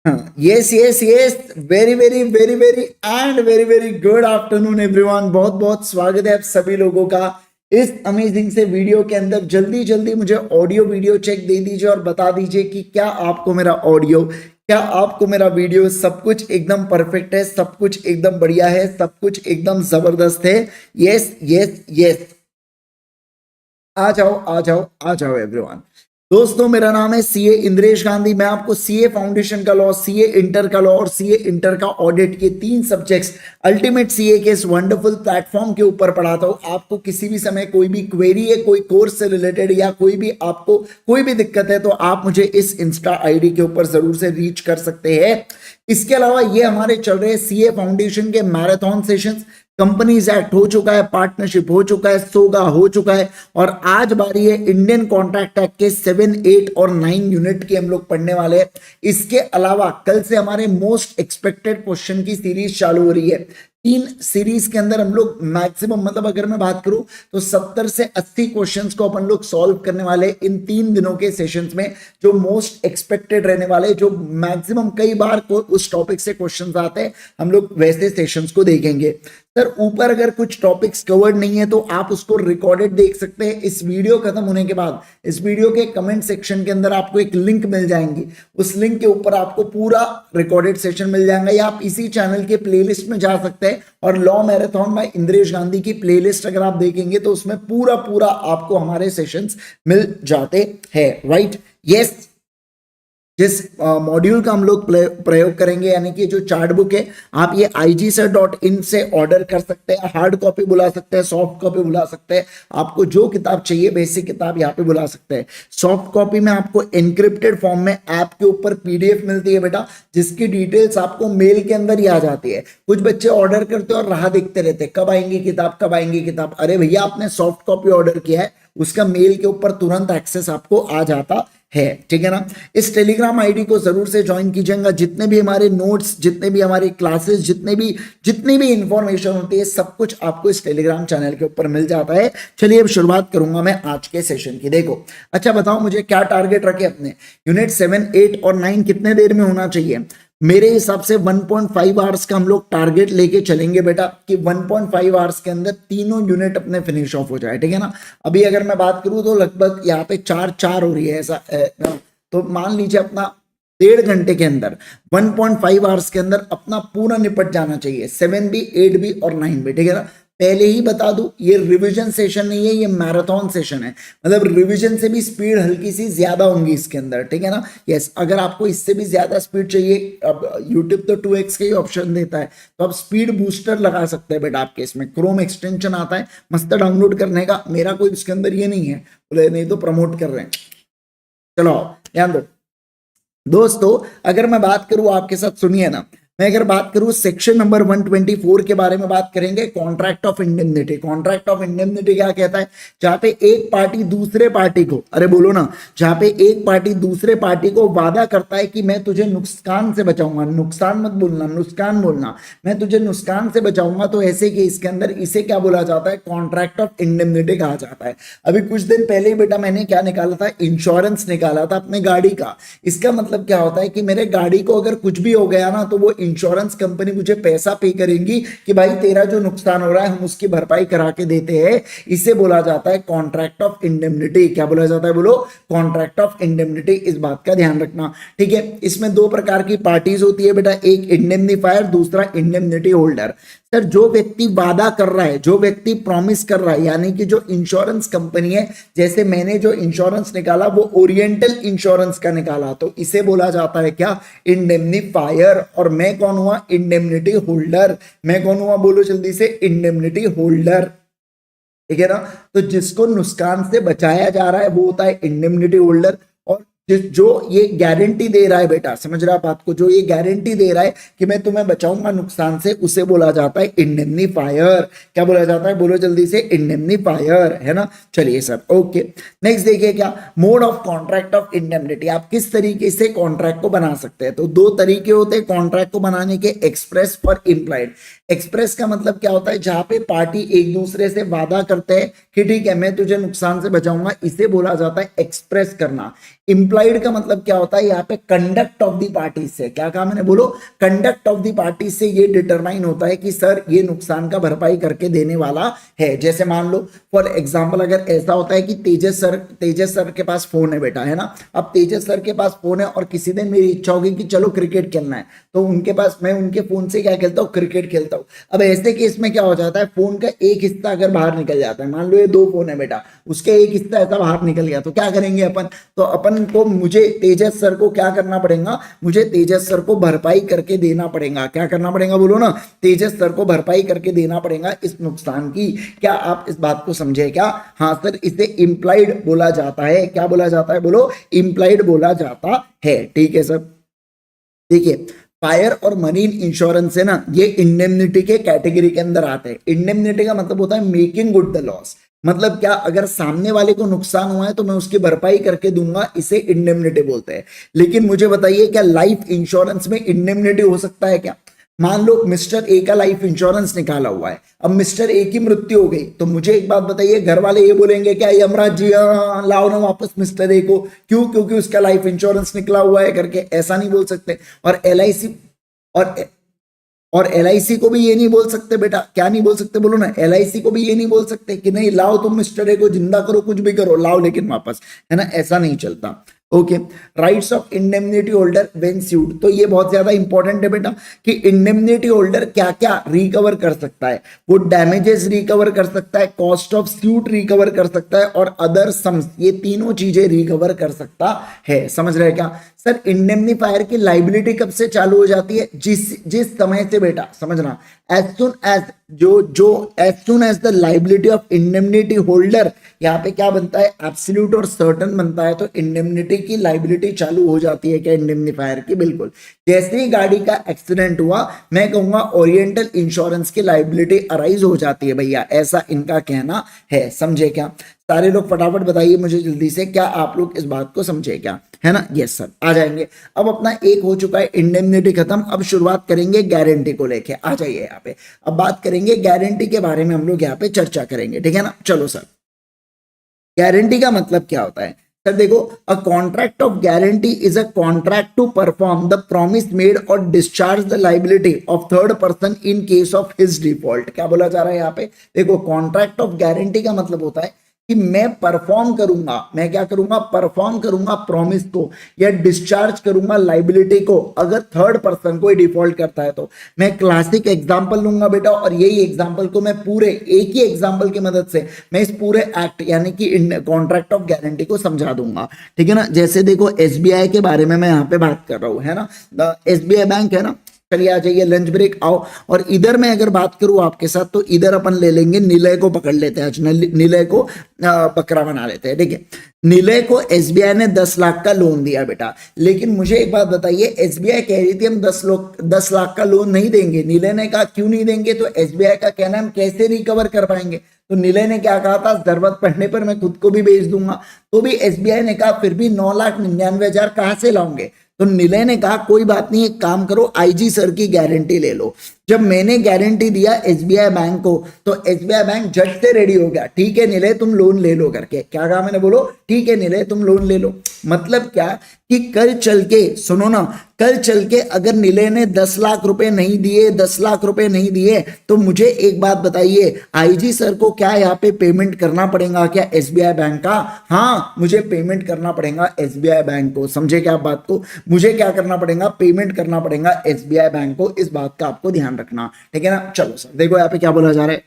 Yes yes yes, very very very very and very very good afternoon everyone. बहुत बहुत स्वागत है आप सभी लोगों का इस अमेजिंग से वीडियो के अंदर। जल्दी जल्दी मुझे ऑडियो वीडियो चेक दे दीजिए और बता दीजिए कि क्या आपको मेरा ऑडियो, क्या आपको मेरा वीडियो सब कुछ एकदम परफेक्ट है, सब कुछ एकदम बढ़िया है, सब कुछ एकदम जबरदस्त है। यस यस यस, आ जाओ आ जाओ आ जाओ एवरीवन। दोस्तों मेरा नाम है सीए इंद्रेश गांधी। मैं आपको सीए फाउंडेशन का लॉ, सीए इंटर का लॉ और सीए इंटर का ऑडिट, के तीन सब्जेक्ट्स अल्टीमेट सीए के इस वंडरफुल प्लेटफॉर्म के ऊपर पढ़ाता हूं। आपको किसी भी समय कोई भी क्वेरी है, कोई कोर्स से रिलेटेड या कोई भी आपको कोई भी दिक्कत है, तो आप मुझे इस इंस्टा आईडी के ऊपर जरूर से रीच कर सकते हैं। इसके अलावा ये हमारे चल रहे सीए फाउंडेशन के मैराथन सेशंस, कंपनीज एक्ट हो चुका है, पार्टनरशिप हो चुका है, सोगा हो चुका है, और आज बारी है इंडियन कॉन्ट्रैक्ट एक्ट के 7, 8 और 9 यूनिट की हम लोग पढ़ने वाले हैं। इसके अलावा कल से हमारे मोस्ट एक्सपेक्टेड क्वेश्चन की सीरीज चालू हो रही है। तीन सीरीज के अंदर हम लोग मैक्सिमम, मतलब अगर मैं बात करूं तो 70 से 80 क्वेश्चंस को अपन लोग सॉल्व करने वाले इन 3 दिनों के सेशंस में, जो मोस्ट एक्सपेक्टेड रहने वाले, जो मैक्सिमम कई बार को उस टॉपिक से क्वेश्चंस आते हैं, हम लोग वैसे सेशंस को देखेंगे। सर ऊपर अगर कुछ टॉपिक्स कवर्ड नहीं है तो आप उसको रिकॉर्डेड देख सकते हैं। इस वीडियो खत्म होने के बाद इस वीडियो के कमेंट सेक्शन के अंदर आपको एक लिंक मिल जाएंगी, उस लिंक के ऊपर आपको पूरा रिकॉर्डेड सेशन मिल जाएगा, या आप इसी चैनल के प्लेलिस्ट में जा सकते हैं और law marathon by Indresh Gandhi की प्लेलिस्ट अगर आप देखेंगे तो उसमें पूरा पूरा आपको हमारे सेशंस मिल जाते हैं। Right, yes. जिस मॉड्यूल का हम लोग प्रयोग करेंगे, यानी कि जो चार्ट बुक है, आप ये IGSir.in से ऑर्डर कर सकते हैं। हार्ड कॉपी बुला सकते हैं, सॉफ्ट कॉपी बुला सकते हैं, आपको जो किताब चाहिए बेसिक किताब यहाँ पे बुला सकते हैं। सॉफ्ट कॉपी में आपको एनक्रिप्टेड फॉर्म में ऐप के ऊपर PDF मिलती है बेटा, जिसकी डिटेल्स आपको मेल के अंदर ही आ जाती है। कुछ बच्चे ऑर्डर करते हैं और राह देखते रहते, कब आएंगी किताब, कब आएंगी किताब। अरे भैया, आपने सॉफ्ट कॉपी ऑर्डर किया है, उसका मेल के ऊपर तुरंत एक्सेस आपको आ जाता है, ठीक है ना। इस टेलीग्राम आईडी को जरूर से ज्वाइन कीजिएगा। जितने भी हमारे नोट्स, जितने भी हमारे क्लासेस, जितनी भी इंफॉर्मेशन होती है, सब कुछ आपको इस टेलीग्राम चैनल के ऊपर मिल जाता है। चलिए अब शुरुआत करूंगा मैं आज के सेशन की। देखो, अच्छा बताओ मुझे क्या टारगेट रखे अपने। यूनिट 7, 8 और 9 कितने देर में होना चाहिए? मेरे हिसाब से 1.5 आवर्स का हम लोग टारगेट लेके चलेंगे बेटा, कि 1.5 आवर्स के अंदर तीनों यूनिट अपने फिनिश ऑफ हो जाए, ठीक है ना। अभी अगर मैं बात करूं तो लगभग यहाँ पे 4 हो रही है ऐसा, तो मान लीजिए अपना 1.5 घंटे के अंदर, 1.5 आवर्स के अंदर अपना पूरा निपट जाना चाहिए, 7 भी, 8 भी और 9 भी, ठीक है ना। पहले ही बता दूं, ये रिवीजन सेशन नहीं है, ये मैराथन सेशन है। मतलब रिवीजन से भी स्पीड हल्की सी ज्यादा होंगी इसके अंदर, ठीक है ना। यस, अगर आपको इससे भी ज्यादा स्पीड चाहिए, अब यूट्यूब तो 2x का ही ऑप्शन देता है, तो आप स्पीड बूस्टर लगा सकते हैं बेटा। आपके इसमें क्रोम एक्सटेंशन आता है मस्त डाउनलोड करने का, मेरा कोई इसके अंदर ये नहीं है, बोले नहीं तो प्रमोट कर रहे हैं। चलो ध्यान दो दोस्तों, अगर मैं बात करूं आपके साथ, सुनिए ना, मैं अगर बात करूं सेक्शन नंबर 124 के बारे में बात करेंगे, contract of indemnity. Contract of indemnity क्या कहता है? जहां पे एक पार्टी दूसरे पार्टी को, अरे बोलो ना, जहां पे एक पार्टी दूसरे पार्टी को वादा करता है कि मैं तुझे नुकसान से बचाऊंगा, नुकसान मत बोलना, नुकसान बोलना, मैं तुझे नुकसान से बचाऊंगा, तो ऐसे केस के अंदर इसे क्या बोला जाता है? कॉन्ट्रैक्ट ऑफ इंडेमनिटी कहा जाता है। अभी कुछ दिन पहले ही बेटा मैंने क्या निकाला था? इंश्योरेंस निकाला था अपने गाड़ी का। इसका मतलब क्या होता है कि मेरे गाड़ी को अगर कुछ भी हो गया ना, तो वो इंश्योरेंस कंपनी मुझे पैसा पे करेंगी कि भाई तेरा जो नुकसान हो रहा है हम उसकी भरपाई करा के देते हैं। इसे बोला जाता है कॉन्ट्रैक्ट ऑफ इंडेमनिटी। क्या बोला जाता है? बोलो, कॉन्ट्रैक्ट ऑफ इंडेमनिटी। इस बात का ध्यान रखना, ठीक है। इसमें 2 प्रकार की पार्टीज होती है बेटा, एक इंडेमनीफायर, दूसरा इंडेमनिटी होल्डर। सर, जो व्यक्ति वादा कर रहा है, जो व्यक्ति प्रॉमिस कर रहा है, यानी कि जो इंश्योरेंस कंपनी है, जैसे मैंने जो इंश्योरेंस निकाला वो ओरिएंटल इंश्योरेंस का निकाला, तो इसे बोला जाता है क्या? इंडेमनीफायर। और मैं कौन हुआ? Indemnity holder. मैं कौन हुआ? बोलो जल्दी से, इंडेमनिटी होल्डर, ठीक है ना। तो जिसको नुकसान से बचाया जा रहा है वो होता है इंडेमनिटी होल्डर। और जो ये गारंटी दे रहा है बेटा, समझ रहा बात को, जो ये गारंटी दे रहा है कि मैं तुम्हें बचाऊंगा नुकसान से, उसे बोला जाता है इंडेमनीफायर। क्या बोला जाता है? बोलो जल्दी से, इंडेमनीफायर, है ना। चलिए सर, ओके। नेक्स्ट देखिए, क्या mode of contract of indemnity. आप किस तरीके से कॉन्ट्रैक्ट को बना सकते हैं? तो 2 तरीके होते हैं कॉन्ट्रैक्ट को बनाने के, एक्सप्रेस और इम्प्लाइड। एक्सप्रेस का मतलब क्या होता है? जहां पे पार्टी एक दूसरे से वादा करते हैं कि ठीक है मैं तुझे नुकसान से बचाऊंगा, इसे बोला जाता है एक्सप्रेस करना। इम्प्लाइड का मतलब क्या होता है, यहाँ पे कंडक्ट ऑफ दी पार्टी से, क्या कहा मैंने, बोलो, कंडक्ट ऑफ दी पार्टी से ये डिटरमाइन होता है कि सर ये नुकसान का भरपाई करके देने वाला है। जैसे मान लो फॉर एग्जांपल अगर ऐसा होता है कि तेजस सर के पास फोन है बेटा, है ना, अब तेजस सर के पास फोन है और किसी दिन मेरी इच्छा होगी कि चलो क्रिकेट खेलना है, तो उनके पास मैं उनके फोन से क्या खेलता हूँ, क्रिकेट खेलता हूँ। अब ऐसे केस में क्या हो जाता है, फोन का एक हिस्सा अगर बाहर निकल जाता है, मान लो ये 2 फोन है बेटा, उसके एक हिस्सा ऐसा बाहर निकल गया, तो क्या करेंगे अपन, तो अपन को, मुझे तेजस सर को क्या करना पड़ेगा, मुझे तेजस सर को भरपाई करके देना पड़ेगा। क्या करना पड़ेगा, बोलो ना, तेजस सर को भरपाई करके देना पड़ेगा इस नुकसान की। क्या आप इस बात को समझे क्या? हाँ सर, इसे इम्प्लाइड बोला जाता है। क्या बोला जाता है, बोलो, इम्प्लाइड बोला जाता है। ठीक है सर। देखिए, फायर और मरीन इंश्योरेंस है ना, ये इंडेमनिटी के कैटेगरी के अंदर आते हैं। इंडेमनिटी का मतलब होता है मेकिंग गुड द लॉस, मतलब क्या, अगर सामने वाले को नुकसान हुआ है तो मैं उसकी भरपाई करके दूंगा, इसे इंडेमनिटी बोलते हैं। लेकिन मुझे बताइए, क्या लाइफ इंश्योरेंस में इंडेमनिटी हो सकता है क्या? मान लो मिस्टर ए का लाइफ इंश्योरेंस निकाला हुआ है, अब मिस्टर ए की मृत्यु हो गई, तो मुझे एक बात बताइए, घर वाले ये बोलेंगे क्या, यमराज जी लाओ ना वापस मिस्टर ए को, क्यों? क्योंकि उसका लाइफ इंश्योरेंस निकला हुआ है करके, ऐसा नहीं बोल सकते। और LIC और LIC को भी ये नहीं बोल सकते बेटा, क्या नहीं बोल सकते, बोलो ना, LIC को भी ये नहीं बोल सकते कि नहीं लाओ तुम मिस्टर ए को, जिंदा करो कुछ भी करो, लाओ लेकिन वापस, है ना, ऐसा नहीं चलता। Okay, rights of indemnity holder when sued, तो ये बहुत ज्यादा इंपॉर्टेंट है बेटा कि इंडेमनिटी होल्डर क्या क्या रिकवर कर सकता है। वो डैमेजेस रिकवर कर सकता है, कॉस्ट ऑफ स्यूट रिकवर कर सकता है, और अदर सम्स, ये तीनों चीजें रिकवर कर सकता है। समझ रहे क्या सर? इंडेमनीफायर की लाइबिलिटी कब से चालू हो जाती है? जिस समय से बेटा, समझना, as soon as as soon as the liability of indemnity holder, यहाँ पे क्या बनता है, एब्सोल्यूट और सर्टन बनता है, तो इंडेमनिटी की लाइबिलिटी चालू हो जाती है क्या, इंडेमनीफायर की? बिल्कुल। जैसे ही गाड़ी का एक्सीडेंट हुआ, मैं कहूंगा ओरिएंटल इंश्योरेंस की लाइबिलिटी अराइज हो जाती है भैया, ऐसा इनका कहना है। समझे क्या? सारे लोग फटाफट बताइए मुझे जल्दी से, क्या आप लोग इस बात को समझे क्या, है ना? यस सर, आ जाएंगे। अब अपना एक हो चुका है इंडेमनिटी खत्म, अब शुरुआत करेंगे गारंटी को लेके। आ जाइए यहाँ पे, अब बात करेंगे गारंटी के बारे में, हम लोग यहाँ पे चर्चा करेंगे, ठीक है ना? चलो सर, गारंटी का मतलब क्या होता है? सर देखो, a contract of guarantee is a contract to perform the promise made और discharge the liability of third person in case of his default. क्या बोला जा रहा है यहाँ पे? देखो, कॉन्ट्रैक्ट ऑफ गारंटी का मतलब होता है कि मैं परफॉर्म करूंगा, मैं क्या करूंगा, परफॉर्म करूंगा प्रॉमिस को, या डिस्चार्ज करूंगा लाइबिलिटी को, अगर थर्ड पर्सन कोई डिफॉल्ट करता है तो। मैं क्लासिक एग्जांपल लूंगा बेटा, और यही एग्जांपल को मैं पूरे एक ही एग्जांपल की मदद से मैं इस पूरे एक्ट यानी कि कॉन्ट्रैक्ट ऑफ गारंटी को समझा दूंगा, ठीक है ना? जैसे देखो, SBI के बारे में मैं यहाँ पे बात कर रहा हूँ, है ना, SBI बैंक है ना। चलिए आ जाइए, लंच ब्रेक आओ। और इधर मैं अगर बात करूं आपके साथ, तो इधर अपन ले लेंगे निलय को, पकड़ लेते हैं आज, निलय को बकरा बना लेते हैं, ठीक है? निलय को SBI ने 10 लाख का लोन दिया बेटा, लेकिन मुझे एक बात बताइए, SBI कह रही थी हम 10 लाख का लोन नहीं देंगे। निलय ने कहा क्यों नहीं देंगे? तो SBI का कहना हम कैसे रिकवर कर पाएंगे? तो निलय ने क्या कहा था, जरूरत पड़ने पर मैं खुद को भी बेच दूंगा। तो भी SBI ने कहा फिर भी 9,99,000 कहां से लाओगे? तो निलय ने कहा कोई बात नहीं, एक काम करो, IG सर की गारंटी ले लो। जब मैंने गारंटी दिया SBI बैंक को, तो SBI बैंक झट से रेडी हो गया, ठीक है निलय तुम लोन ले लो करके। क्या कहा मैंने? बोलो, ठीक है निलय तुम लोन ले लो। मतलब क्या कि कल चल के, सुनो ना, कल चल के अगर निलय ने 10 लाख रुपए नहीं दिए, 10 लाख रुपए नहीं दिए, तो मुझे एक बात बताइए, IG सर को क्या यहाँ पे पेमेंट करना पड़ेगा क्या SBI बैंक का? हाँ, मुझे पेमेंट करना पड़ेगा SBI बैंक को। समझे क्या बात को? मुझे क्या करना पड़ेगा? पेमेंट करना पड़ेगा SBI बैंक को। इस बात का आपको ध्यान रखना, ठीक है ना? चलो सर, देखो यहाँ पे क्या बोला जा रहा है,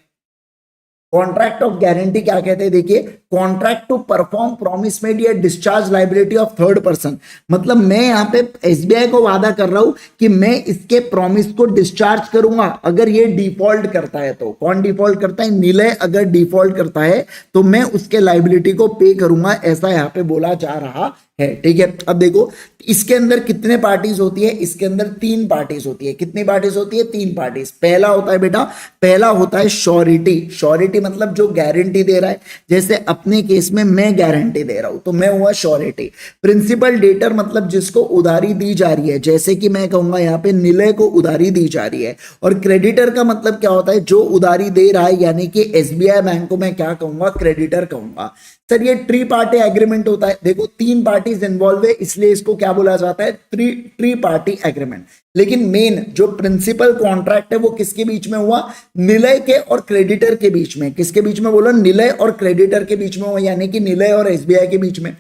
कॉन्ट्रैक्ट ऑफ गारंटी क्या कहते हैं? देखिए, contract to perform promise made या discharge liability of third person. मतलब मैं यहाँ पे SBI को वादा कर रहा हूं कि मैं इसके प्रॉमिस को डिस्चार्ज करूंगा अगर ये डिफॉल्ट करता है तो। कौन डिफॉल्ट करता है? निलय अगर डिफॉल्ट करता है तो मैं उसके लाइबिलिटी को पे करूंगा, ऐसा यहाँ पे बोला जा रहा है, ठीक है? अब देखो, इसके अंदर कितने पार्टीज होती है? इसके अंदर 3 पार्टीज होती है। कितनी पार्टीज होती है? 3 पार्टीज। पहला होता है बेटा, पहला होता है श्योरिटी। श्योरिटी मतलब जो गारंटी दे रहा है, जैसे अपने केस में मैं गारंटी दे रहा हूं तो मैं हुआ श्योरिटी। प्रिंसिपल डेटर मतलब जिसको उधारी दी जा रही है, जैसे कि मैं कहूंगा यहाँ पे निलय को उधारी दी जा रही है। और क्रेडिटर का मतलब क्या होता है? जो उधारी दे रहा है, यानी कि SBI बैंक को मैं क्या कहूंगा? क्रेडिटर कहूंगा। सर ये ट्री पार्टी एग्रीमेंट होता है। देखो 3 पार्टीज इन्वॉल्व है, इसलिए इसको क्या बोला जाता है, ट्री पार्टी एग्रीमेंट। लेकिन मेन जो प्रिंसिपल कॉन्ट्रैक्ट है वो किसके बीच में हुआ, निलय के और क्रेडिटर के बीच में। किसके बीच में बोलो, निलय और क्रेडिटर के बीच में हुआ, यानी कि निलय और एसबीआई के बीच में।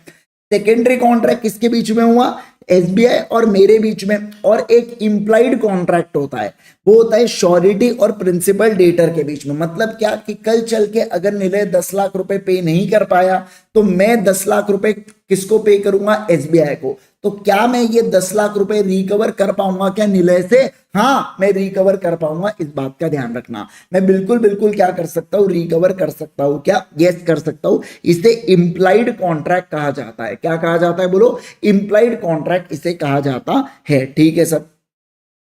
सेकेंडरी कॉन्ट्रैक्ट किसके बीच में हुआ, एसबीआई और मेरे बीच में। और एक इंप्लाइड कॉन्ट्रैक्ट होता है, वो होता है श्योरिटी और प्रिंसिपल डेटर के बीच में। मतलब क्या कि कल चल के अगर निलय 10 लाख रुपए पे नहीं कर पाया तो मैं 10 लाख रुपए किसको पे करूंगा, एसबीआई को। तो क्या मैं ये 10 लाख रुपए रिकवर कर पाऊंगा क्या निलय से, हाँ मैं रिकवर कर पाऊंगा, इस बात का ध्यान रखना। मैं बिल्कुल बिल्कुल क्या कर सकता हूं, रिकवर कर सकता हूं, क्या यस कर सकता हूं। इसे इंप्लाइड कॉन्ट्रैक्ट कहा जाता है। क्या कहा जाता है बोलो, इंप्लाइड कॉन्ट्रैक्ट इसे कहा जाता है। ठीक है सब,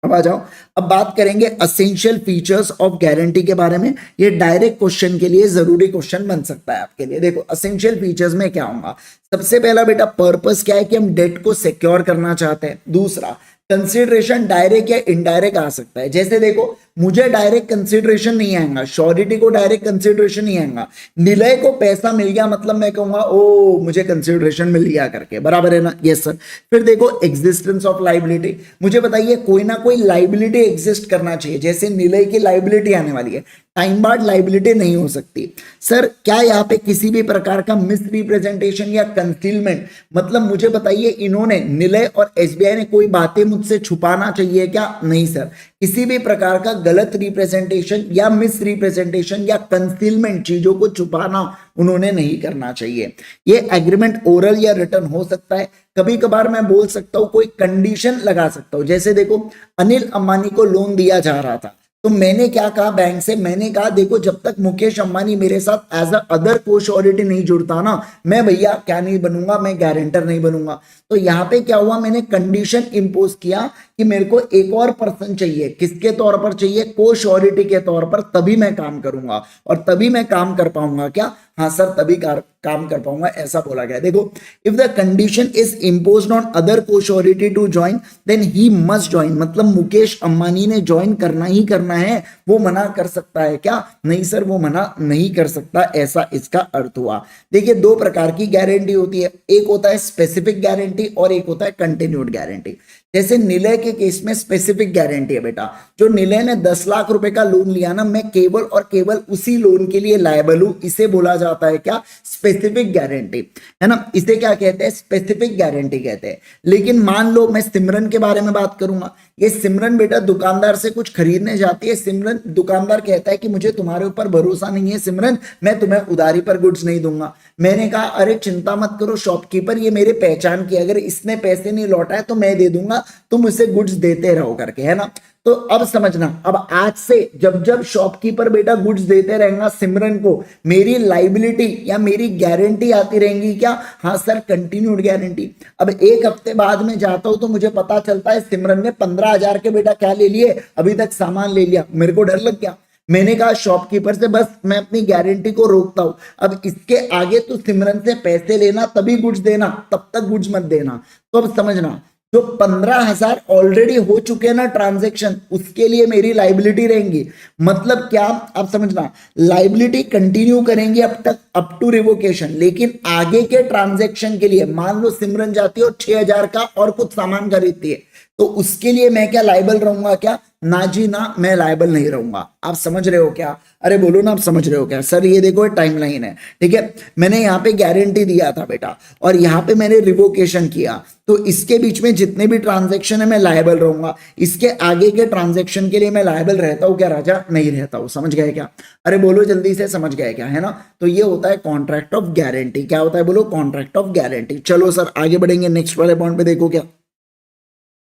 अब आ जाओ, अब बात करेंगे असेंशियल फीचर्स ऑफ गारंटी के बारे में। ये डायरेक्ट क्वेश्चन के लिए जरूरी क्वेश्चन बन सकता है आपके लिए। देखो असेंशियल फीचर्स में क्या होगा, सबसे पहला बेटा पर्पस क्या है कि हम डेट को सिक्योर करना चाहते हैं। दूसरा कंसिडरेशन डायरेक्ट या इनडायरेक्ट आ सकता है। जैसे देखो मुझे डायरेक्ट कंसिडरेशन नहीं आएगा, श्योरिटी को डायरेक्ट कंसिडरेशन नहीं आएगा, निलय को पैसा मिल गया मतलब मैं कहूंगा ओ मुझे कंसिडरेशन मिल गया करके, बराबर है ना, यस सर। फिर देखो एग्जिस्टेंस ऑफ लाइबिलिटी, मुझे बताइए कोई ना कोई लाइबिलिटी एग्जिस्ट करना चाहिए। जैसे निलय की लाइबिलिटी आने वाली है, टाइम बार्ड लाइबिलिटी नहीं हो सकती। सर क्या यहाँ पे किसी भी प्रकार का मिस रिप्रेजेंटेशन या कंसीलमेंट, मतलब मुझे बताइए इन्होंने निलय और एसबीआई ने कोई बातें मुझसे छुपाना चाहिए क्या, नहीं सर। किसी भी प्रकार का गलत रिप्रेजेंटेशन या मिस रिप्रेजेंटेशन या कंसीलमेंट, चीजों को छुपाना उन्होंने नहीं करना चाहिए। ये एग्रीमेंट ओरल या रिटर्न हो सकता है। कभी कभार मैं बोल सकता हूं, कोई कंडीशन लगा सकता हूं। जैसे देखो अनिल अंबानी को लोन दिया जा रहा था, तो मैंने क्या कहा बैंक से, मैंने कहा देखो जब तक मुकेश अंबानी मेरे साथ as a other co surety नहीं जुड़ता ना, मैं भैया क्या नहीं बनूंगा, मैं गारंटर नहीं बनूंगा। तो यहाँ पे क्या हुआ, मैंने कंडीशन इंपोज किया कि मेरे को एक और पर्सन चाहिए। किसके तौर पर चाहिए, को श्योरिटी के तौर पर, तभी मैं काम करूंगा और तभी मैं काम कर पाऊंगा। क्या, हाँ सर तभी काम कर पाऊंगा, ऐसा बोला गया। देखो if the condition is imposed on other co surety to join then he must join, मतलब मुकेश अंबानी ने ज्वाइन करना ही करना है। वो मना कर सकता है क्या, नहीं सर वो मना नहीं कर सकता, ऐसा इसका अर्थ हुआ। देखिए 2 प्रकार की गारंटी होती है, एक होता है स्पेसिफिक गारंटी और एक होता है कंटिन्यूड गारंटी। जैसे निलय के केस में स्पेसिफिक गारंटी है बेटा, जो निलय ने 10 लाख रुपए का लोन लिया ना, मैं केवल और केवल उसी लोन के लिए लायबल हूं, इसे बोला जाता है क्या, स्पेसिफिक गारंटी, है ना। इसे क्या कहते हैं, स्पेसिफिक गारंटी कहते हैं। लेकिन मान लो मैं सिमरन के बारे में बात करूंगा, ये सिमरन बेटा दुकानदार से कुछ खरीदने जाती है। सिमरन, दुकानदार कहता है कि मुझे तुम्हारे ऊपर भरोसा नहीं है सिमरन, मैं तुम्हें उधारी पर गुड्स नहीं दूंगा। मैंने कहा अरे चिंता मत करो शॉपकीपर, ये मेरे पहचान की, अगर इसने पैसे नहीं लौटाए तो मैं दे दूंगा, तुम उसे गुड्स देते रहो करके, है ना। तो अब समझना, अब आज से जब जब शॉपकीपर बेटा गुड्स देते रहेगा सिमरन को, मेरी लाइबिलिटी या मेरी गारंटी आती रहेंगी क्या, हाँ सर कंटिन्यूड गारंटी। अब 1 हफ्ते बाद में जाता हूं तो मुझे पता चलता है सिमरन ने 15,000 के बेटा क्या ले लिए, अभी तक सामान ले लिया, मेरे को डर लग गया। मैंने कहा शॉपकीपर से बस मैं अपनी गारंटी को रोकता हूं, अब इसके आगे तो सिमरन से पैसे लेना तभी गुड्स देना, तब तक गुड्स मत देना। तो अब समझना, जो 15,000 ऑलरेडी हो चुके हैं ना ट्रांजैक्शन, उसके लिए मेरी लाइबिलिटी रहेंगी। मतलब क्या, आप समझना, लाइबिलिटी कंटिन्यू करेंगे अब तक, अप टू रिवोकेशन, लेकिन आगे के ट्रांजैक्शन के लिए मान लो सिमरन जाती है और 6,000 का और कुछ सामान खरीदती है, तो उसके लिए मैं क्या लायबल रहूंगा क्या, ना जी ना, मैं लायबल नहीं रहूंगा। आप समझ रहे हो क्या, अरे बोलो ना, आप समझ रहे हो क्या। सर ये देखो टाइमलाइन है, ठीक है, मैंने यहाँ पे गारंटी दिया था बेटा और यहाँ पे मैंने रिवोकेशन किया, तो इसके बीच में जितने भी ट्रांजैक्शन है मैं लायबल रहूंगा। इसके आगे के ट्रांजैक्शन के लिए मैं लायबल रहता हूँ क्या राजा, नहीं रहता हूँ। समझ गए क्या, अरे बोलो जल्दी से, समझ गए क्या, है ना। तो ये होता है कॉन्ट्रैक्ट ऑफ गारंटी। क्या होता है बोलो, कॉन्ट्रैक्ट ऑफ गारंटी। चलो सर आगे बढ़ेंगे, नेक्स्ट वाले पॉइंट पे देखो क्या।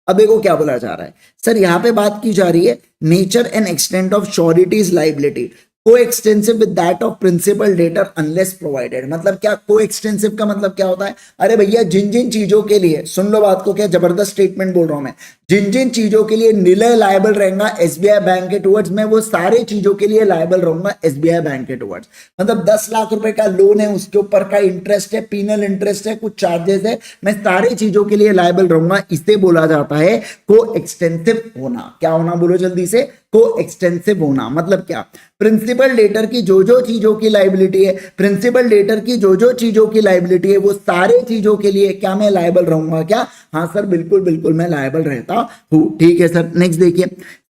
अब देखो क्या बोला जा रहा है सर, यहां पे बात की जा रही है nature and extent of surety's liability coextensive with that of principal debtor unless provided. मतलब क्या, कोएक्सटेंसिव का मतलब क्या होता है, अरे भैया जिन जिन चीजों के लिए, सुन लो बात को, क्या जबरदस्त स्टेटमेंट बोल रहा हूं मैं, जिन जिन चीजों के लिए निलय लायबल रहेगा एसबीआई बैंक के टुवर्ड्स, मैं वो सारे चीजों के लिए लायबल रहूंगा एसबीआई बैंक के टुवर्ड्स। मतलब 10 लाख रुपए का लोन है, उसके ऊपर का इंटरेस्ट है, पीनल इंटरेस्ट है, कुछ चार्जेस है, मैं सारे चीजों के लिए लायबल रहूंगा। इसे बोला जाता है को एक्सटेंसिव होना। क्या होना बोलो जल्दी से, को एक्सटेंसिव होना। मतलब क्या, प्रिंसिपल प्रिंसिपल डेटर की जो जो चीजों की लाइबिलिटी है, प्रिंसिपल डेटर की जो जो चीजों की लाइबिलिटी है, वो सारे चीजों के लिए क्या मैं लायबल रहूंगा क्या? हाँ सर, बिल्कुल बिल्कुल मैं लायबल रहता हूं। ठीक है सर, नेक्स्ट देखिए,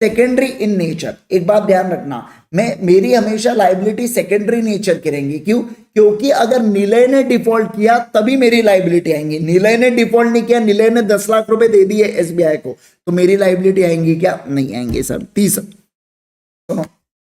सेकेंडरी इन नेचर। एक बात ध्यान रखना, मेरी हमेशा लाइबिलिटी सेकेंडरी नेचर की रहेंगी। क्यों? क्योंकि अगर निलय ने डिफॉल्ट किया तभी मेरी लाइबिलिटी आएंगी। निलय ने डिफॉल्ट नहीं किया, निलय ने 10 लाख रुपए दे दिए एसबीआई को, तो मेरी लाइबिलिटी आएंगी क्या? नहीं आएंगे सर। तीसरा,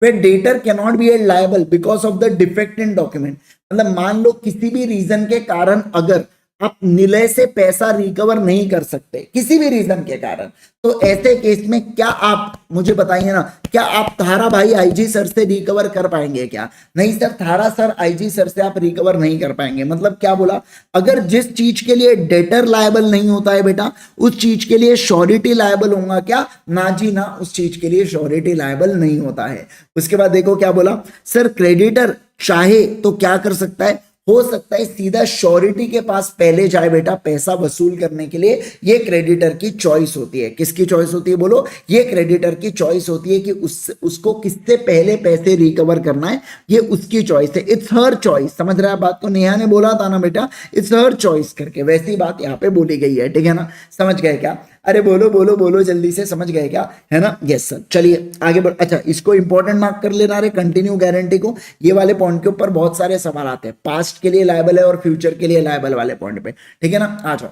where debtor cannot be held liable because of the defect in document। मतलब मान लो किसी भी रीजन के कारण अगर आप निलय से पैसा रिकवर नहीं कर सकते, किसी भी रीजन के कारण, तो ऐसे केस में क्या आप मुझे बताइए ना, क्या आप थारा भाई आईजी सर से रिकवर कर पाएंगे क्या? नहीं सर, थारा सर आईजी सर से आप रिकवर नहीं कर पाएंगे। मतलब क्या बोला? अगर जिस चीज के लिए डेटर लायबल नहीं होता है बेटा, उस चीज के लिए श्योरिटी लायबल होगा क्या? ना जी ना, उस चीज के लिए श्योरिटी लायबल नहीं होता है। उसके बाद देखो क्या बोला, सर क्रेडिटर चाहे तो क्या कर सकता है? हो सकता है सीधा श्योरिटी के पास पहले जाए बेटा पैसा वसूल करने के लिए। ये क्रेडिटर की चॉइस होती है। किसकी चॉइस होती है बोलो? ये क्रेडिटर की चॉइस होती है कि उसको किससे पहले पैसे रिकवर करना है, ये उसकी चॉइस है। It's her choice. समझ रहा है बात को? नेहा ने बोला था ना बेटा, इट्स हर चॉइस करके, वैसी बात यहाँ पे बोली गई है। ठीक है ना? समझ गए क्या? अरे बोलो बोलो बोलो जल्दी से, समझ गए क्या? है ना? Yes sir. चलिए आगे बढ़। अच्छा, इसको इंपॉर्टेंट मार्क कर लेना रे, कंटिन्यू गारंटी को। ये वाले पॉइंट के ऊपर बहुत सारे सवाल आते हैं, पास्ट के लिए लायबल है और फ्यूचर के लिए लायबल वाले पॉइंट पे। ठीक है ना? आ जाओ।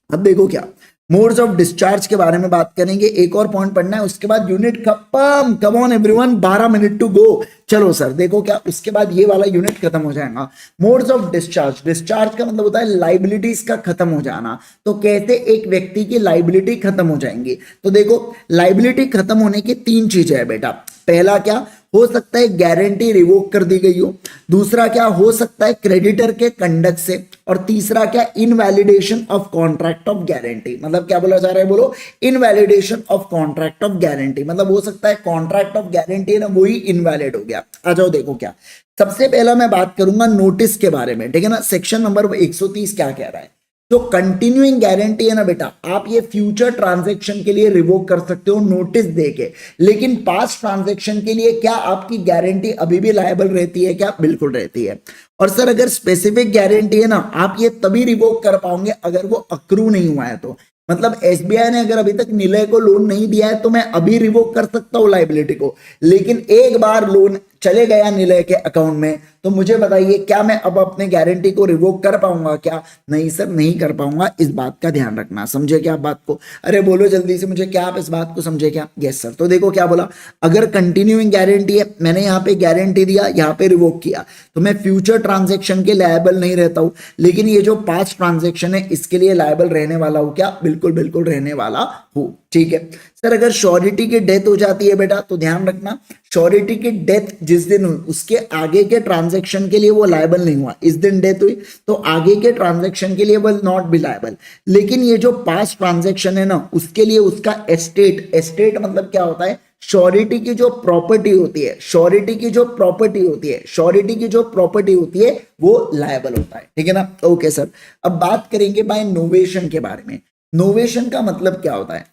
अब देखो क्या, मोड्स ऑफ डिस्चार्ज के बारे में बात करेंगे। एक और पॉइंट पढ़ना है, उसके बाद यूनिट खत्म। Come on everyone, 12 minute to go. चलो सर, देखो क्या, उसके बाद ये वाला यूनिट खत्म हो जाएगा। मोड्स ऑफ डिस्चार्ज, डिस्चार्ज का मतलब होता है लाइबिलिटीज का खत्म हो जाना। तो कैसे एक व्यक्ति की लाइबिलिटी खत्म हो जाएंगी? तो देखो, लाइबिलिटी खत्म होने की 3 चीजें है बेटा। पहला क्या हो सकता है? गारंटी रिवोक कर दी गई हो। दूसरा क्या हो सकता है? क्रेडिटर के कंडक्ट से। और तीसरा क्या? Invalidation of contract of guarantee. मतलब क्या बोला जा रहा है बोलो? Invalidation of contract of guarantee. मतलब हो सकता है कॉन्ट्रैक्ट ऑफ गारंटी है ना, वही इनवैलिड हो गया। आ जाओ, देखो क्या, सबसे पहला मैं बात करूंगा नोटिस के बारे में। ठीक है ना? सेक्शन नंबर 130 क्या कह रहा है? जो कंटिन्यूइंग गारंटी है ना बेटा, आप ये फ्यूचर ट्रांजैक्शन के लिए रिवोक कर सकते हो नोटिस देके, लेकिन पास्ट ट्रांजैक्शन के लिए क्या आपकी गारंटी अभी भी लायबल रहती है क्या? बिल्कुल रहती है। और सर अगर स्पेसिफिक गारंटी है ना, आप ये तभी रिवोक कर पाओगे अगर वो अक्रू नहीं हुआ है तो। मतलब एसबीआई ने अगर अभी तक निलय को लोन नहीं दिया है तो मैं अभी रिवोक कर सकता हूं लाइबिलिटी को, लेकिन एक बार लोन चले गया निलय के अकाउंट में, तो मुझे बताइए क्या मैं अब अपने गारंटी को रिवोक कर पाऊंगा क्या? नहीं सर, नहीं कर पाऊंगा। इस बात का ध्यान रखना। समझे क्या आप बात को? अरे बोलो जल्दी से मुझे, क्या आप इस बात को समझे क्या? Yes sir. तो देखो क्या बोला, अगर कंटिन्यूइंग गारंटी है, मैंने यहाँ पे गारंटी दिया, यहाँ पे रिवोक किया, तो मैं फ्यूचर ट्रांजेक्शन के लायबल नहीं रहता हूं, लेकिन ये जो पास्ट ट्रांजेक्शन है इसके लिए लायबल रहने वाला हूं क्या? बिल्कुल बिल्कुल रहने वाला हूं। ठीक है सर, अगर श्योरिटी की डेथ हो जाती है बेटा, तो ध्यान रखना, श्योरिटी की डेथ जिस दिन हुई उसके आगे के ट्रांजैक्शन के लिए वो लायबल नहीं हुआ। इस दिन डेथ हुई तो आगे के ट्रांजैक्शन के लिए विल नॉट बी लायबल, लेकिन ये जो पास्ट ट्रांजैक्शन है ना, उसके लिए उसका एस्टेट, एस्टेट मतलब क्या होता है? श्योरिटी की जो प्रॉपर्टी होती है, श्योरिटी की जो प्रॉपर्टी होती है, श्योरिटी की जो प्रॉपर्टी होती है वो लायबल होता है। ठीक है ना? Okay sir. अब बात करेंगे बाय नोवेशन के बारे में। नोवेशन का मतलब क्या होता है?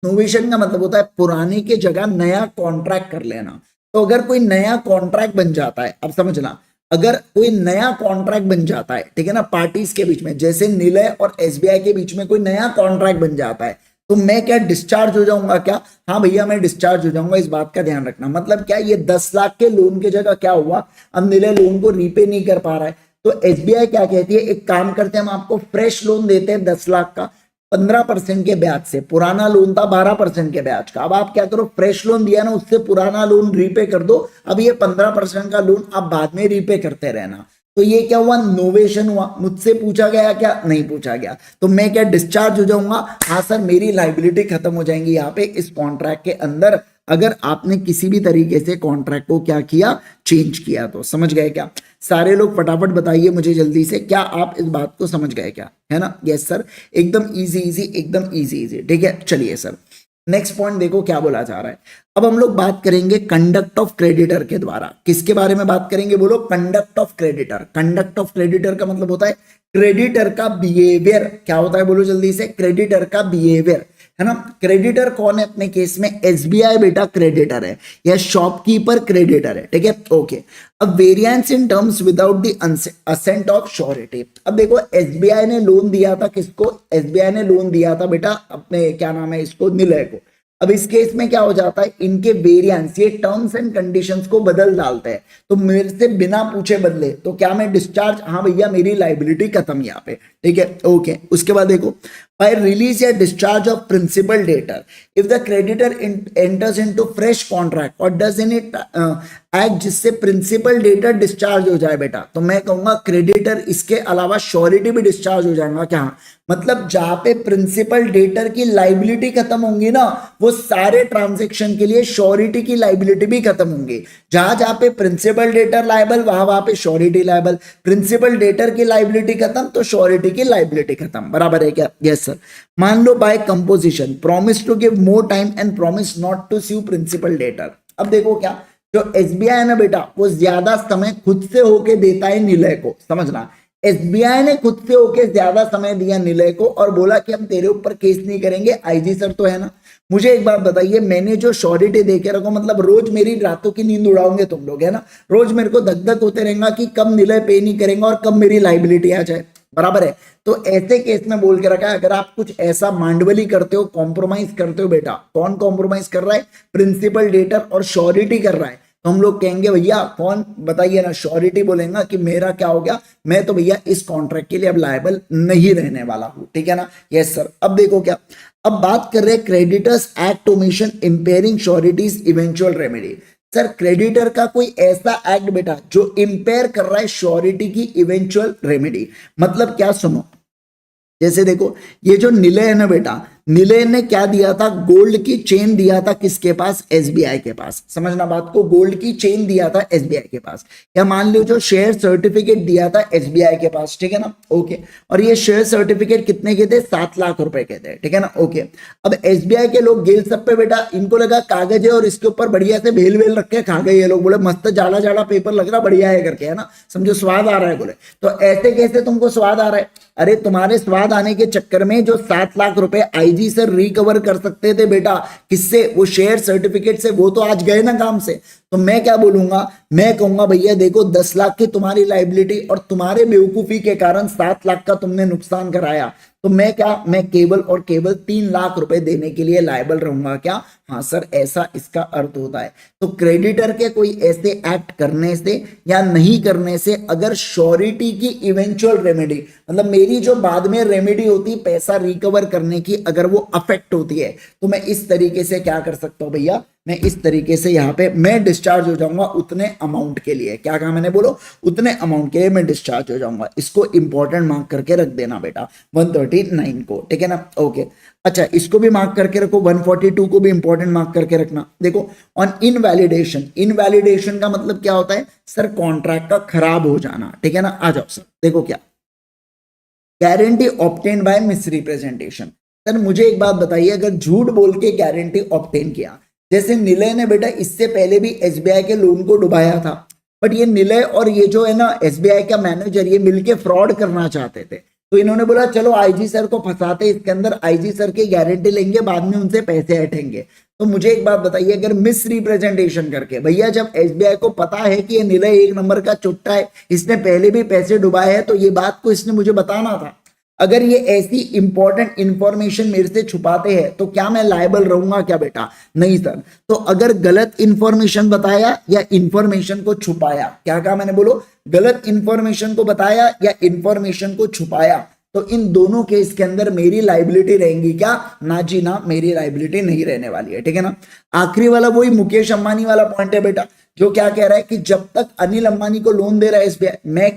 नोवेशन का मतलब होता है पुराने के जगह नया कॉन्ट्रैक्ट कर लेना। तो अगर कोई नया कॉन्ट्रैक्ट बन जाता है, अब समझना, अगर कोई नया कॉन्ट्रैक्ट बन जाता है, ठीक है ना, पार्टीज के बीच में, जैसे निलय और एसबीआई के बीच में कोई नया कॉन्ट्रैक्ट बन जाता है, तो मैं क्या डिस्चार्ज हो जाऊंगा क्या? हाँ भैया, मैं डिस्चार्ज हो जाऊंगा। इस बात का ध्यान रखना। मतलब क्या, ये 10 लाख के लोन की जगह क्या हुआ, अब निलय लोन को रीपे नहीं कर पा रहा है, तो एसबीआई क्या कहती है, एक काम करते हैं, हम आपको फ्रेश लोन देते हैं 10 लाख का 15% के ब्याज से। पुराना लोन था 12% के ब्याज का। अब आप क्या करो, फ्रेश लोन दिया ना, उससे पुराना लोन रीपे कर दो। अब ये 15% का लोन आप बाद में रीपे करते रहना। तो ये क्या हुआ? नोवेशन हुआ। मुझसे पूछा गया क्या? नहीं पूछा गया। तो मैं क्या डिस्चार्ज हो जाऊंगा? हाँ सर, मेरी लाइबिलिटी खत्म हो जाएंगी यहाँ पे इस कॉन्ट्रैक्ट के अंदर, अगर आपने किसी भी तरीके से कॉन्ट्रैक्ट को क्या किया, चेंज किया तो। समझ गए क्या? सारे लोग फटाफट बताइए मुझे जल्दी से, क्या आप इस बात को समझ गए क्या? है ना? यस सर, एकदम इजी इजी, एकदम इजी इजी। ठीक है, चलिए सर, नेक्स्ट पॉइंट देखो क्या बोला जा रहा है। अब हम लोग बात करेंगे कंडक्ट ऑफ क्रेडिटर के द्वारा। किसके बारे में बात करेंगे बोलो? Conduct of creditor. Conduct of creditor का मतलब होता है क्रेडिटर का बिहेवियर। क्या होता है बोलो जल्दी से? क्रेडिटर का बिहेवियर। है ना। क्रेडिटर कौन है अपने केस में, एसबीआई बेटा क्रेडिटर है या शॉपकीपर क्रेडिटर है, ठीक है। ओके, अब variance in terms without the assent of surety. अब देखो एसबीआई ने लोन दिया था किसको, एसबीआई ने लोन दिया था बेटा अपने क्या नाम है इसको, निलय को। अब इस केस में क्या हो जाता है, इनके वेरिएंस ये टर्म्स एंड कंडीशंस को बदल डालते हैं, तो मेरे से बिना पूछे बदले तो क्या मैं डिस्चार्ज, हाँ भैया मेरी लाइबिलिटी खत्म यहाँ पे, ठीक है। ओके, उसके बाद देखो by release या discharge of principal debtor if the creditor enters into fresh contract or does any act जिससे प्रिंसिपल डेटर डिस्चार्ज हो जाए बेटा, तो मैं कहूंगा क्रेडिटर इसके अलावा श्योरिटी भी डिस्चार्ज हो जाएगा। क्या मतलब, जहां पे प्रिंसिपल डेटर की लाइबिलिटी खत्म होंगी ना, वो सारे ट्रांजेक्शन के लिए श्योरिटी की लाइबिलिटी भी खत्म होंगी। जहां जहां पे प्रिंसिपल डेटर लाइबल, वहां पे श्योरिटी लाइबल। प्रिंसिपल डेटर की लाइबिलिटी खत्म तो श्योरिटी की लाइबिलिटी खत्म, बराबर है क्या? Yes sir. मान लो by composition promise to give more time and promise not to sue principal debtor. अब देखो क्या, जो एसबीआई है ना बेटा, वो ज्यादा समय खुद से होके देता है निलय को, समझना। एसबीआई ने खुद से होके ज्यादा समय दिया निलय को और बोला कि हम तेरे ऊपर केस नहीं करेंगे, आईजी सर तो है ना। मुझे एक बात बताइए, मैंने जो श्योरिटी दे के रखो, मतलब रोज मेरी रातों की नींद उड़ाओगे तुम लोग, है ना। रोज मेरे को धक धक होते रहेगा कि कब निलय पे नहीं करेंगे और कब मेरी लाइबिलिटी आ जाए, बराबर है। तो ऐसे केस में बोल के रखा है, अगर आप कुछ ऐसा मांडवली करते हो, कॉम्प्रोमाइज करते हो बेटा, कौन कॉम्प्रोमाइज कर रहा है? प्रिंसिपल डेटर और श्योरिटी कर रहा है। तो हम लोग कहेंगे भैया कौन, बताइए ना, श्योरिटी बोलेगा कि मेरा क्या हो गया, मैं तो भैया इस कॉन्ट्रैक्ट के लिए अब लायबल नहीं रहने वाला हूं, ठीक है ना। Yes sir. अब देखो क्या, अब बात कर रहे हैं creditors act omission impairing sureties eventual remedy. Sir creditor का कोई ऐसा एक्ट बेटा जो इंपेयर कर रहा है श्योरिटी की इवेंचुअल रेमेडी, मतलब क्या, सुनो। जैसे देखो ये जो निलय है ना बेटा, निलय ने क्या दिया था, गोल्ड की चेन दिया था किसके पास? एसबीआई के पास। समझना बात को, गोल्ड की चेन दिया था एसबीआई के पास, या मान लो जो शेयर सर्टिफिकेट दिया था एसबीआई के पास, ठीक है ना। ओके, और ये शेयर सर्टिफिकेट कितने के थे? 7 लाख रुपए के थे, ठीक है ना। ओके, अब एसबीआई के लोग गेल सब पे बेटा, इनको लगा कागज है और इसके ऊपर बढ़िया से भेल वेल रख के खा गए ये लोग, बोले मस्त जाड़ा जाड़ा पेपर लग रहा, बढ़िया है करके, है ना, समझो स्वाद आ रहा है बोले। तो ऐसे कैसे तुमको स्वाद आ रहा है? अरे तुम्हारे स्वाद आने के चक्कर में जो 7 लाख रुपए आईजी सर रिकवर कर सकते थे बेटा, किससे? वो शेयर सर्टिफिकेट से, वो तो आज गए ना काम से। तो मैं क्या बोलूंगा, मैं कहूंगा भैया देखो 10 लाख की तुम्हारी लाइबिलिटी और तुम्हारे बेवकूफी के कारण 7 लाख का तुमने नुकसान कराया, तो मैं क्या, मैं केवल और केवल 3 लाख रुपए देने के लिए लायबल रहूंगा क्या? हाँ सर, ऐसा इसका अर्थ होता है। तो क्रेडिटर के कोई ऐसे एक्ट करने से या नहीं करने से, अगर श्योरिटी की इवेंचुअल रेमेडी, मतलब मेरी जो बाद में रेमेडी होती है पैसा रिकवर करने की, अगर वो अफेक्ट होती है, तो मैं इस तरीके से क्या कर सकता हूं भैया, मैं इस तरीके से यहाँ पे मैं डिस्चार्ज हो जाऊंगा उतने अमाउंट के लिए। क्या कहा मैंने, बोलो, उतने अमाउंट के लिए मैं डिस्चार्ज हो जाऊंगा। इसको इंपॉर्टेंट मार्क करके रख देना बेटा 139 को, ठीक है ना। ओके, अच्छा इसको भी मार्क करके रखो, 142 को भी इंपॉर्टेंट मार्क करके रखना। देखो ऑन इनवैलिडेशन, इनवैलिडेशन का मतलब क्या होता है? सर कॉन्ट्रैक्ट का खराब हो जाना, ठीक है ना। आ जाओ सर, देखो क्या, guarantee obtain bye misrepresentation. Sir मुझे एक बात बताइए, अगर झूठ बोल के गारंटी ऑब्टेन किया, जैसे निलय ने बेटा इससे पहले भी एसबीआई के लोन को डुबाया था, बट ये निलय और ये जो है ना एसबीआई का मैनेजर, ये मिलके फ्रॉड करना चाहते थे, तो इन्होंने बोला चलो आईजी सर को फंसाते, इसके अंदर आईजी सर की गारंटी लेंगे, बाद में उनसे पैसे हटेंगे। तो मुझे एक बात बताइए, अगर मिस रिप्रेजेंटेशन करके, भैया जब एसबीआई को पता है कि ये निलय एक नंबर का चुट्टा है, इसने पहले भी पैसे डुबाए हैं, तो ये बात को इसने मुझे बताना था। अगर ये ऐसी इंपॉर्टेंट इंफॉर्मेशन मेरे से छुपाते हैं, तो क्या मैं लायबल रहूंगा क्या बेटा? नहीं सर। तो अगर गलत इंफॉर्मेशन बताया या इंफॉर्मेशन को छुपाया, क्या कहा मैंने, बोलो, गलत इंफॉर्मेशन को बताया या इंफॉर्मेशन को छुपाया, तो इन दोनों केस के अंदर मेरी लाइबिलिटी रहेगी क्या? ना जी ना, मेरी लाइबिलिटी नहीं रहने वाली है, ठीक है ना। आखिरी वाला वही मुकेश अंबानी वाला पॉइंट है बेटा, जो क्या कह रहा है कि जब तक अनिल अंबानी को लोन दे रहा है एसबीआई, मैं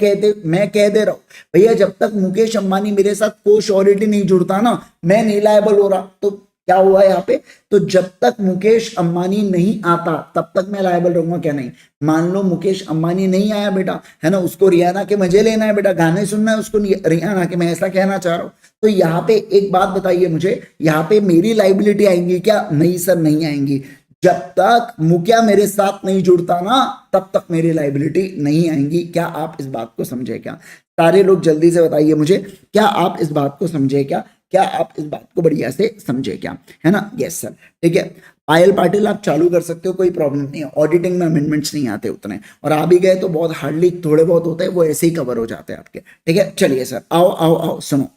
कह दे रहा हूं भैया, जब तक मुकेश अंबानी मेरे साथ को श्योरिटी नहीं जुड़ता ना, मैं नहीं लायबल हो रहा। तो क्या हुआ यहाँ पे, तो जब तक मुकेश अंबानी नहीं आता तब तक मैं लायबल रहूंगा क्या? नहीं। मान लो मुकेश अंबानी नहीं आया बेटा, है ना, उसको रियाना के मजे लेना है बेटा, गाने सुनना है उसको रियाना के, मैं ऐसा कहना चाह रहा हूं। तो यहाँ पे एक बात बताइए मुझे, यहाँ पे मेरी लाइबिलिटी आएंगी क्या? नहीं सर, नहीं आएंगी। जब तक मुखिया मेरे साथ नहीं जुड़ता ना, तब तक मेरी लाइबिलिटी नहीं आएंगी। क्या आप इस बात को समझे क्या? सारे लोग जल्दी से बताइए मुझे, क्या आप इस बात को समझे क्या? क्या आप इस बात को बढ़िया से समझे क्या, है ना? यस सर, ठीक है। पायल पाटिल आप चालू कर सकते हो, कोई प्रॉब्लम नहीं है। ऑडिटिंग में अमेंडमेंट्स नहीं आते उतने, और आ भी गए तो बहुत हार्डली थोड़े बहुत होते हैं, वो ऐसे ही कवर हो जाते हैं आपके, ठीक है। चलिए सर, आओ आओ आओ, सुनो।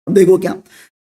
देखो क्या,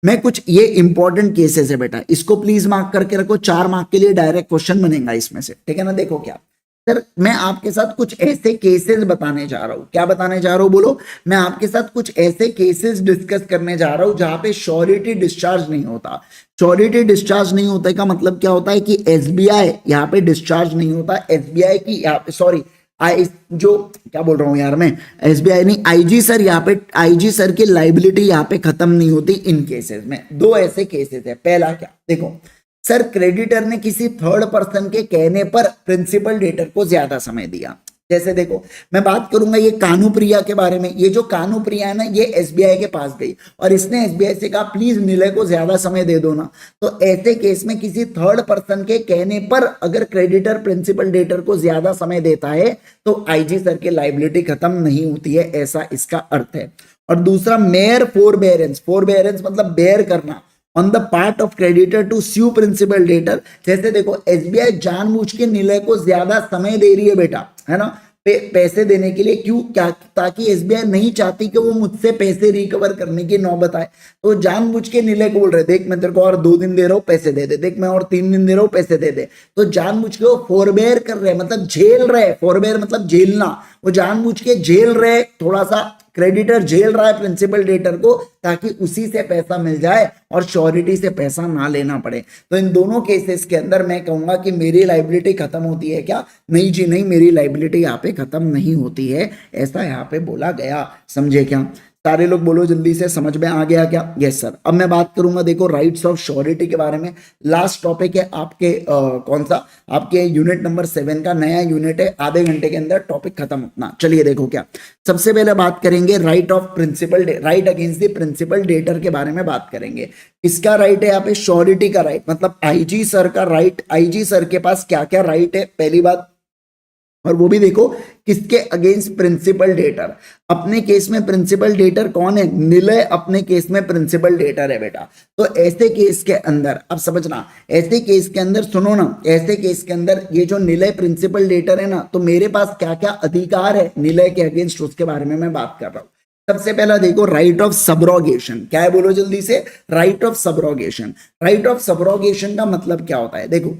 मैं कुछ ये इंपॉर्टेंट केसेस है बेटा, इसको प्लीज मार्क करके रखो, 4 मार्क के लिए डायरेक्ट क्वेश्चन बनेगा इसमें से, ठीक है ना? देखो क्या सर, मैं आपके साथ कुछ ऐसे केसेस बताने जा रहा हूं। क्या बताने जा रहा हूं बोलो? मैं आपके साथ कुछ ऐसे केसेस डिस्कस करने जा रहा हूं जहां पे श्योरिटी डिस्चार्ज नहीं होता। श्योरिटी डिस्चार्ज नहीं होता का मतलब क्या होता है कि एसबीआई यहाँ पे डिस्चार्ज नहीं होता, एसबीआई की यहाँ पे, सॉरी, आई जो क्या बोल रहा हूं यार मैं, एसबीआई नहीं, आईजी सर, यहाँ पे आईजी सर की लाइबिलिटी यहाँ पे खत्म नहीं होती इन केसेस में। 2 ऐसे केसेस है। पहला क्या, देखो सर, क्रेडिटर ने किसी थर्ड पर्सन के कहने पर प्रिंसिपल डेटर को ज्यादा समय दिया। जैसे देखो, मैं बात करूंगा ये कानुप्रिया के बारे में। ये जो कानुप्रिया है ना, ये एसबीआई के पास गई और इसने एसबीआई से कहा प्लीज निलय को ज्यादा समय दे दो ना। तो ऐसे केस में किसी थर्ड पर्सन के कहने पर अगर क्रेडिटर प्रिंसिपल डेटर को ज्यादा समय देता है तो आईजी सर की लाइबिलिटी खत्म नहीं होती है, ऐसा इसका अर्थ है। और दूसरा, मेयर फोरबेरेंस। फोरबेरेंस मतलब बेयर करना on the part of creditor to sue principal debtor. जैसे देखो, एसबीआई जानबूझ के निलय को ज्यादा समय दे रही है बेटा, है ना, पैसे देने के लिए। क्यों? क्या? ताकि एसबीआई नहीं चाहती कि वो मुझसे पैसे रिकवर करने की नौबत आए, तो जानबूझ के निलय को बोल रहे, देख मैं तेरे को और 2 दिन दे रहा हूँ, पैसे दे दे, देख मैं और 3 दिन दे रहा हूँ, पैसे दे दे। तो जानबूझ के वो फोरबेयर कर रहे, मतलब झेल रहे। फोरबेयर मतलब झेलना, वो जानबूझ के झेल रहे, थोड़ा सा क्रेडिटर झेल रहा है प्रिंसिपल डेटर को, ताकि उसी से पैसा मिल जाए और श्योरिटी से पैसा ना लेना पड़े। तो इन दोनों केसेस के अंदर मैं कहूंगा कि मेरी लाइबिलिटी खत्म होती है क्या? नहीं जी नहीं, मेरी लाइबिलिटी यहाँ पे खत्म नहीं होती है, ऐसा यहाँ पे बोला गया। समझे क्या? सारे लोग बोलो जल्दी से, समझ में आ गया क्या? Yes sir. अब मैं बात करूंगा, देखो, राइट्स ऑफ श्योरिटी के बारे में। लास्ट टॉपिक है आपके कौन सा, आपके यूनिट नंबर 7 का नया यूनिट है, आधे घंटे के अंदर टॉपिक खत्म होना। चलिए देखो क्या, सबसे पहले बात करेंगे right of principal, right against the principal debtor के बारे में बात करेंगे। किसका राइट है यहाँ पे? श्योरिटी का राइट, मतलब आईजी सर का राइट। आईजी सर के पास क्या क्या राइट है, पहली बात, और वो भी देखो किसके अगेंस्ट? Principal debtor. अपने केस में प्रिंसिपल डेटर कौन है? निलय अपने केस में प्रिंसिपल डेटर है बेटा। तो ऐसे केस के अंदर, अब समझना, ऐसे केस के अंदर सुनो ना, ऐसे केस के अंदर ये जो निलय प्रिंसिपल डेटर है ना, तो मेरे पास क्या क्या अधिकार है निलय के अगेंस्ट, उसके बारे में मैं बात कर रहा हूं। सबसे पहला देखो, राइट ऑफ सबरोगेशन। क्या है बोलो जल्दी से? Right of subrogation. Right of subrogation का मतलब क्या होता है? देखो,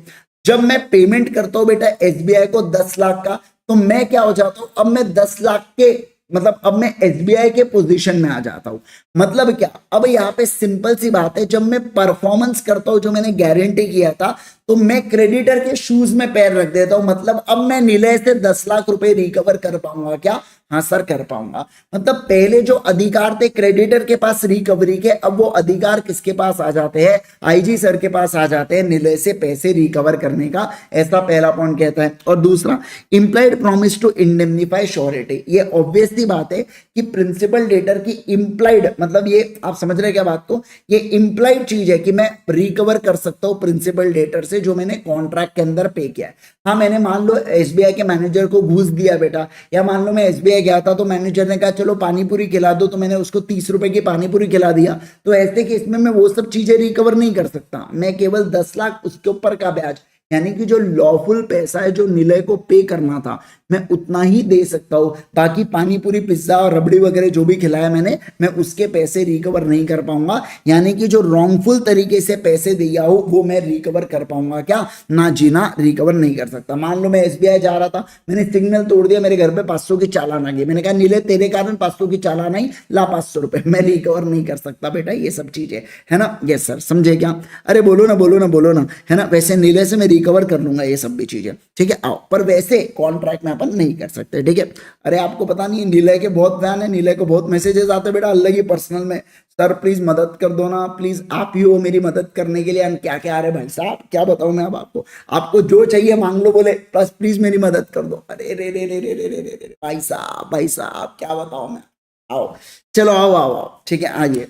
जब मैं पेमेंट करता हूं बेटा एसबीआई को 10 लाख का, तो मैं क्या हो जाता हूं, अब मैं 10 लाख के, मतलब अब मैं एसबीआई के पोजीशन में आ जाता हूं। मतलब क्या, अब यहाँ पे सिंपल सी बात है, जब मैं परफॉर्मेंस करता हूं, जो मैंने गारंटी किया था, तो मैं क्रेडिटर के शूज में पैर रख देता हूं। मतलब अब मैं निलय से 10 लाख रुपए रिकवर कर पाऊंगा क्या? हाँ सर, कर पाऊंगा। मतलब पहले जो अधिकार थे क्रेडिटर के पास रिकवरी के, अब वो अधिकार किसके पास आ जाते हैं? आईजी सर के पास आ जाते हैं, निलय से पैसे रिकवर करने का। ऐसा पहला पॉइंट कहता है। और दूसरा, implied promise to indemnify surety. ये ऑब्वियस सी बात है कि प्रिंसिपल डेटर की इंप्लाइड, मतलब ये आप समझ रहे क्या बात को, ये इंप्लाइड चीज है कि मैं रिकवर कर सकता हूं प्रिंसिपल डेटर से जो मैंने कॉन्ट्रैक्ट के अंदर पे किया है। हाँ, मैंने मान लो एसबीआई के मैनेजर को घूस दिया बेटा, या मान लो मैं एसबीआई गया था तो मैनेजर ने कहा चलो पानीपुरी खिला दो, तो मैंने उसको 30 रुपए की पानीपुरी खिला दिया। तो ऐसे केस में मैं वो सब चीजें रिकवर नहीं कर सकता, मैं केवल 10 लाख उसके ऊपर का ब्याज, यानी कि जो लॉफुल पैसा है जो निलय को पे करना था, मैं उतना ही दे सकता हूं। बाकी पानीपुरी, पिज्जा और रबड़ी वगैरह जो भी खिलाया मैंने, मैं उसके पैसे रिकवर नहीं कर पाऊंगा। यानी कि जो रॉन्गफुल तरीके से पैसे दिया हो वो मैं रिकवर कर पाऊंगा क्या? ना जीना, रिकवर नहीं कर सकता। मान लो मैं एसबीआई जा रहा था, मैंने सिग्नल तोड़ दिया, मेरे घर पे 500 की चालान आ गई, मैंने कहा निलय तेरे कारण 500 की चालान आई, ला 500 रुपए, मैं रिकवर नहीं कर सकता बेटा। ये सब चीजें है ना? यस सर, समझे क्या? अरे बोलो ना, बोलो ना, बोलो ना, है ना? वैसे निलय से मैं रिकवर कर लूंगा ये सब भी चीजें, ठीक है? आओ, पर वैसे कॉन्ट्रैक्ट में अपन नहीं कर सकते, ठीक है? अरे आपको पता नहीं, निलय के बहुत फैन है, निलय को बहुत मैसेजेस आते हैं बेटा अलग ही पर्सनल में, सर प्लीज मदद कर दो ना, प्लीज आप ही हो मेरी मदद करने के लिए। क्या क्या आ रहे भाई साहब, क्या बताऊं मैं अब आपको, आपको जो चाहिए मांग लो, बोले बस प्लीज मेरी मदद कर दो। अरे रे रे रे रे रे रे रे भाई साहब, भाई साहब क्या बताऊं मैं। आओ, चलो आओ आओ आओ, ठीक है? आइए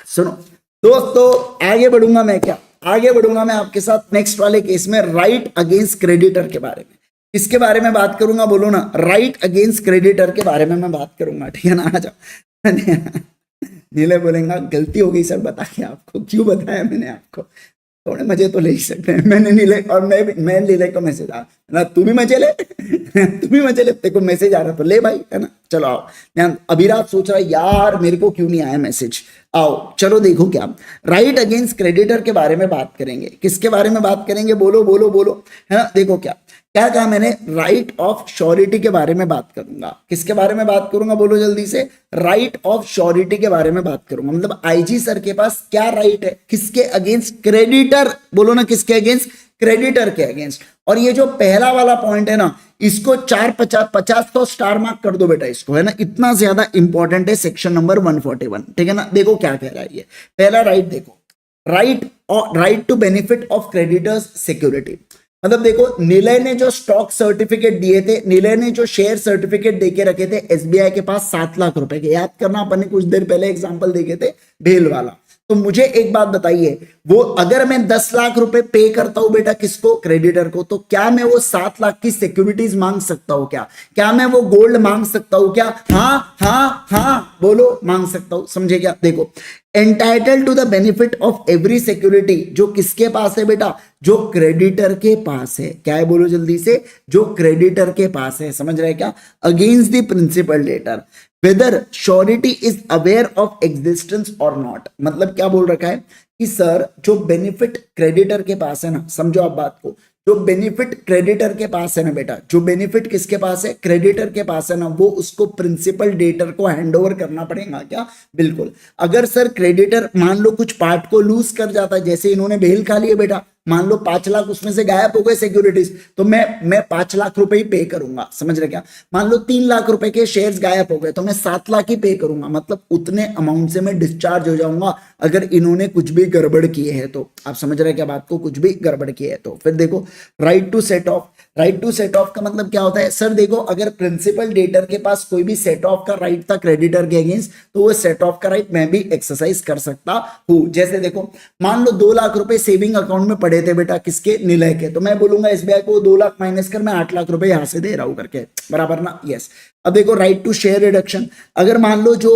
सुनो दोस्तों, आगे बढ़ूंगा मैं, क्या आगे बढ़ूंगा मैं आपके साथ नेक्स्ट वाले केस में, राइट अगेंस्ट क्रेडिटर के बारे में। इसके बारे में बात करूंगा, बोलो ना, राइट अगेंस्ट क्रेडिटर के बारे में मैं बात करूंगा, ठीक है ना? आ जाओ नीले बोलेगा गलती हो गई सर बता के आपको, क्यों बताया मैंने आपको, थोड़े मजे तो ले ही सकते हैं। मैंने नीले और मैं नीले को मैसेज आ ना, तू भी मजे ले तू भी मजे ले, तेरे को मैसेज आ रहा तो ले भाई, है ना। चलो आओ, अभिराज सोच रहा है यार मेरे को क्यों नहीं आया मैसेज, आओ चलो देखो क्या राइट अगेंस्ट क्रेडिटर के बारे में बात करेंगे। किसके बारे में बात करेंगे, बोलो बोलो बोलो, है ना। देखो क्या क्या कहा मैंने, राइट ऑफ श्योरिटी के बारे में बात करूंगा। किसके बारे में बात करूंगा, बोलो जल्दी से, राइट ऑफ श्योरिटी के बारे में बात करूंगा। मतलब आईजी सर के पास क्या राइट है, किसके अगेंस्ट, क्रेडिटर, बोलो ना किसके अगेंस्ट, क्रेडिटर के अगेंस्ट। और ये जो पहला वाला पॉइंट है ना, इसको 450 तो स्टार मार्क कर दो बेटा इसको, है ना, इतना ज्यादा इंपॉर्टेंट है सेक्शन नंबर 141, ठीक है ना। देखो क्या कह रहा है ये पहला राइट, देखो right to benefit of creditor's security. मतलब देखो निलय ने जो स्टॉक सर्टिफिकेट दिए थे, निलय ने जो शेयर सर्टिफिकेट देके रखे थे एसबीआई के पास 7 लाख रुपए के, याद करना अपन ने कुछ देर पहले एग्जांपल देखे थे भेल वाला। तो मुझे एक बात बताइए, वो अगर मैं 10 लाख रुपए पे करता हूं बेटा किसको, क्रेडिटर को, तो क्या मैं वो 7 लाख की सिक्योरिटीज मांग सकता हूं क्या मैं वो गोल्ड मांग सकता हूं क्या, हाँ हाँ हाँ बोलो, मांग सकता हूं, समझे क्या। देखो entitle to the benefit of every security, जो किसके पास है बेटा, जो क्रेडिटर के पास है, क्या है बोलो जल्दी से, जो क्रेडिटर के पास है, समझ रहे क्या, against the principal debtor whether surety is aware of existence और नॉट। मतलब क्या बोल रखा है कि सर जो बेनिफिट क्रेडिटर के पास है ना, समझो आप बात को, जो बेनिफिट क्रेडिटर के पास है ना बेटा, जो बेनिफिट किसके पास है, क्रेडिटर के पास है ना, वो उसको प्रिंसिपल डेटर को हैंडओवर करना पड़ेगा क्या, बिल्कुल। अगर सर क्रेडिटर मान लो कुछ पार्ट को लूज कर जाता है, जैसे इन्होंने बेल खा लिए बेटा, मान लो 5 लाख उसमें से गायब हो गए सिक्योरिटीज, तो मैं 5 लाख रुपए ही पे करूंगा, समझ रहे क्या। मान लो 3 लाख रुपए के शेयर्स गायब हो गए, तो मैं 7 लाख ही पे करूंगा, मतलब उतने अमाउंट से मैं डिस्चार्ज हो जाऊंगा अगर इन्होंने कुछ भी गड़बड़ किए हैं तो। आप समझ रहे क्या बात को, कुछ भी गड़बड़ किए है तो। फिर देखो right to set off, right to set off का मतलब क्या होता है, सर देखो अगर प्रिंसिपल डेटर के पास कोई भी सेट ऑफ का राइट था क्रेडिटर के अगेंस्ट, तो वो सेट ऑफ का राइट मैं भी एक्सरसाइज कर सकता हूं। जैसे देखो मान लो 2 लाख रुपए सेविंग अकाउंट में पड़े थे बेटा, किसके, निलय के, तो मैं बोलूंगा एसबीआई को 2 लाख माइनस कर मैं 8 लाख रुपए यहां से दे रहा हूं करके, बराबर ना, यस। अब देखो राइट टू शेयर रिडक्शन, अगर मान लो जो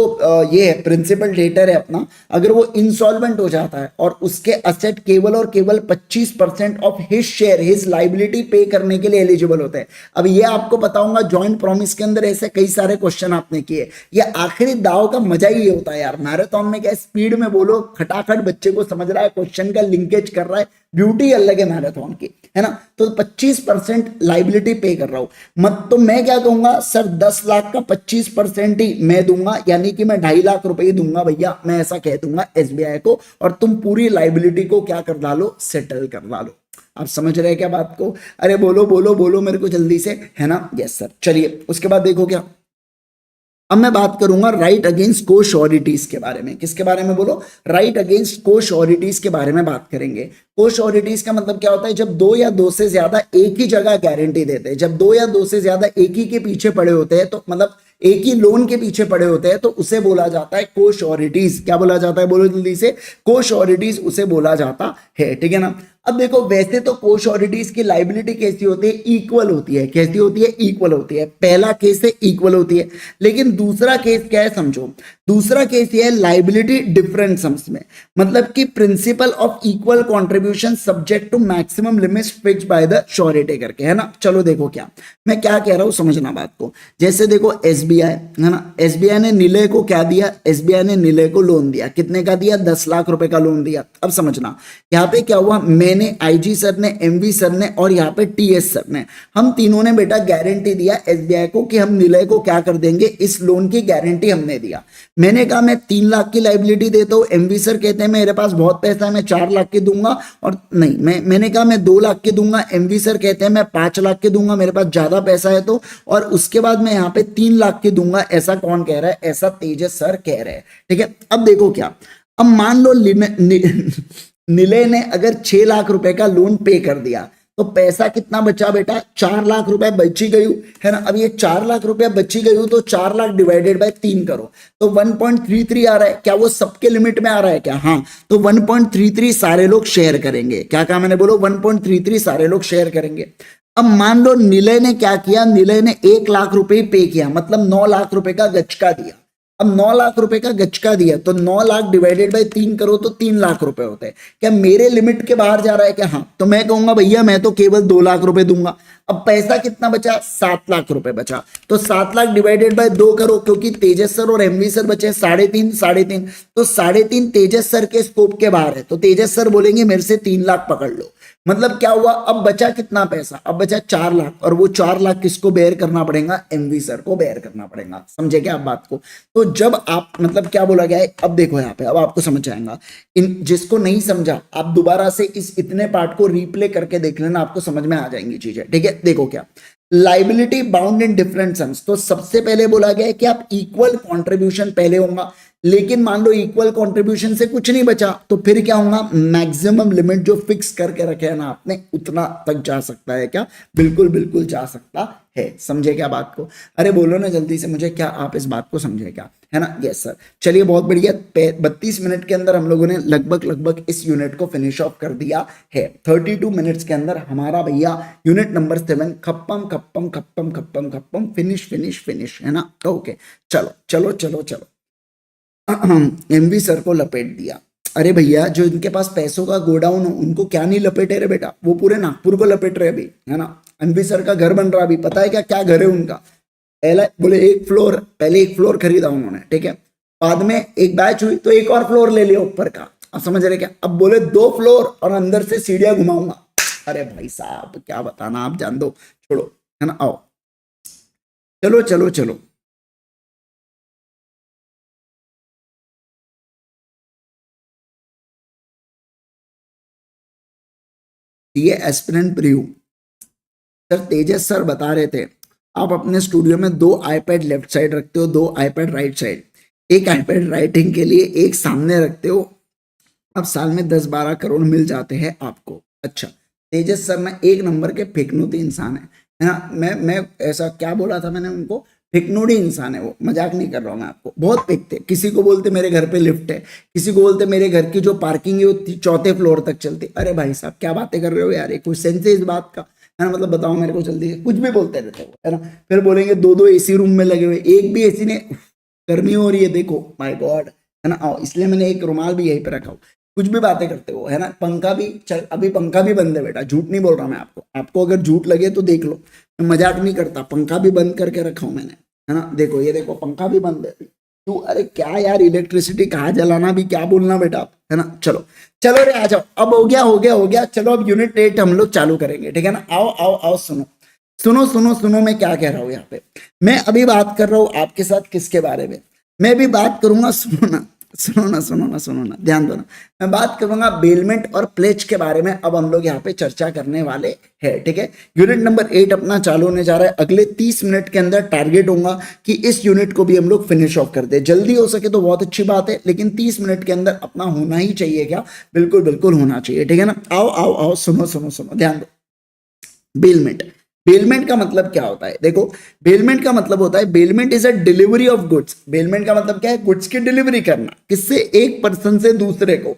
ये है प्रिंसिपल डेटर है अपना, अगर वो इंसॉल्वेंट हो जाता है और उसके असेट केवल और केवल 25% of his share, his liability पे करने के लिए एलिजिबल होते हैं। अब ये आपको बताऊंगा जॉइंट प्रॉमिस के अंदर ऐसे कई सारे क्वेश्चन आपने किए, ये आखिरी दाव का मजा ही ये होता है यार, मैराथन में क्या स्पीड में बोलो, खटाखट बच्चे को समझ रहा है, क्वेश्चन का लिंकेज कर रहा है, ब्यूटी अलग है मैराथन की, है ना। तो 25% लाइबिलिटी पे कर रहा हूं, मत तो मैं क्या कहूंगा सर 10 लाख का 25% ही मैं दूंगा, यानी कि मैं 2.5 लाख रुपए ही दूंगा भैया, मैं ऐसा कह दूंगा एसबीआई को, और तुम पूरी लाइबिलिटी को क्या कर डालो, सेटल कर डालो। आप समझ रहे हैं क्या बात को, अरे बोलो बोलो बोलो मेरे को जल्दी से, है ना, यस सर। चलिए उसके बाद देखो क्या, अब मैं बात करूंगा राइट अगेंस्ट को श्योरिटीज के बारे में। किसके बारे में बोलो, राइट अगेंस्ट को श्योरिटीज के बारे में बात करेंगे। को श्योरिटीज का मतलब क्या होता है, जब 2 या 2 से ज्यादा एक ही जगह गारंटी देते हैं, जब 2 या 2 से ज्यादा एक ही के पीछे पड़े होते हैं, तो मतलब एक ही लोन के पीछे पड़े होते हैं, तो उसे बोला जाता है को श्योरिटीज। क्या बोला जाता है, बोलो जल्दी से, को श्योरिटीज उसे बोला जाता है, ठीक है ना। अब देखो वैसे तो को श्योरिटीज की लाइबिलिटी कैसी होती है, इक्वल होती है, कैसी होती है, इक्वल होती है। पहला केस है इक्वल होती है, लेकिन दूसरा केस क्या है समझो, दूसरा केस ये है लाइबिलिटी डिफरेंट सम्स में, मतलब कि principle of equal contribution subject to maximum limits fixed by the surety करके, है ना। चलो देखो क्या मैं क्या कह रहा हूं, समझना बात को। जैसे देखो एसबीआई, है ना, एसबीआई ने निलय को क्या दिया, एसबीआई ने निलय को लोन दिया, कितने का दिया, 10 लाख रुपए का लोन दिया। अब समझना यहाँ पे क्या हुआ, मैंने, आईजी सर ने, एमवी सर ने और यहाँ पे टीएस सर ने, हम तीनों ने बेटा गारंटी दिया एसबीआई को कि हम निलय को क्या कर देंगे, इस लोन की गारंटी हमने दिया। मैंने कहा मैं 3 लाख की लाइबिलिटी देता हूँ, एमवी सर कहते हैं मेरे पास बहुत पैसा है मैं 4 लाख की दूंगा, और नहीं मैंने कहा मैं 2 लाख की दूंगा, एमवी सर कहते हैं मैं 5 लाख की दूंगा, मेरे पास ज्यादा पैसा है तो, और उसके बाद मैं यहाँ पे 3 लाख की दूंगा। ऐसा कौन कह रहा है, ऐसा तेजस सर कह रहे हैं, ठीक है। अब देखो क्या, अब मान लो निलय ने अगर 6 लाख रुपए का लोन पे कर दिया, तो पैसा कितना बचा बेटा, 4 लाख रुपए बची गई, है ना। अब ये 4 लाख रुपए बची गई, तो 4 लाख डिवाइडेड बाय 3 करो तो 1.33 आ रहा है। क्या वो सबके लिमिट में आ रहा है क्या, हाँ, तो 1.33 सारे लोग शेयर करेंगे। क्या कहा मैंने, बोलो 1.33 सारे लोग शेयर करेंगे। अब मान लो निलय ने क्या किया, निलय ने 1 लाख रुपए पे किया, मतलब 9 लाख रुपए का गचका दिया। अब 9 लाख रुपए का गचका दिया तो 9 लाख डिवाइडेड बाय 3 करो तो 3 लाख रुपए होते हैं। क्या मेरे लिमिट के बाहर जा रहा है क्या? हाँ, तो मैं कहूंगा भैया मैं तो केवल 2 लाख रुपए दूंगा। अब पैसा कितना बचा? 7 लाख रुपए बचा। तो 7 लाख डिवाइडेड बाय 2 करो, क्योंकि तेजस सर और एमवी सर बचे 3.5 3.5, तो 3.5 तेजस सर के स्कोप के बाहर है। तो तेजस सर बोलेंगे मेरे से 3 लाख पकड़ लो। मतलब क्या हुआ? अब बचा कितना पैसा? अब बचा 4 लाख, और वो 4 लाख किसको बेयर करना पड़ेगा? एमवी सर को बेयर करना पड़ेगा। समझे क्या आप बात को? तो जब आप मतलब क्या बोला गया है, अब देखो यहाँ पे, अब आपको समझ आएगा। इन जिसको नहीं समझा आप दोबारा से इस इतने पार्ट को रीप्ले करके देख लेना, आपको समझ में आ जाएंगी चीजें। ठीक है, देखो क्या liability bound in different sums. तो सबसे पहले बोला गया है कि आप इक्वल कंट्रीब्यूशन पहले होगा, लेकिन मान लो इक्वल कंट्रीब्यूशन से कुछ नहीं बचा, तो फिर क्या होगा? मैक्सिमम लिमिट जो फिक्स करके रखे है ना आपने, उतना तक जा सकता है क्या? बिल्कुल बिल्कुल जा सकता है। समझे क्या बात को? अरे बोलो ना जल्दी से मुझे, क्या आप इस बात को समझे क्या? है ना? Yes sir. चलिए बहुत बढ़िया, 32 मिनट के अंदर हम लोगों ने लगभग इस यूनिट को फिनिश ऑफ कर दिया है। 32 मिनट्स के अंदर हमारा भैया यूनिट नंबर 7 खप्पम खप्पम खप्पम खप्पम खप्पम फिनिश फिनिश फिनिश, है ना? ओके, चलो चलो चलो चलो। एमवी सर को लपेट दिया। अरे भैया जो इनके पास पैसों का गोडाउन हो उनको क्या नहीं लपेटे रे बेटा? वो पूरे नागपुर को लपेट रहे अभी, है ना? एमवी सर का घर बन रहा अभी, पता है क्या क्या घर है उनका? पहला बोले पहले एक फ्लोर खरीदा उन्होंने, ठीक है, बाद में एक बैच हुई तो एक और फ्लोर ले लिया ऊपर का। अब समझ रहे क्या? अब बोले 2 फ्लोर और अंदर से सीढ़ियां घुमाऊंगा। अरे भाई साहब क्या बताना, आप जान दो, छोड़ो, है ना? आओ चलो चलो चलो। ये एस्पिरेंट प्रीव्यू सर तेजस सर बता रहे थे, आप अपने स्टूडियो में 2 आईपैड लेफ्ट साइड रखते हो, 2 आईपैड राइट साइड, एक आईपैड राइटिंग के लिए, एक सामने रखते हो। अब साल में 10-12 करोड़ मिल जाते हैं आपको। अच्छा, तेजस सर ना एक नंबर के फिकनूती इंसान है ना? मैं ऐसा क्या बोला था मैंने उनको? फिकनूडी इंसान है वो, मजाक नहीं कर रहा हूँ मैं आपको। बहुत फिकते, किसी को बोलते मेरे घर पे लिफ्ट है, किसी को बोलते मेरे घर की जो पार्किंग है वो 4थे फ्लोर तक चलती। अरे भाई साहब क्या बातें कर रहे हो यार, ये कुछ सेंस है इस बात का? है ना? मतलब बताओ मेरे को जल्दी, कुछ भी बोलते रहते हो, है ना? फिर बोलेंगे 2-2 एसी रूम में लगे हुए, एक भी एसी ने, गर्मी हो रही है देखो, माय गॉड, है ना? आओ, इसलिए मैंने एक रुमाल भी यहीं पे रखा हूँ। कुछ भी बातें करते हो, है ना? पंखा भी चल, अभी पंखा भी बंद है बेटा, झूठ नहीं बोल रहा मैं आपको। आपको अगर झूठ लगे तो देख लो, मैं मजाक नहीं करता, पंखा भी बंद करके रखा हूं मैंने, है ना? देखो ये देखो पंखा भी बंद है। तू अरे क्या यार, इलेक्ट्रिसिटी कहाँ जलाना भी क्या बोलना बेटा आप, है ना? चलो चलो रे आ जाओ, अब हो गया हो गया हो गया। चलो अब यूनिट 8 हम लोग चालू करेंगे, ठीक है ना? आओ आओ आओ, सुनो सुनो सुनो सुनो, मैं क्या कह रहा हूँ यहाँ पे। मैं अभी बात कर रहा हूँ आपके साथ किसके बारे में? मैं भी बात करूंगा, सुनो ना सुनो ना सुनो ना सुनो ना, ध्यान दो ना। मैं बात करूंगा बेलमेंट और प्लेज के बारे में। अब हम लोग यहाँ पे चर्चा करने वाले हैं, ठीक है? यूनिट नंबर 8 अपना चालू होने जा रहा है। अगले 30 मिनट के अंदर टारगेट होगा कि इस यूनिट को भी हम लोग फिनिश ऑफ कर दे। जल्दी हो सके तो बहुत अच्छी बात है, लेकिन 30 मिनट के अंदर अपना होना ही चाहिए क्या? बिल्कुल बिल्कुल होना चाहिए, ठीक है ना? आओ आओ आओ, सुनो सुनो सुनो, ध्यान दो। बेलमेंट, बेलमेंट का मतलब क्या होता है? देखो बेलमेंट का मतलब होता है, bailment is a delivery of goods. Bailment का मतलब क्या है? गुड्स की डिलीवरी करना, किससे? एक पर्सन से दूसरे को,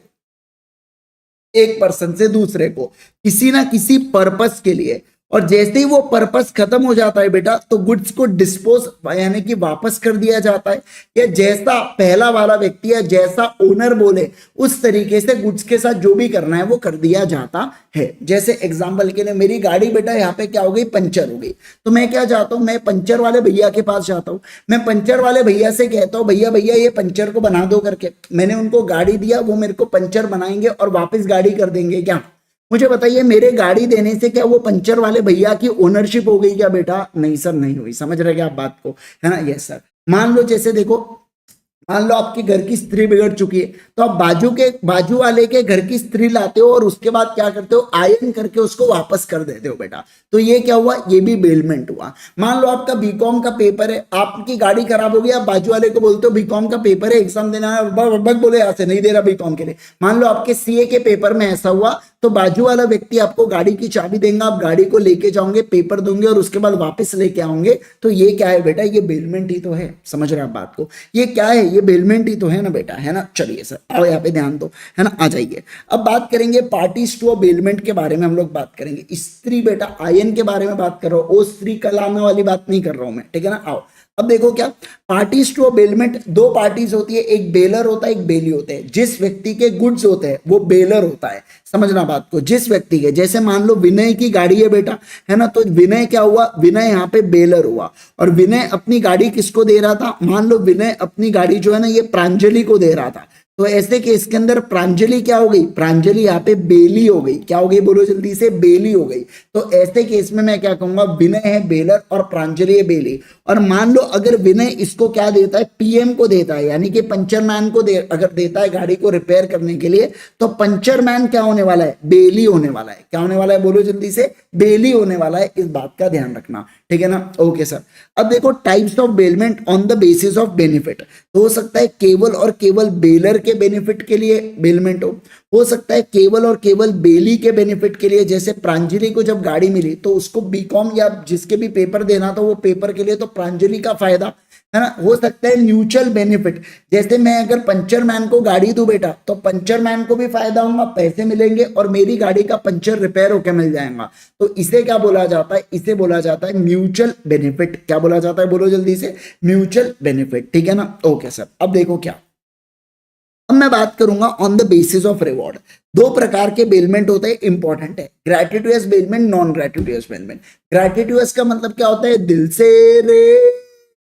एक पर्सन से दूसरे को किसी ना किसी पर्पस के लिए। और जैसे ही वो पर्पस खत्म हो जाता है बेटा, तो गुड्स को डिस्पोज यानी कि वापस कर दिया जाता है। या जैसा पहला वाला व्यक्ति या जैसा ओनर बोले उस तरीके से गुड्स के साथ जो भी करना है वो कर दिया जाता है। जैसे एग्जांपल के लिए मेरी गाड़ी बेटा यहाँ पे क्या हो गई? पंचर हो गई। तो मैं क्या चाहता हूँ? मैं पंचर वाले भैया के पास जाता हूँ, मैं पंचर वाले भैया से कहता हूँ भैया भैया ये पंचर को बना दो करके। मैंने उनको गाड़ी दिया, वो मेरे को पंचर बनाएंगे और वापस गाड़ी कर देंगे क्या? मुझे बताइए, मेरे गाड़ी देने से क्या वो पंचर वाले भैया की ओनरशिप हो गई क्या बेटा? नहीं सर, नहीं हुई। समझ रहे क्या आप बात को, है ना? Yes sir. मान लो जैसे देखो, मान लो आपके घर की स्त्री बिगड़ चुकी है, तो आप बाजू वाले के घर की स्त्री लाते हो और उसके बाद क्या करते हो? आयरन करके उसको वापस कर देते हो बेटा। तो ये क्या हुआ? ये भी बेलमेंट हुआ। मान लो आपका बीकॉम का पेपर है, आपकी गाड़ी खराब हो गई, आप बाजू वाले को बोलते हो बीकॉम का पेपर है, एग्जाम देना है, बग बोले यहाँ से नहीं दे रहा बीकॉम के लिए। मान लो आपके सीए के पेपर में ऐसा हुआ, तो बाजू वाला व्यक्ति आपको गाड़ी की चाबी देगा, आप गाड़ी को लेके जाओगे, पेपर दोगे और उसके बाद वापस लेके आओगे। तो ये क्या है बेटा? ये बेलमेंट ही तो है। समझ रहे हैं आप बात को? ये क्या है? ये बेलमेंट ही तो है ना बेटा, है ना? चलिए सर आओ यहाँ पे ध्यान दो, है ना? आ जाइए। अब बात करेंगे पार्टीज टू बेलमेंट के बारे में। हम लोग बात करेंगे स्त्री बेटा आयन के बारे में बात कर रहा हूँ, ओ स्त्री कलामे वाली बात नहीं कर रहा हूं मैं, ठीक है ना? आओ अब देखो क्या, पार्टीज टू अ बेलमेंट, दो पार्टीज होती है, एक बेलर होता है एक बेली होते हैं। जिस व्यक्ति के गुड्स होते हैं वो बेलर होता है, समझना बात को। जिस व्यक्ति के, जैसे मान लो विनय की गाड़ी है बेटा, है ना, तो विनय क्या हुआ, विनय यहाँ पे बेलर हुआ। और विनय अपनी गाड़ी किसको दे रहा था, मान लो विनय अपनी गाड़ी जो है ना ये प्रांजलि को दे रहा था, तो ऐसे केस के अंदर प्रांजलि क्या हो गई, प्रांजलि यहाँ पे बेली हो गई। क्या हो गई, बोलो जल्दी से, बेली हो गई। तो ऐसे केस में मैं क्या कहूंगा, विनय है बेलर और प्रांजलि है बेली। और मान लो अगर विनय इसको क्या देता है, पीएम को देता है, यानी कि पंचर मैन को अगर देता है गाड़ी को रिपेयर करने के लिए, तो पंचर मैन क्या होने वाला है, बेली होने वाला है। क्या होने वाला है, बोलो जल्दी से, बेली होने वाला है। इस बात का ध्यान रखना, ठीक है ना। Okay sir. अब देखो types of bailment on the basis of benefit, तो हो सकता है केवल और केवल बेलर के बेनिफिट के लिए बेलमेंट हो सकता है केवल और केवल बेली के बेनिफिट के लिए। जैसे प्रांजलि को जब गाड़ी मिली तो उसको बीकॉम या जिसके भी पेपर देना था वो पेपर के लिए, तो प्रांजलि का फायदा, है ना। हो सकता है म्यूचुअल बेनिफिट, जैसे मैं अगर पंचर मैन को गाड़ी दूं बेटा, तो पंचर मैन को भी फायदा होगा, पैसे मिलेंगे और मेरी गाड़ी का पंचर रिपेयर होकर मिल जाएगा। तो इसे क्या बोला जाता है, इसे बोला जाता है म्यूचुअल बेनिफिट। क्या बोला जाता है, बोलो जल्दी से, म्यूचुअल बेनिफिट, ठीक है ना। Okay sir. अब देखो क्या, अब मैं बात करूंगा on the basis of reward. दो प्रकार के बेलमेंट होते हैं, इंपॉर्टेंट है, ग्रेटिट्यूअस बेलमेंट, नॉन ग्रेटिट्यूअस बेलमेंट। ग्रेटिट्यूअस का मतलब क्या होता है, दिल से रे,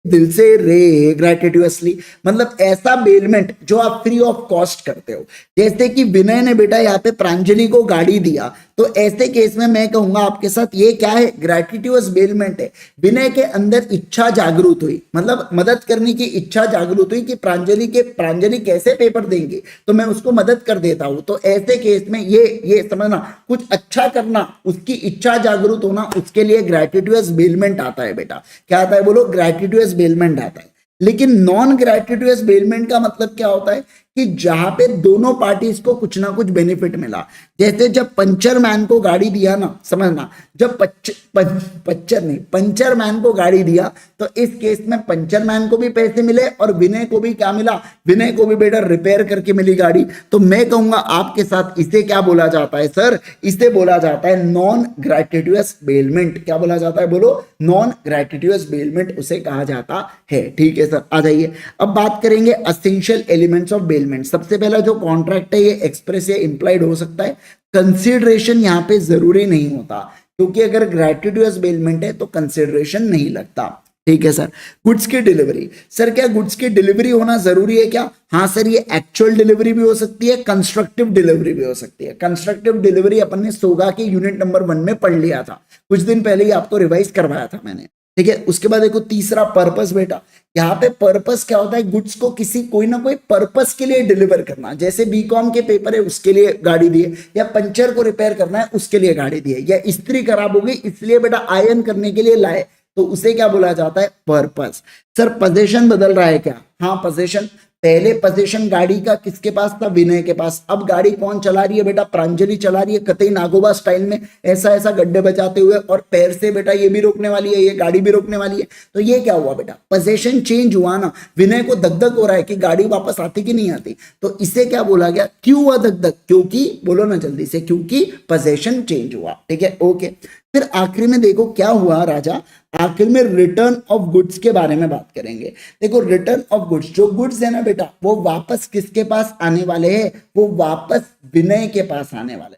दिल से रे, ग्रेटिट्यूअसली, मतलब ऐसा बेलमेंट जो आप फ्री ऑफ कॉस्ट करते हो। जैसे कि विनय ने बेटा यहाँ पे प्रांजलि को गाड़ी दिया, तो ऐसे केस में मैं कहूंगा आपके साथ ये क्या है, ग्रेटिट्यूअस बेलमेंट है। विनय के अंदर इच्छा जागरूक हुई, मतलब मदद करने की इच्छा जागरूक हुई कि प्रांजलि कैसे पेपर देंगे, तो मैं उसको मदद कर देता हूं। तो ऐसे केस में ये समझना, कुछ अच्छा करना, उसकी इच्छा जागरूक होना, उसके लिए ग्रेटिट्यूअस बेलमेंट आता है बेटा। क्या आता है, बोलो, ग्रेटिट्यूअस बेलमेंट आता है। लेकिन नॉन ग्रेटिट्यूअस बेलमेंट का मतलब क्या होता है कि जहां पे दोनों पार्टीज को कुछ ना कुछ बेनिफिट मिला। जैसे जब पंचर मैन को गाड़ी दिया ना, समझना, जब पंचर मैन को गाड़ी दिया, तो इस केस में पंचर मैन को भी पैसे मिले और विनय को भी क्या मिला, विनय को भी बेटा रिपेयर करके मिली गाड़ी। तो मैं कहूंगा आपके साथ इसे क्या बोला जाता है सर, इसे बोला जाता है नॉन ग्रेटिट्यूअस बेलमेंट। क्या बोला जाता है, बोलो, नॉन ग्रेटिट्यूअस बेलमेंट उसे कहा जाता है। ठीक है सर, आ जाइए। अब बात करेंगे एसेंशियल एलिमेंट्स ऑफ बेलमेंट। सबसे पहला जो कॉन्ट्रैक्ट है ये एक्सप्रेस या इंप्लाइड हो सकता है। कंसिडरेशन यहां पे जरूरी नहीं होता, क्योंकि अगर ग्रेटिट्यूअस बेलमेंट है तो कंसिडरेशन नहीं लगता। ठीक है सर। गुड्स की डिलीवरी, सर क्या गुड्स की डिलीवरी होना जरूरी है क्या? हाँ सर, ये एक्चुअल डिलीवरी भी हो सकती है, कंस्ट्रक्टिव डिलीवरी भी हो सकती है। कंस्ट्रक्टिव डिलीवरी अपन ने सोगा के यूनिट नंबर 1 में पढ़ लिया था, कुछ दिन पहले ही आपको रिवाइज करवाया था मैंने। ठीक है। उसके बाद देखो तीसरा पर्पस बेटा, यहाँ पे पर्पस क्या होता है, गुड्स को किसी कोई ना कोई पर्पस के लिए डिलीवर करना। जैसे बीकॉम के पेपर है उसके लिए गाड़ी दी है, या पंचर को रिपेयर करना है उसके लिए गाड़ी दी है, या इस्त्री खराब हो गई इसलिए बेटा आयरन करने के लिए लाए, तो उसे क्या बोला जाता है, पर्पस। सर पोजीशन बदल रहा है क्या? हाँ पोजीशन, पहले पोजीशन गाड़ी का किसके पास था, विनय के पास। अब गाड़ी कौन चला रही है बेटा, प्रांजलि चला रही है, कतई नागोबा स्टाइल में ऐसा ऐसा गड्ढे बचाते हुए, और पैर से बेटा ये भी रोकने वाली है, ये गाड़ी भी रोकने वाली है। तो ये क्या हुआ बेटा, पोजीशन चेंज हुआ ना। विनय को दगदग हो रहा है कि गाड़ी वापस आती कि नहीं आती, तो इसे क्या बोला गया, क्यों हुआ दगदग, क्योंकि, बोलो ना जल्दी से, क्योंकि पोजीशन चेंज हुआ। ठीक है, ओके। फिर आखिरी में देखो क्या हुआ राजा, आखिर में रिटर्न ऑफ गुड्स के बारे में बात करेंगे। देखो रिटर्न ऑफ गुड्स, जो गुड्स है ना बेटा वो वापस किसके पास आने वाले हैं, वो वापस विनय के पास आने वाले।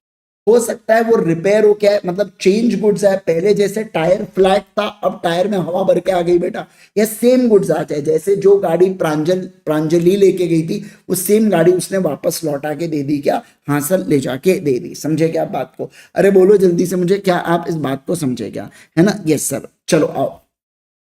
हो सकता है वो रिपेयर हो क्या है, मतलब चेंज गुड्स है, पहले जैसे टायर फ्लैट था अब टायर में हवा भर के आ गई बेटा, या सेम गुड्स आते हैं। जैसे जो गाड़ी प्रांजलि लेके गई थी वो सेम गाड़ी उसने वापस लौटा के दे दी क्या, हाँ सर, ले जाके दे दी। समझे क्या आप बात को? अरे बोलो जल्दी से मुझे, क्या आप इस बात को समझे क्या, है ना? यस सर, चलो आओ,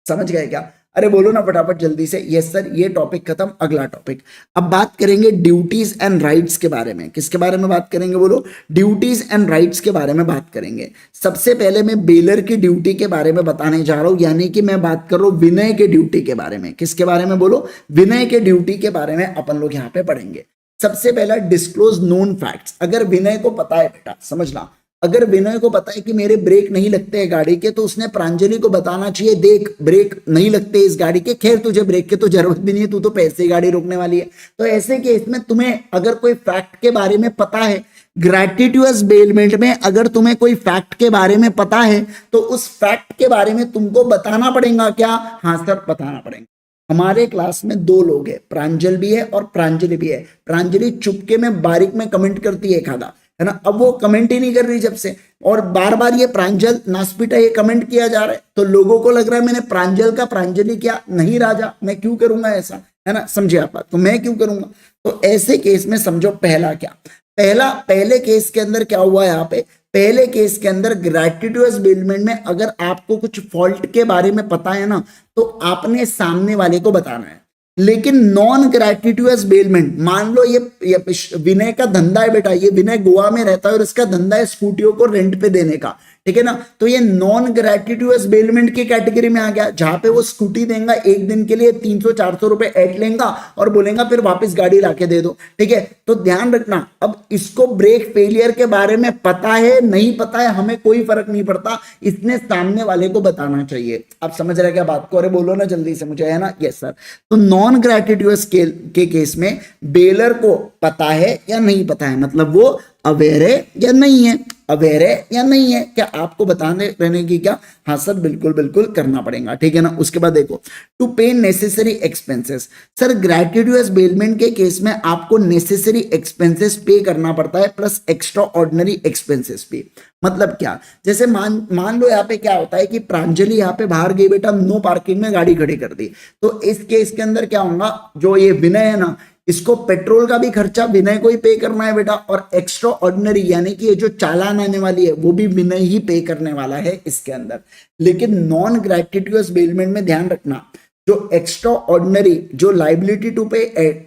समझ गए क्या? अरे बोलो ना फटाफट जल्दी से। यस सर, ये टॉपिक खत्म, अगला टॉपिक। अब बात करेंगे ड्यूटीज एंड राइट्स के बारे में। किसके बारे में बात करेंगे, बोलो, ड्यूटीज एंड राइट्स के बारे में बात करेंगे। सबसे पहले मैं बेलर की ड्यूटी के बारे में बताने जा रहा हूं, यानी कि मैं बात कर रहा हूं विनय के ड्यूटी के बारे में। किसके बारे में, बोलो, विनय के ड्यूटी के बारे में अपन लोग यहाँ पे पढ़ेंगे। सबसे पहला डिस्क्लोज नोन फैक्ट्स। अगर विनय को पता है बेटा, समझना, अगर विनय को पता है कि मेरे ब्रेक नहीं लगते हैं गाड़ी के, तो उसने प्रांजलि को बताना चाहिए, देख ब्रेक नहीं लगते इस गाड़ी के, खैर तुझे ब्रेक के तो जरूरत भी नहीं है, तू तो पैसे ही गाड़ी रोकने वाली है। तो ऐसे केस में तुम्हें अगर कोई फैक्ट के बारे में पता है, ग्रेटिट्यूअस बेलमेंट में अगर तुम्हें कोई फैक्ट के बारे में पता है तो उस फैक्ट के बारे में तुमको बताना पड़ेगा क्या? हाँ सर, बताना पड़ेगा। हमारे क्लास में दो लोग हैं, प्रांजल भी है और प्रांजलि भी है। प्रांजलि चुपके में बारीक में कमेंट करती है खादा, है ना। अब वो कमेंट ही नहीं कर रही जब से, और बार बार ये प्रांजल नासपीटा ये कमेंट किया जा रहा है, तो लोगों को लग रहा है मैंने प्रांजल का प्रांजलि किया। नहीं राजा, मैं क्यों करूंगा ऐसा, है ना, समझे आप? तो मैं क्यों करूंगा? तो ऐसे केस में समझो पहला क्या, पहले केस के अंदर क्या हुआ यहाँ पे, पहले केस के अंदर ग्रेटिट्यूअस बेलमेंट में अगर आपको कुछ फॉल्ट के बारे में पता है ना, तो आपने सामने वाले को बताना है। लेकिन नॉन ग्रेटिट्यूअस बेलमेंट, मान लो ये विनय का धंधा है बेटा, ये विनय गोवा में रहता है और इसका धंधा है स्कूटियों को रेंट पे देने का, ठीक है ना। तो ये नॉन ग्रेटिट्यूअस बेलमेंट की कैटेगरी में आ गया, जहां पे वो स्कूटी देगा एक दिन के लिए 300-400 रुपए ऐड लेगा और बोलेगा फिर वापस गाड़ी लाके दे दो, ठीक है। तो ध्यान रखना, अब इसको ब्रेक फेलियर के बारे में पता है नहीं पता है हमें कोई फर्क नहीं पड़ता, इसने सामने वाले को बताना चाहिए। आप समझ रहे क्या बात को? अरे बोलो ना जल्दी से मुझे, है ना। Yes sir. तो नॉन ग्रेटिट्यूअस के केस में बेलर को पता है या नहीं पता है, मतलब वो अवेयर है या नहीं है, अवेयर है या नहीं है, क्या आपको बताने रहने की क्या? हाँ सर, बिल्कुल बिल्कुल करना पड़ेगा, ठीक है ना। उसके बाद देखो, टू पे नेसेसरी एक्सपेंसेस। सर ग्रेटिट्यूअस बेलमेंट के केस में आपको नेसेसरी एक्सपेंसेस पे करना पड़ता है प्लस एक्स्ट्रा ऑर्डिनरी एक्सपेंसेस भी। मतलब क्या, जैसे मान लो यहाँ पे क्या होता है कि प्रांजलि यहाँ पे बाहर गई बेटा, नो पार्किंग में गाड़ी खड़ी कर दी, तो इस केस के अंदर क्या होगा, जो ये विनय है ना, इसको पेट्रोल का भी खर्चा विनय को ही पे करना है बेटा, और एक्स्ट्रा ऑर्डिनरी यानी कि ये जो चालान आने वाली है वो भी विनय ही पे करने वाला है इसके अंदर। लेकिन नॉन ग्रेटिट्यूअस बेलमेंट में ध्यान रखना, जो एक्स्ट्रा ऑर्डिनरी, जो लाइबिलिटी टू पे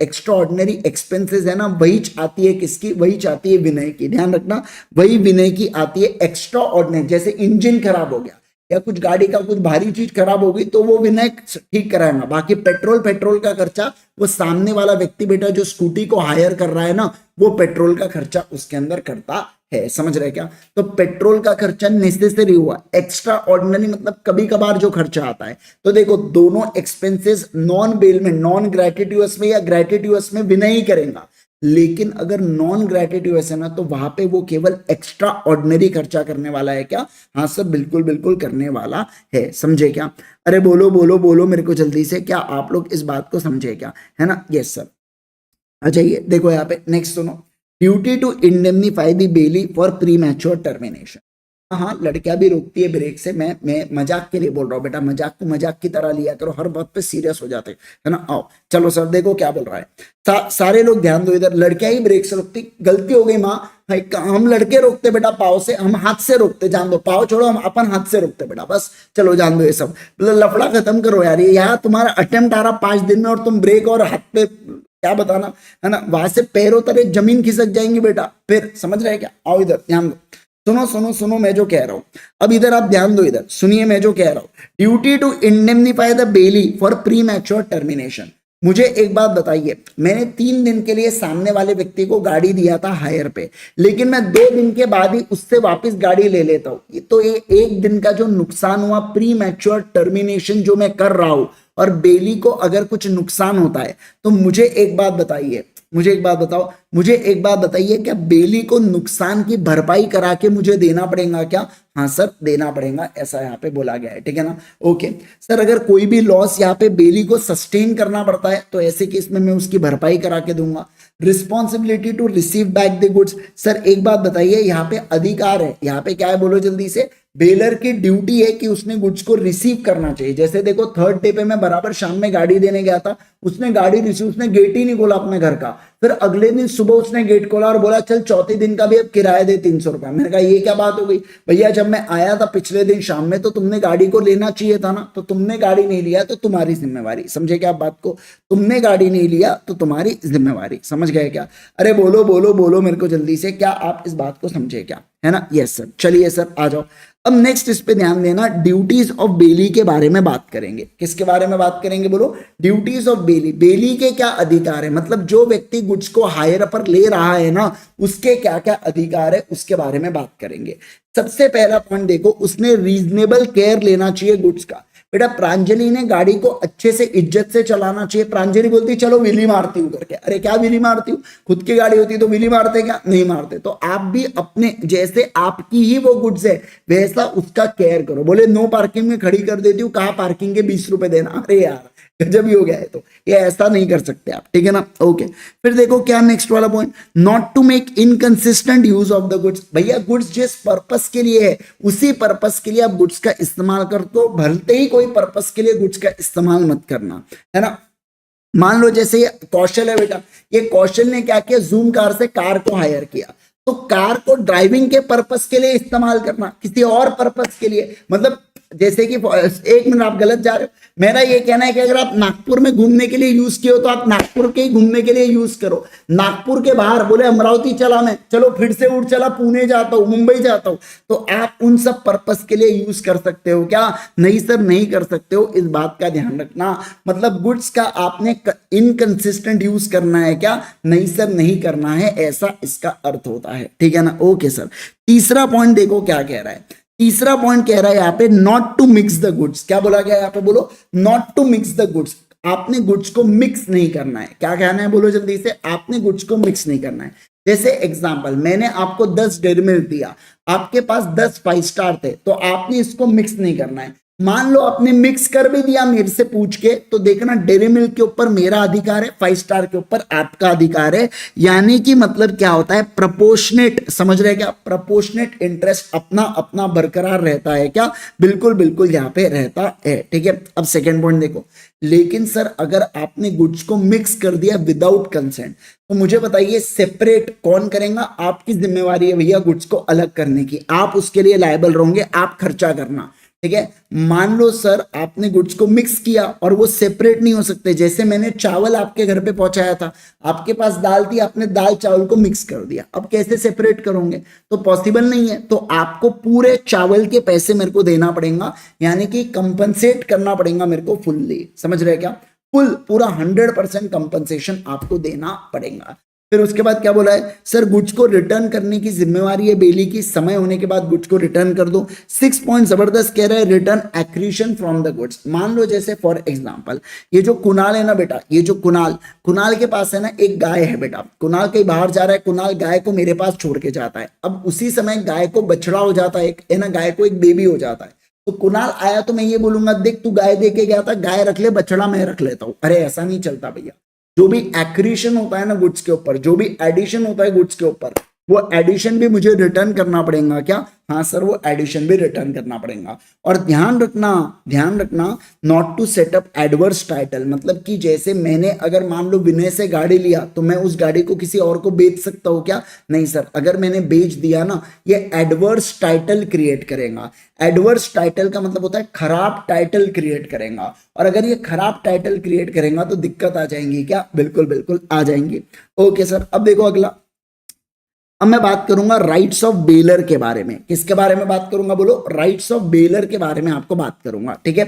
एक्स्ट्रा ऑर्डिनरी एक्सपेंसेस है ना, वही आती है किसकी? वही चाहती है विनय की। ध्यान रखना, वही विनय की आती है एक्स्ट्रा ऑर्डिनरी। जैसे इंजन खराब हो गया या कुछ गाड़ी का कुछ भारी चीज खराब हो गई तो वो विनय ठीक कराएगा, बाकी पेट्रोल का खर्चा वो सामने वाला व्यक्ति बेटा जो स्कूटी को हायर कर रहा है ना, वो पेट्रोल का खर्चा उसके अंदर करता है। समझ रहे क्या? तो पेट्रोल का खर्चा नेसेसरी हुआ, एक्स्ट्रा ऑर्डिनरी मतलब कभी कभार जो खर्चा आता है। तो देखो दोनों एक्सपेंसेस नॉन बेलमेंट, नॉन ग्रेटिट्यूअस में या ग्रेटिट्यूअस में विनय ही करेगा, लेकिन अगर नॉन ग्रेटिट्यूअस है ना, तो वहां पे वो केवल एक्स्ट्रा ऑर्डिनरी खर्चा करने वाला है क्या? हाँ सर, बिल्कुल बिल्कुल करने वाला है। समझे क्या? अरे बोलो बोलो बोलो मेरे को जल्दी से, क्या आप लोग इस बात को समझे क्या, है ना। Yes sir. आ जाइए, देखो यहाँ पे नेक्स्ट सुनो, duty to indemnify the bailee for premature termination. हाँ, लड़कियां भी रोकती है ब्रेक से, मैं मजाक के लिए बोल रहा हूँ बेटा, मजाक को मजाक की तरह लिया करो, हर बात पे सीरियस हो जाते है ना। आओ चलो सर, देखो क्या बोल रहा है। सारे लोग ध्यान दो इधर, लड़कियां ही ब्रेक से रोकती, गलती हो गई माँ, हम लड़के रोकते बेटा पाव से, हम हाथ से रोकते, जान दो, पाव छोड़ो, हम अपन हाथ से रोकते बेटा, बस चलो जान दो ये सब, लफड़ा खत्म करो यार। ये यहाँ तुम्हारा अटेम्प्ट आ रहा 5 दिन में और तुम ब्रेक और हाथ पे क्या बताना, है ना, वहां से पैरों तले जमीन खिसक जाएंगी बेटा, फिर समझ रहे क्या? आओ इधर ध्यान दो, सुनो सुनो सुनो मैं जो कह रहा हूं, अब इधर आप ध्यान दो, इधर सुनिए मैं जो कह रहा हूं। Duty to indemnify the bailee for premature termination. मुझे एक बात बताइए, मैंने 3 दिन के लिए सामने वाले व्यक्ति को गाड़ी दिया था हायर पे, लेकिन मैं 2 दिन के बाद ही उससे वापस गाड़ी ले लेता हूं, तो ये 1 दिन का जो नुकसान हुआ प्री मैच्योर टर्मिनेशन जो मैं कर रहा हूं, और बेली को अगर कुछ नुकसान होता है तो मुझे एक बात बताइए, मुझे एक बात बताओ, मुझे एक बात बताइए, क्या बेली को नुकसान की भरपाई करा के मुझे देना पड़ेगा क्या? हाँ सर, देना पड़ेगा, ऐसा यहाँ पे बोला गया है, ठीक है ना। ओके सर, अगर कोई भी लॉस यहाँ पे बेली को सस्टेन करना पड़ता है तो ऐसे केस में मैं उसकी भरपाई करा के दूंगा। Responsibility to receive back the goods. Sir एक बात बताइए, यहाँ पे अधिकार है, यहाँ पे क्या है बोलो जल्दी से, बेलर की ड्यूटी है कि उसने गुड्स को रिसीव करना चाहिए। जैसे देखो 3rd डे पे मैं बराबर शाम में गाड़ी देने गया था, उसने गाड़ी रिसीव, उसने गेट ही नहीं खोला अपने घर का, फिर अगले दिन सुबह उसने गेट खोला और बोला चल 4थे दिन का भी अब किराया दे 300 रुपया। मैंने कहा ये क्या बात हो गई भैया, जब मैं आया था पिछले दिन शाम में तो तुमने गाड़ी को लेना चाहिए था ना, तो तुमने गाड़ी नहीं लिया तो तुम्हारी जिम्मेवारी। समझे क्या बात को? तुमने गाड़ी नहीं लिया तो तुम्हारी जिम्मेवारी। समझ गए क्या? अरे बोलो बोलो बोलो मेरे को जल्दी से, क्या आप इस बात को समझे क्या, है ना। Yes sir. चलिए सर आ जाओ, अब नेक्स्ट इस पे ध्यान देना, ड्यूटीज ऑफ बेली के बारे में बात करेंगे। किसके बारे में बात करेंगे बोलो? Duties of belly. बेली के क्या अधिकार है, मतलब जो व्यक्ति गुड्स को हायर पर ले रहा है ना, उसके क्या क्या अधिकार है उसके बारे में बात करेंगे। सबसे पहला पॉइंट देखो, उसने रीजनेबल केयर लेना चाहिए गुड्स का। बेटा प्रांजलि ने गाड़ी को अच्छे से इज्जत से चलाना चाहिए। प्रांजलि बोलती चलो विली मारती हूँ करके, अरे क्या विली मारती हूँ, खुद की गाड़ी होती तो विली मारते क्या, नहीं मारते। तो आप भी अपने जैसे आपकी ही वो गुड्स है वैसा उसका केयर करो। बोले नो पार्किंग में खड़ी कर देती हूँ, कहा पार्किंग के 20 रुपए देना, अरे यार गजब ही हो गया है। तो ये ऐसा नहीं कर सकते आप, ठीक है ना। ओके, फिर देखो क्या नेक्स्ट वाला point, not to make inconsistent use of the goods. भैया गुड्स जिस पर्पस के लिए है उसी पर्पस के लिए आप गुड्स का इस्तेमाल कर दो, भलते ही कोई पर्पस के लिए गुड्स का इस्तेमाल मत करना, है ना। मान लो जैसे ये कौशल है बेटा, ये कौशल ने क्या किया, जूम कार से कार को हायर किया, तो कार को ड्राइविंग के पर्पस के लिए इस्तेमाल करना, किसी और पर्पस के लिए, मतलब जैसे कि एक मिनट आप गलत जा रहे हो, मेरा ये कहना है कि अगर आप नागपुर में घूमने के लिए यूज किए हो तो आप नागपुर के ही घूमने के लिए यूज करो। नागपुर के बाहर बोले अमरावती चला मैं, चलो फिर से उड़ चला पुणे जाता हूं, मुंबई जाता हूं, तो आप उन सब पर्पस के लिए यूज कर सकते हो क्या, नहीं सर नहीं कर सकते हो। इस बात का ध्यान रखना, मतलब गुड्स का आपने इनकंसिस्टेंट यूज करना है क्या, नहीं सर नहीं करना है, ऐसा इसका अर्थ होता है, ठीक है ना। ओके सर, तीसरा पॉइंट देखो क्या कह रहा है, तीसरा पॉइंट कह रहा है यहाँ पे not to mix the goods. क्या बोला गया यहाँ पे, बोलो not to mix the goods, आपने गुड्स को मिक्स नहीं करना है। क्या कहना है, बोलो जल्दी से, आपने गुड्स को मिक्स नहीं करना है। जैसे एग्जांपल, मैंने आपको 10 डेयरी मिल्क दिया, आपके पास 10 5 स्टार थे, तो आपने इसको मिक्स नहीं करना है। मान लो आपने मिक्स कर भी दिया मेरे से पूछ के, तो देखना डेयरी मिल्क के ऊपर मेरा अधिकार है, 5 स्टार के ऊपर आपका अधिकार है, यानी कि मतलब क्या होता है, प्रपोर्शनेट, समझ रहे क्या, प्रपोर्शनेट इंटरेस्ट अपना अपना बरकरार रहता है क्या, बिल्कुल बिल्कुल यहाँ पे रहता है, ठीक है। अब सेकेंड पॉइंट देखो, लेकिन सर अगर आपने गुड्स को मिक्स कर दिया विदाउट कंसेंट, तो मुझे बताइए सेपरेट कौन करेगा, आपकी जिम्मेवारी है भैया गुड्स को अलग करने की, आप उसके लिए लायबल रहोगे, आप खर्चा करना, ठीक है। मान लो सर आपने गुड्स को मिक्स किया और वो सेपरेट नहीं हो सकते, जैसे मैंने चावल आपके घर पे पहुंचाया था, आपके पास दाल थी, आपने दाल चावल को मिक्स कर दिया, अब कैसे सेपरेट करोगे, तो पॉसिबल नहीं है, तो आपको पूरे चावल के पैसे मेरे को देना पड़ेगा, यानी कि कंपनसेट करना पड़ेगा मेरे को फुल्ली, समझ रहे क्या, पूरा 100% कंपनसेशन आपको देना पड़ेगा। फिर उसके बाद क्या बोला है, सर गुड्स को रिटर्न करने की जिम्मेवारी है बेली की, समय होने के बाद गुड्स को रिटर्न कर दो। 6 पॉइंट जबरदस्त कह रहा है, return accretion from the goods. मान लो जैसे फॉर एग्जांपल ये जो कुणाल है ना बेटा, ये जो कुणाल के पास है ना एक गाय है बेटा, कुणाल कहीं बाहर जा रहा है, कुणाल गाय को मेरे पास छोड़ के जाता है, अब उसी समय गाय को बछड़ा हो जाता है, एक है ना, गाय को एक बेबी हो जाता है, तो कुणाल आया तो मैं ये बोलूंगा देख तू गाय दे के गया था, गाय रख ले, बछड़ा मैं रख लेता हूं, अरे ऐसा नहीं चलता भैया। जो भी एक्रीशन होता है ना गुड्स के ऊपर, जो भी एडिशन होता है गुड्स के ऊपर, वो एडिशन भी मुझे रिटर्न करना पड़ेगा क्या, हाँ सर वो एडिशन भी रिटर्न करना पड़ेगा। और ध्यान रखना not to set up adverse title, मतलब कि जैसे मैंने अगर मान लो विनय से गाड़ी लिया तो मैं उस गाड़ी को किसी और को बेच सकता हूँ क्या, नहीं सर, अगर मैंने बेच दिया ना ये एडवर्स टाइटल क्रिएट करेगा। एडवर्स टाइटल का मतलब होता है खराब टाइटल क्रिएट करेगा, और अगर ये खराब टाइटल क्रिएट करेगा तो दिक्कत आ जाएंगी क्या, बिल्कुल बिल्कुल आ जाएंगी। ओके सर, अब देखो अगला, अब मैं बात करूंगा राइट्स ऑफ बेलर के बारे में। किसके बारे में बात करूंगा, बोलो राइट्स ऑफ बेलर के बारे में आपको बात करूंगा, ठीक है।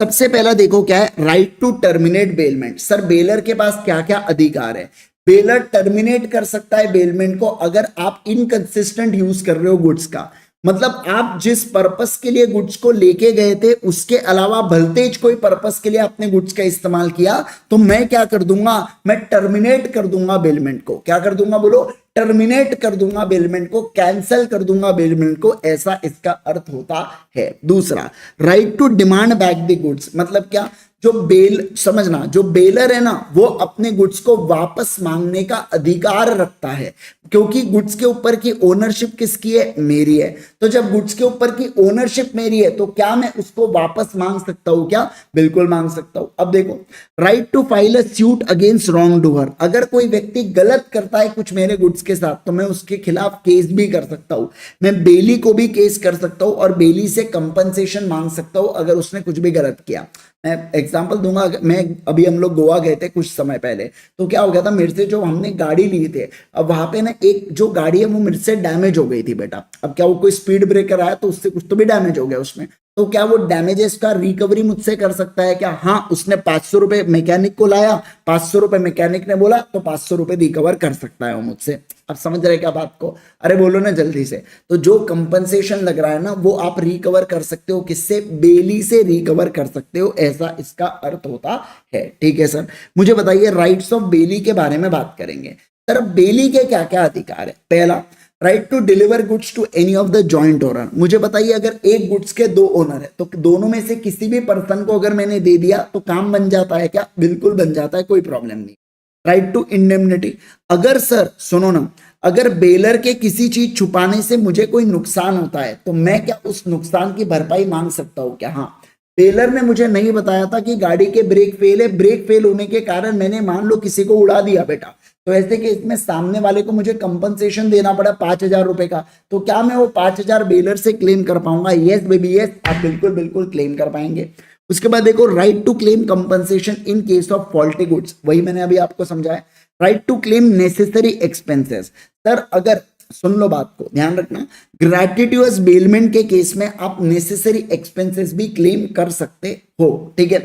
सबसे पहला देखो क्या है, right to terminate bailment. Sir bailor के पास क्या क्या अधिकार है, बेलर टर्मिनेट कर सकता है बेलमेंट को अगर आप इनकंसिस्टेंट यूज कर रहे हो गुड्स का, मतलब आप जिस पर्पस के लिए गुड्स को लेके गए थे उसके अलावा भलतेज कोई पर्पस के लिए आपने गुड्स का इस्तेमाल किया, तो मैं क्या कर दूंगा, मैं टर्मिनेट कर दूंगा बेलमेंट को। क्या कर दूंगा, बोलो टर्मिनेट कर दूंगा बेलमेंट को, कैंसिल कर दूंगा बेलमेंट को, ऐसा इसका अर्थ होता है। दूसरा, right to demand back the goods, मतलब क्या, जो समझना, जो बेलर है ना वो अपने गुड्स को वापस मांगने का अधिकार रखता है, क्योंकि गुड्स के ऊपर की ओनरशिप किसकी है, मेरी है। तो जब गुड्स के ऊपर की ओनरशिप मेरी है तो क्या मैं उसको वापस मांग सकता हूं क्या, बिल्कुल मांग सकता हूं। अब देखो, right to file a suit against wrongdoer, अगर कोई व्यक्ति गलत करता है कुछ मेरे गुड्स के साथ तो मैं उसके खिलाफ केस भी कर सकता हूं, मैं बेली को भी केस कर सकता हूं और बेली से कंपनसेशन मांग सकता हूं अगर उसने कुछ भी गलत किया। मैं एग्जांपल दूंगा, मैं अभी हम लोग गोवा गए थे कुछ समय पहले, तो क्या हो गया था, मेरे से जो हमने गाड़ी ली थे, अब वहां पे ना एक जो गाड़ी है वो मेरे से डैमेज हो गई थी बेटा। अब क्या वो कोई स्पीड ब्रेकर आया तो उससे कुछ तो भी डैमेज हो गया उसमें, तो क्या वो डैमेजेस का रिकवरी मुझसे कर सकता है क्या? हाँ, उसने 500 रुपए मैकेनिक को लाया, 500 रुपए मैकेनिक ने बोला, तो 500 रुपए रिकवर कर सकता है वो मुझसे। आप समझ रहे क्या बात को? अरे बोलो ना जल्दी से। तो जो कंपनसेशन लग रहा है ना, वो आप रिकवर कर सकते हो किससे? बेली से रिकवर कर सकते हो, ऐसा इसका अर्थ होता है। ठीक है सर, मुझे बताइए राइट्स ऑफ बेली के बारे में बात करेंगे। सर बेली के क्या क्या अधिकार है? पहला, right to deliver goods to any of the joint owner. मुझे बताइए अगर एक गुड्स के दो ओनर है तो दोनों में से किसी भी पर्सन को अगर मैंने दे दिया तो काम बन जाता है क्या? बिल्कुल बन जाता है, कोई प्रॉब्लम नहीं। राइट टू इंडेमनिटी, अगर सर सुनो ना, अगर बेलर के किसी चीज छुपाने से मुझे कोई नुकसान होता है तो मैं क्या उस नुकसान की भरपाई मांग सकता हूं क्या? हाँ, बेलर ने मुझे नहीं बताया था कि गाड़ी के ब्रेक फेल है, ब्रेक फेल होने के कारण मैंने मान लो किसी को उड़ा दिया बेटा, तो ऐसे केस में सामने वाले को मुझे कंपनसेशन देना पड़ा 5,000 रुपए का, तो क्या मैं वो 5,000 बेलर से क्लेम कर पाऊंगा? यस बेबी यस, आप बिल्कुल बिल्कुल क्लेम कर पाएंगे। उसके बाद देखो right to claim compensation in case of faulty goods, वही मैंने अभी आपको समझाया। Right to claim necessary expenses, sir अगर सुन लो बात को ध्यान रखना, ग्रेटिट्यूअस बेलमेंट के केस में आप नेसेसरी एक्सपेंसेस भी क्लेम कर सकते हो। ठीक है,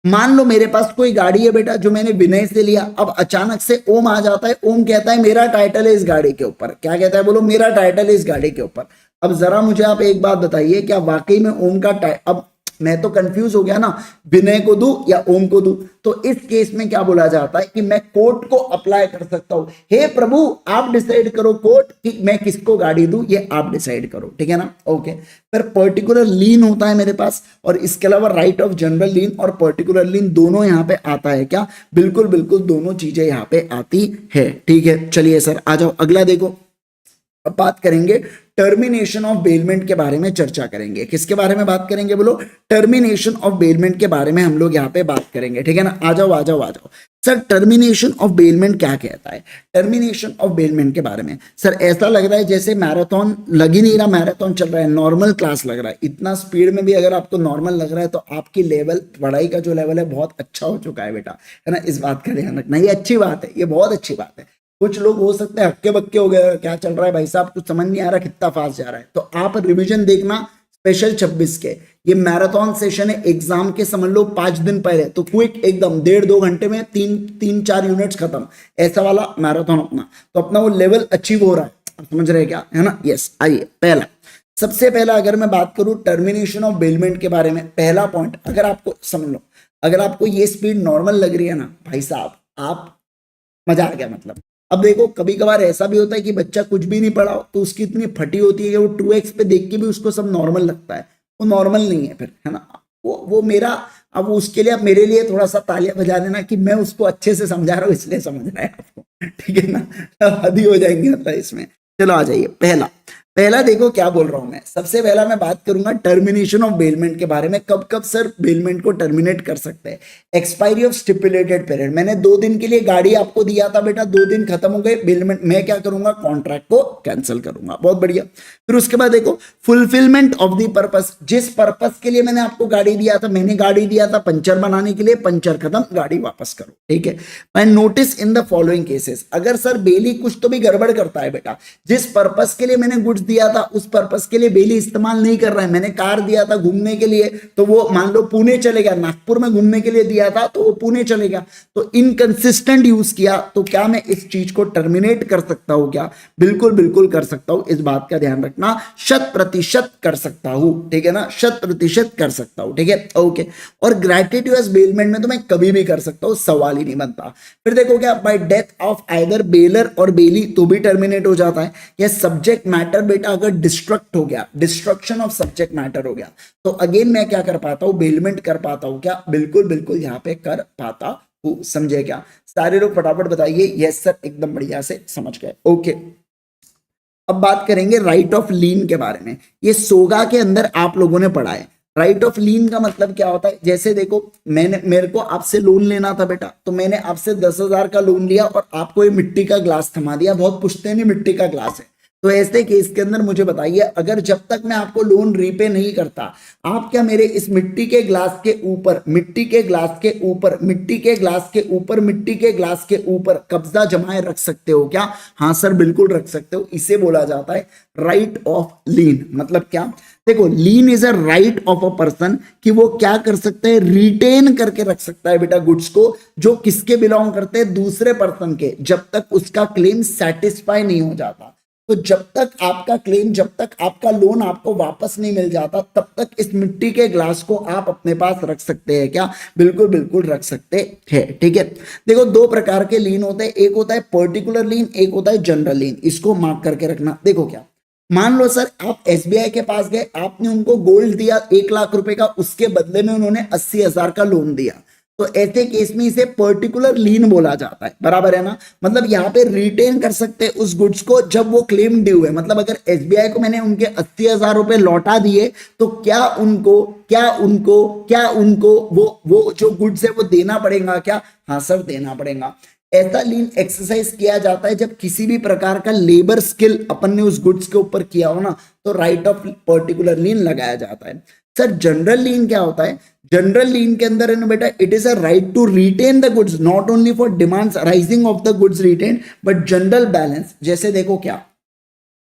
मान लो मेरे पास कोई गाड़ी है बेटा जो मैंने विनय से लिया, अब अचानक से ओम आ जाता है, ओम कहता है मेरा टाइटल है इस गाड़ी के ऊपर। क्या कहता है? बोलो मेरा टाइटल है इस गाड़ी के ऊपर। अब जरा मुझे आप एक बात बताइए, क्या वाकई में ओम का अब मैं तो कंफ्यूज हो गया ना, विनय को दूं या ओम को दूं? तो इस केस में क्या बोला जाता है कि मैं कोर्ट को अप्लाई कर सकता हूं, हे प्रभु आप डिसाइड करो कोर्ट कि मैं किसको गाड़ी दूं, ये आप डिसाइड करो। ठीक है ना? ओके, फिर पर्टिकुलर लीन होता है मेरे पास, और इसके अलावा राइट ऑफ जनरल लीन और पर्टिकुलर लीन दोनों यहां पे आता है क्या? बिल्कुल बिल्कुल दोनों चीजें यहां पे आती है। ठीक है, चलिए सर आ जाओ अगला देखो। अब बात करेंगे टर्मिनेशन ऑफ बेलमेंट के बारे में, चर्चा करेंगे। किसके बारे में बात करेंगे? बोलो टर्मिनेशन ऑफ बेलमेंट के बारे में हम लोग यहाँ पे बात करेंगे। ठीक है ना? आ जाओ आ जाओ आ जाओ। सर टर्मिनेशन ऑफ बेलमेंट क्या कहता है? टर्मिनेशन ऑफ बेलमेंट के बारे में सर ऐसा लग रहा है जैसे मैराथन लग ही नहीं रहा, मैराथन चल रहा है, नॉर्मल क्लास लग रहा है। इतना स्पीड में भी अगर आपको नॉर्मल लग रहा है तो आपकी लेवल, पढ़ाई का जो लेवल है बहुत अच्छा हो चुका है बेटा, है ना? इस बात का ध्यान रखना, ये अच्छी बात है, ये बहुत अच्छी बात है। कुछ लोग हो सकते हैं हक्के बक्के हो गए, क्या चल रहा है भाई साहब, कुछ समझ नहीं आ रहा, कितना फास्ट जा रहा है। तो आप रिवीजन देखना स्पेशल 26 के, ये मैराथन सेशन है, एग्जाम के समझ लो 5 दिन पहले, तो क्विक एकदम 1.5-2 घंटे में 3-4 यूनिट्स खत्म, ऐसा वाला मैराथन अपना। तो अपना वो लेवल अचीव हो रहा है, आप समझ रहे हैं क्या, है ना? यस, आइए पहला, सबसे पहला अगर मैं बात करूं टर्मिनेशन ऑफ बेलमेंट के बारे में, पहला पॉइंट अगर आपको समझ लो, अगर आपको ये स्पीड नॉर्मल लग रही है ना भाई साहब, आप मजा आ गया मतलब। अब देखो कभी कभार ऐसा भी होता है कि बच्चा कुछ भी नहीं पढ़ा हो तो उसकी इतनी फटी होती है कि वो 2x पे देख के भी उसको सब नॉर्मल लगता है, वो नॉर्मल नहीं है फिर, है ना? वो मेरा, अब उसके लिए आप मेरे लिए थोड़ा सा तालियां बजा देना कि मैं उसको अच्छे से समझा रहा हूँ इसलिए समझ रहा है आपको, ठीक है ना? हद ही हो जाएंगे मतलब इसमें। चलो आ जाइए, पहला देखो क्या बोल रहा हूं मैं। सबसे पहला मैं बात करूंगा टर्मिनेशन ऑफ बेलमेंट के बारे में। कब कब सर बेलमेंट को टर्मिनेट कर सकते हैं? एक्सपायरी ऑफ स्टिपुलेटेड पीरियड, मैंने 2 दिन के लिए गाड़ी आपको दिया था बेटा, 2 दिन खत्म हो गए, बेलमेंट मैं क्या करूंगा? कॉन्ट्रैक्ट को कैंसिल करूंगा। बहुत बढ़िया। फिर उसके बाद देखो फुलफिलमेंट ऑफ द पर्पस, जिस पर्पस के लिए मैंने आपको गाड़ी दिया था, मैंने गाड़ी दिया था पंचर बनाने के लिए, पंचर खत्म, गाड़ी वापस करो। ठीक है, मैं notice in the following cases, अगर सर बेली कुछ तो भी गड़बड़ करता है बेटा, जिस पर्पस के लिए मैंने गुड्स दिया था उस पर्पस के लिए बेली इस्तेमाल नहीं कर रहा है, मैंने कार दिया था घूमने के लिए तो वो मान लो पुणे चले गया, नागपुर में घूमने के लिए दिया था तो वो पुणे चले गया, तो इनकंसिस्टेंट यूज किया, तो क्या मैं इस चीज को टर्मिनेट कर सकता हूं क्या? बिल्कुल बिल्कुल कर सकता हूं, इस बात का ध्यान रखना, 100% कर सकता हूं। ठीक है ना? 100% कर सकता हूं। ठीक है, ओके। और ग्रेटिट्यूअस बेलमेंट में तो मैं कभी भी कर सकता हूं, सवाल ही नहीं बनता। फिर देखो क्या, bye death of either baler और बेली तो भी टर्मिनेट हो जाता है। यह सब्जेक्ट मैटर बेटा अगर डिस्ट्रक्ट हो गया, डिस्ट्रक्शन ऑफ सब्जेक्ट मैटर हो गया, तो अगेन मैं क्या कर पाता हूं? बेलमेंट कर पाता हूं क्या? बिल्कुल बिल्कुल यहां पे कर पाता हूं। समझे क्या? सारे लोग फटाफट बताइए यस सर, एकदम बढ़िया से समझ गए। ओके, अब बात करेंगे राइट ऑफ लीन के बारे में। ये सोगा के अंदर आप लोगों ने पढ़ा है। राइट ऑफ लीन का मतलब क्या होता है? जैसे देखो मेरे को आपसे लोन लेना था बेटा, तो मैंने आपसे 10,000 का लोन लिया और आपको ये मिट्टी का ग्लास थमा दिया, बहुत पुश्तैनी मिट्टी का ग्लास है, तो ऐसे केस के अंदर मुझे बताइए, अगर जब तक मैं आपको लोन रीपे नहीं करता, आप क्या मेरे इस मिट्टी के ग्लास के ऊपर, मिट्टी के ग्लास के ऊपर, मिट्टी के ग्लास के ऊपर, मिट्टी के ग्लास के ऊपर कब्जा जमाए रख सकते हो क्या? हाँ सर बिल्कुल रख सकते हो। इसे बोला जाता है राइट ऑफ लीन। मतलब क्या? देखो, lien is a right of a person कि वो क्या कर सकता है, रिटेन करके रख सकता है बेटा गुड्स को, जो किसके बिलोंग करते हैं, दूसरे पर्सन के, जब तक उसका क्लेम सेटिस्फाई नहीं हो जाता। तो जब तक आपका क्लेम, जब तक आपका लोन आपको वापस नहीं मिल जाता, तब तक इस मिट्टी के ग्लास को आप अपने पास रख सकते हैं क्या? बिल्कुल बिल्कुल रख सकते हैं। ठीक है, देखो दो प्रकार के लीन होते हैं, एक होता है पर्टिकुलर लीन, एक होता है जनरल लीन। इसको मार्क करके रखना। देखो क्या, मान लो सर आप एसबीआई के पास गए, आपने उनको गोल्ड दिया 1 लाख रुपए का, उसके बदले में उन्होंने 80,000 का लोन दिया, तो ऐसे केस में इसे पर्टिकुलर लीन बोला जाता है। बराबर है ना? मतलब यहाँ पे रिटेन कर सकते हैं उस गुड्स को जब वो क्लेम ड्यू है। मतलब अगर एसबीआई को मैंने उनके 80,000 रुपए लौटा दिए, तो क्या उनको वो जो गुड्स है वो देना पड़ेगा क्या? हाँ सर देना पड़ेगा। ऐसा लीन एक्सरसाइज किया जाता है जब किसी भी प्रकार का लेबर स्किल अपन ने उस गुड्स के ऊपर किया हो ना, तो राइट ऑफ पर्टिकुलर लीन लगाया जाता है। सर जनरल लीन क्या होता है? जनरल लीन के अंदर है ना बेटा, it is a right to retain the goods not only for demands arising of the goods retain but general balance. जैसे देखो क्या,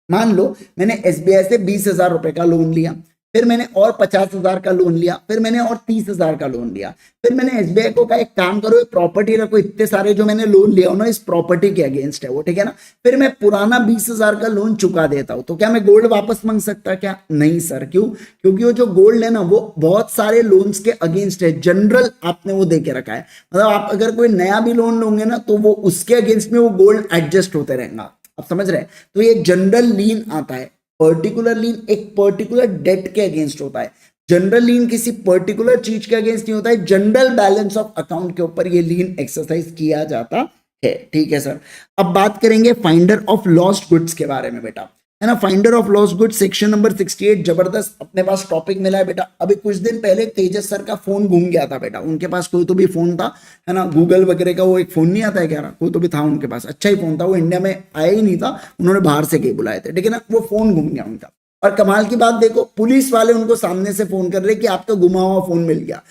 मान लो मैंने एसबीआई से 20,000 रुपए का लोन लिया, फिर मैंने और 50,000 का लोन लिया, फिर मैंने और 30,000 का लोन लिया, फिर मैंने एसबीआई को कहा एक काम करो, प्रॉपर्टी रखो, इतने सारे जो मैंने लोन लिया हो ना इस प्रॉपर्टी के अगेंस्ट है वो, ठीक है ना? फिर मैं पुराना 20,000 का लोन चुका देता हूं, तो क्या मैं गोल्ड वापस मांग सकता? क्या नहीं सर। क्यों? क्योंकि वो जो गोल्ड है ना वो बहुत सारे लोन्स के अगेंस्ट है, जनरल आपने वो दे के रखा है। मतलब आप अगर कोई नया भी लोन लोगे ना तो वो उसके अगेंस्ट में वो गोल्ड एडजस्ट होते रहेगा। आप समझ रहे हैं? तो ये जनरल लीन आता है। पर्टिकुलर लीन एक पर्टिकुलर डेट के अगेंस्ट होता है, जनरल लीन किसी पर्टिकुलर चीज के अगेंस्ट नहीं होता है। जनरल बैलेंस ऑफ अकाउंट के ऊपर ये लीन एक्सरसाइज किया जाता है। ठीक है सर, अब बात करेंगे फाइंडर ऑफ लॉस्ट गुड्स के बारे में बेटा, है ना? Finder of lost goods section number 68, जबरदस्त अपने पास टॉपिक मिला है बेटा। अभी कुछ दिन पहले तेजस सर का फोन घूम गया था बेटा, उनके पास कोई तो भी फोन था, है ना? गूगल वगैरह का वो एक फोन नहीं आता है क्या, कोई तो भी था उनके पास, अच्छा ही फोन था वो, इंडिया में आया ही नहीं था, उन्होंने बाहर से कहीं बुलाए थे, ठीक है ना? वो फोन घूम गया उनका। और कमाल की बात देखो, पुलिस वाले उनको सामने से फोन कर रहे कि आपका गुमा हुआ फोन मिल गया।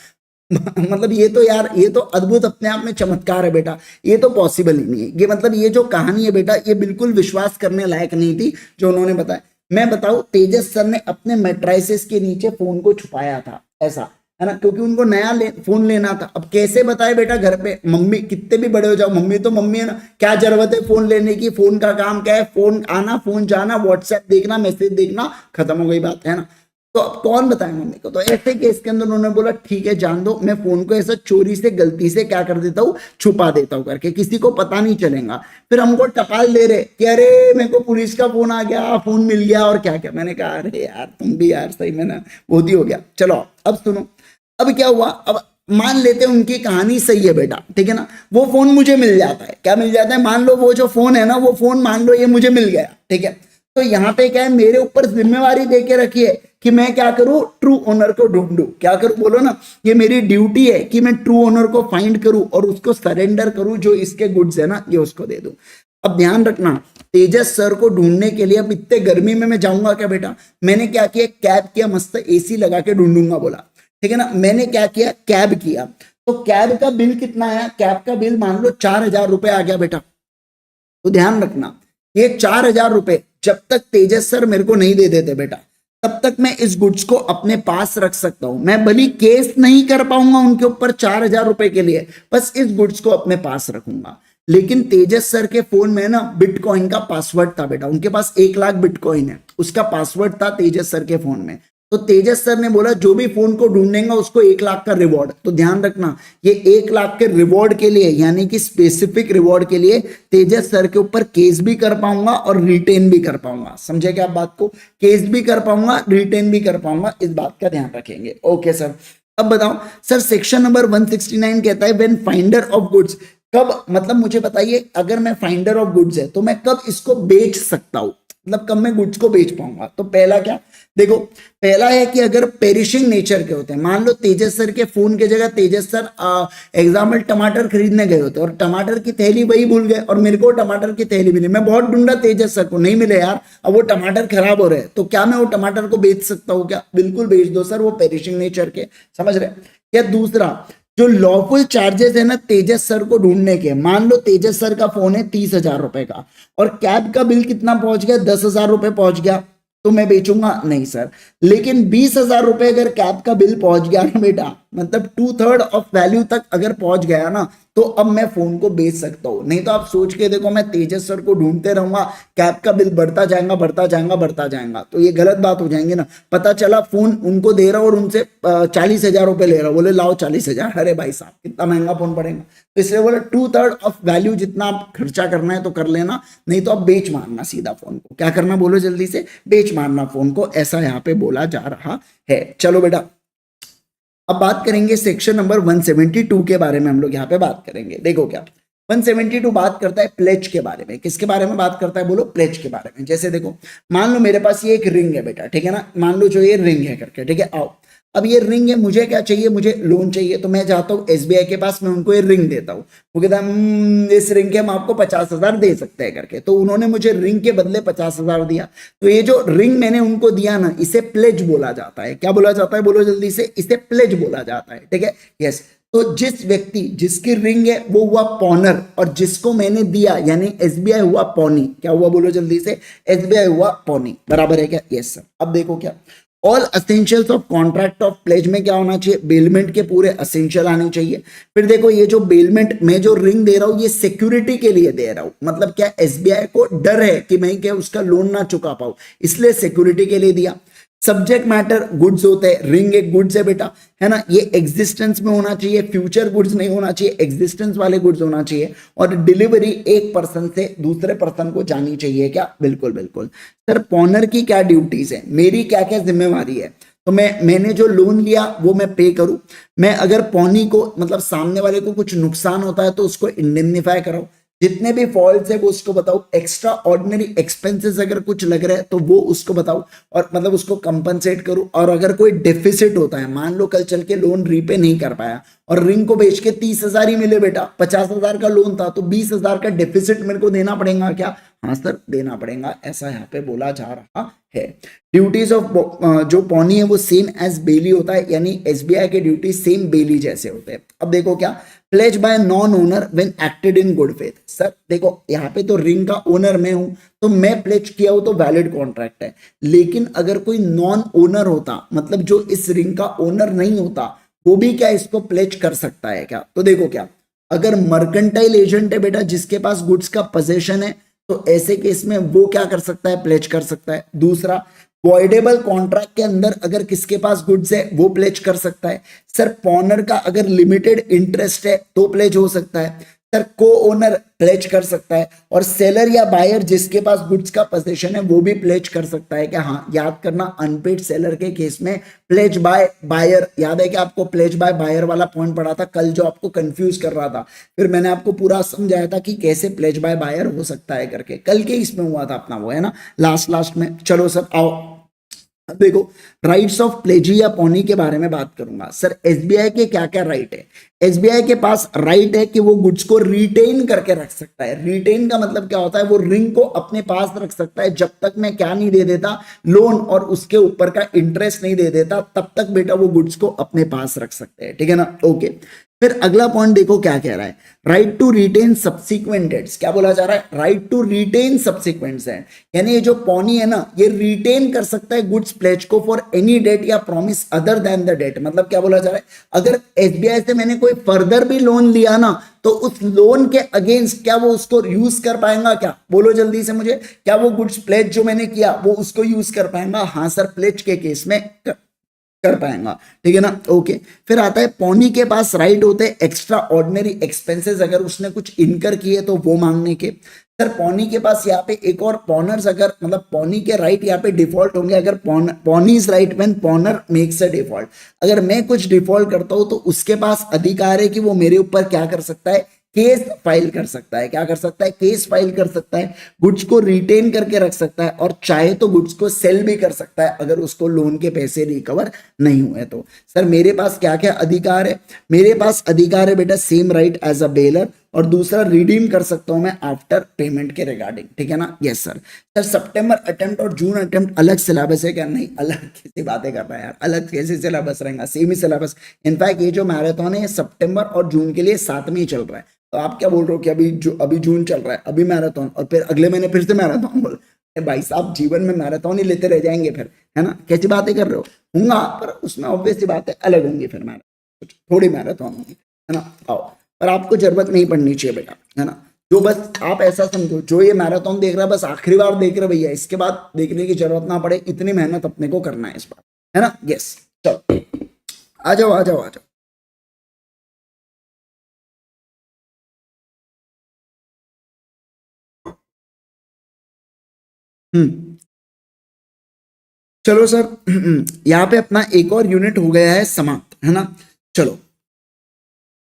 मतलब ये तो यार, ये तो अद्भुत अपने आप में चमत्कार है बेटा, ये तो पॉसिबल ही नहीं है। ये मतलब ये जो कहानी है बेटा, ये बिल्कुल विश्वास करने लायक नहीं थी जो उन्होंने बताया। मैं बताऊं, तेजस सर ने अपने मैट्राइसिस के नीचे फोन को छुपाया था, ऐसा है ना, क्योंकि उनको नया फोन लेना था। अब कैसे बताए बेटा घर पे, मम्मी कितने भी बड़े हो जाओ, मम्मी तो मम्मी है ना, क्या जरूरत है फोन लेने की? फोन का काम क्या है? फोन आना, फोन जाना, व्हाट्सएप देखना, मैसेज देखना, खत्म हो गई बात, है ना? तो अब कौन बताए मम्मी को? तो ऐसे केस के अंदर उन्होंने बोला ठीक है जान दो, मैं फोन को ऐसा चोरी से गलती से क्या कर देता हूँ, छुपा देता हूँ करके, किसी को पता नहीं चलेगा। फिर हमको टपाल दे रहे कि अरे मेरे को पुलिस का फोन आ गया, फोन मिल गया और क्या क्या। मैंने कहा अरे यार तुम भी यार सही में ना बहुत ही हो गया। चलो अब सुनो, अब क्या हुआ, अब मान लेते हैं उनकी कहानी सही है बेटा, ठीक है ना? वो फोन मुझे मिल जाता है, क्या मिल जाता है? मान लो वो जो फोन है ना, वो फोन मान लो ये मुझे मिल गया, ठीक है? तो यहाँ पे क्या है, मेरे ऊपर जिम्मेवारी दे के रखी है कि मैं क्या करूं, ट्रू ओनर को ढूंढूं। क्या करूं बोलो ना, ये मेरी ड्यूटी है कि मैं ट्रू ओनर को फाइंड करूं और उसको सरेंडर करूं, जो इसके गुड्स है ना ये उसको दे दूं। अब ध्यान रखना, तेजस सर को ढूंढने के लिए अब इतने गर्मी में मैं जाऊंगा क्या बेटा? मैंने क्या किया, कैब किया, मस्त एसी लगा के ढूंढूंगा बोला, ठीक है ना? मैंने क्या किया, कैब किया। तो कैब का बिल कितना आया? कैब का बिल मान लो 4,000 रुपए आ गया बेटा। तो ध्यान रखना, ये 4,000 रुपए जब तक तेजस सर मेरे को नहीं दे देते बेटा, तब तक मैं इस गुड्स को अपने पास रख सकता हूं। मैं भली केस नहीं कर पाऊंगा उनके ऊपर 4,000 रुपए के लिए, बस इस गुड्स को अपने पास रखूंगा। लेकिन तेजस सर के फोन में ना बिटकॉइन का पासवर्ड था बेटा, उनके पास 1 लाख बिटकॉइन है, उसका पासवर्ड था तेजस सर के फोन में। तो तेजस सर ने बोला जो भी फोन को ढूंढेगा उसको 1 लाख का रिवॉर्ड। तो ध्यान रखना, ये 1 लाख के रिवॉर्ड के लिए, यानी कि स्पेसिफिक रिवॉर्ड के लिए तेजस सर के ऊपर केस भी कर पाऊंगा और रिटेन भी कर पाऊंगा। समझे क्या आप बात को? केस भी कर पाऊंगा, रिटेन भी कर पाऊंगा, इस बात का ध्यान रखेंगे। ओके सर, अब बताओ सर, सेक्शन नंबर 169 कहता है व्हेन फाइंडर ऑफ गुड्स, कब, मतलब मुझे बताइए, अगर मैं फाइंडर ऑफ गुड्स है तो मैं कब इसको बेच सकता हूं? मतलब कब मैं गुड्स को बेच पाऊंगा। तो पहला क्या, देखो पहला है कि अगर पेरिशिंग नेचर के होते हैं, मान लो तेजस सर के फोन की जगह तेजस सर एग्जाम्पल टमाटर खरीदने गए होते और टमाटर की थैली वही भूल गए और मेरे को टमाटर की थैली मिली, मैं बहुत ढूंढा तेजस सर को, नहीं मिले यार, अब वो टमाटर खराब हो रहे हैं, तो क्या मैं वो टमाटर को बेच सकता हूँ क्या? बिल्कुल बेच दो सर, वो पेरिशिंग नेचर के, समझ रहे? या दूसरा, जो लॉफुल चार्जेस है ना तेजस सर को ढूंढने के, मान लो तेजस सर का फोन है 30,000 रुपए का और कैब का बिल कितना पहुंच गया, 10,000 रुपए पहुंच गया, तो मैं बेचूंगा नहीं सर। लेकिन 20,000 रुपए अगर कैब का बिल पहुंच गया ना बेटा, मतलब 2/3 ऑफ वैल्यू तक अगर पहुंच गया ना, तो अब मैं फोन को बेच सकता हूं। नहीं तो आप सोच के देखो, मैं तेजस सर को ढूंढते रहूंगा, कैब का बिल बढ़ता जाएगा बढ़ता जाएगा बढ़ता जाएगा, तो ये गलत बात हो जाएंगी ना। पता चला फोन उनको दे रहा और उनसे 40,000 रुपए ले रहा, बोले लाओ 40,000, अरे भाई साहब कितना महंगा फोन पड़ेगा। तो इसलिए बोले 2/3 ऑफ वैल्यू जितना आप खर्चा करना है तो कर लेना, नहीं तो आप बेच मारना सीधा फोन को। क्या करना बोलो जल्दी से, बेच मारना फोन को, ऐसा यहाँ पे बोला जा रहा है। चलो बेटा, अब बात करेंगे सेक्शन नंबर 172 के बारे में, हम लोग यहाँ पे बात करेंगे। देखो क्या 172 बात करता है प्लेज के बारे में। किसके बारे में बात करता है बोलो, प्लेज के बारे में। जैसे देखो, मान लो मेरे पास ये एक रिंग है बेटा, ठीक है ना, मान लो जो ये रिंग है करके, ठीक है, आओ अब ये रिंग है, मुझे क्या चाहिए, मुझे लोन चाहिए, तो मैं जाता हूँ एसबीआई के पास, मैं उनको ये रिंग देता हूँ, वो कहता है इस रिंग के हम आपको 50,000 दे सकते हैं करके, तो उन्होंने मुझे रिंग के बदले 50,000 दिया, तो ये जो रिंग मैंने उनको दिया ना, इसे प्लेज बोला जाता है। क्या बोला जाता है बोलो जल्दी से, इसे प्लेज बोला जाता है, ठीक है, यस। तो जिस व्यक्ति जिसकी रिंग है वो हुआ पॉनर, और जिसको मैंने दिया यानी एसबीआई हुआ पॉनी। क्या हुआ बोलो जल्दी से, एसबीआई हुआ पॉनी, बराबर है क्या, यस सर। अब देखो क्या, all essentials of contract of pledge में क्या होना चाहिए, बेलमेंट के पूरे असेंशियल आने चाहिए। फिर देखो ये जो बेलमेंट में जो रिंग दे रहा हूं, ये सिक्योरिटी के लिए दे रहा हूं, मतलब क्या एसबीआई को डर है कि मैं क्या उसका लोन ना चुका पाऊं, इसलिए सिक्योरिटी के लिए दिया। सब्जेक्ट मैटर गुड्स होते हैं, रिंग एक गुड्स है बेटा, है ना, ये एग्जिस्टेंस में होना चाहिए, फ्यूचर गुड्स नहीं होना चाहिए, एग्जिस्टेंस वाले गुड्स होना चाहिए, और डिलीवरी एक पर्सन से दूसरे पर्सन को जानी चाहिए। क्या, बिल्कुल बिल्कुल सर। पॉनर की क्या ड्यूटीज है, मेरी क्या क्या जिम्मेवारी है, तो मैंने जो लोन लिया वो मैं पे करूं, मैं अगर पॉनी को मतलब सामने वाले को कुछ नुकसान होता है तो उसको इंडेमनिफाई कराऊं, जितने भी फॉल्ट्स है वो उसको बताओ, एक्स्ट्रा ऑर्डिनरी एक्सपेंसेस अगर कुछ लग रहा है तो वो उसको बताओ और मतलब उसको कंपनसेट करूं, और अगर कोई डेफिसिट होता है, मान लो कल चल के लोन रीपे नहीं कर पाया और रिंग को बेच के 30,000 ही मिले बेटा, 50,000 का लोन था तो 20,000 का डेफिसिट मेरे को देना पड़ेगा क्या, हाँ सर देना पड़ेगा, ऐसा यहाँ पे बोला जा रहा है। ड्यूटीज ऑफ जो पॉनी है वो सेम एज बेली होता है, यानी एसबीआई के ड्यूटी सेम बेली जैसे होते हैं। अब देखो क्या, pledge by non owner when acted in good faith. Sir देखो यहाँ पे तो रिंग का ओनर मैं हूं, तो मैं प्लेज किया हूं तो वैलिड कॉन्ट्रैक्ट है, लेकिन अगर कोई नॉन ओनर होता, मतलब जो इस रिंग का ओनर नहीं होता, वो भी क्या इसको प्लेज कर सकता है क्या? तो देखो क्या, अगर मर्केंटाइल एजेंट है बेटा जिसके पास गुड्स का पोजेशन है, तो ऐसे केस में वो क्या कर सकता है, प्लेज कर सकता है। दूसरा, वॉइडेबल कॉन्ट्रैक्ट के अंदर अगर किसके पास गुड्स है वो प्लेज कर सकता है। सर पॉनर का अगर लिमिटेड इंटरेस्ट है तो प्लेज हो सकता है। सर को ओनर प्लेज कर सकता है, और सेलर या बायर जिसके पास गुड्स का पोजीशन है वो भी प्लेज कर सकता है क्या? हाँ, याद करना अनपेड सेलर के केस में प्लेज बाय बायर, याद है कि आपको प्लेज बाय बायर वाला पॉइंट पढ़ा था कल जो आपको कंफ्यूज कर रहा था, फिर मैंने आपको पूरा समझाया था कि कैसे प्लेज बाय बायर हो सकता है करके, कल के इसमें हुआ था अपना वो, है ना, लास्ट में। चलो सर आओ, देखो राइट्स ऑफ प्लेजी या पॉनी के बारे में बात करूंगा। सर एसबीआई के क्या क्या राइट है? एसबीआई के पास राइट है कि वो गुड्स को रिटेन करके रख सकता है। रिटेन का मतलब क्या होता है, वो रिंग को अपने पास रख सकता है जब तक मैं क्या नहीं दे देता, लोन, और उसके ऊपर का इंटरेस्ट नहीं दे देता, तब तक बेटा वो गुड्स को अपने पास रख सकते हैं, ठीक है ना, ओके। फिर अगला पॉइंट देखो क्या कह रहा है, right to retain subsequent debts. क्या बोला जा रहा है, right to retain subsequent debt, यानी ये जो पॉनी है ना, ये रिटेन कर सकता है गुड्स प्लेज को फॉर एनी डेट या promise other than the debt. मतलब क्या बोला जा रहा है, अगर एसबीआई से मैंने कोई फर्दर भी लोन लिया ना, तो उस लोन के अगेंस्ट क्या वो उसको यूज कर पाएगा क्या? बोलो जल्दी से मुझे, क्या वो गुड्स प्लेज जो मैंने किया वो उसको यूज कर पाएगा? हाँ सर, प्लेज के केस में कर पाएगा, ठीक है ना, ओके। फिर आता है पॉनी के पास राइट होते हैं एक्स्ट्रा ऑर्डिनरी एक्सपेंसेस, अगर उसने कुछ इनकर किए तो वो मांगने के। सर पॉनी के पास यहाँ पे एक और पॉनर्स, अगर मतलब पॉनी के राइट यहाँ पे डिफॉल्ट होंगे अगर pony is right when पॉनर makes a default. अगर मैं कुछ डिफॉल्ट करता हूं तो उसके पास अधिकार है कि वो मेरे ऊपर क्या कर सकता है, केस फाइल कर सकता है। क्या कर सकता है? केस फाइल कर सकता है, गुड्स को रिटेन करके रख सकता है, और चाहे तो गुड्स को सेल भी कर सकता है अगर उसको लोन के पैसे रिकवर नहीं हुए तो। सर मेरे पास क्या क्या अधिकार है? मेरे पास अधिकार है बेटा same right as a bailor, और दूसरा रिडीम कर सकता हूं मैं आफ्टर पेमेंट के रिगार्डिंग, ठीक है ना? Yes sir. सर सितंबर अटेम्प्ट और जून अटेम्प्ट अलग सिलेबस है क्या? नहीं, अलग कैसी बातें कर रहा है यार, अलग कैसे सिलेबस रहेगा? सेम ही सिलेबस। इनफैक्ट ये जो मैराथन है सितंबर और जून के लिए साथ में ही चल रहा है। तो आप क्या बोल रहे हो कि अभी जून चल रहा है, अभी मैराथन, और फिर अगले महीने फिर से मैराथन बोल? भाई साहब जीवन में मैराथन ही लेते रह जाएंगे फिर, है ना? कैसी बातें कर रहे हो? होंगे, पर उसमें ऑब्वियस सी बात है अलग होंगी फिर मैराथन, थोड़ी मैराथन होंगी, है ना? आओ, पर आपको जरूरत नहीं पड़नी चाहिए बेटा, है ना? जो बस आप ऐसा समझो, जो ये मैराथन देख रहा है बस आखिरी बार देख रहे भैया, इसके बाद देखने की जरूरत ना पड़े, इतनी मेहनत अपने को करना है इस बार, है ना? यस, चलो आ जाओ आ जाओ आ जाओ। हम्म, चलो सर यहाँ पे अपना एक और यूनिट हो गया है समाप्त, है ना? चलो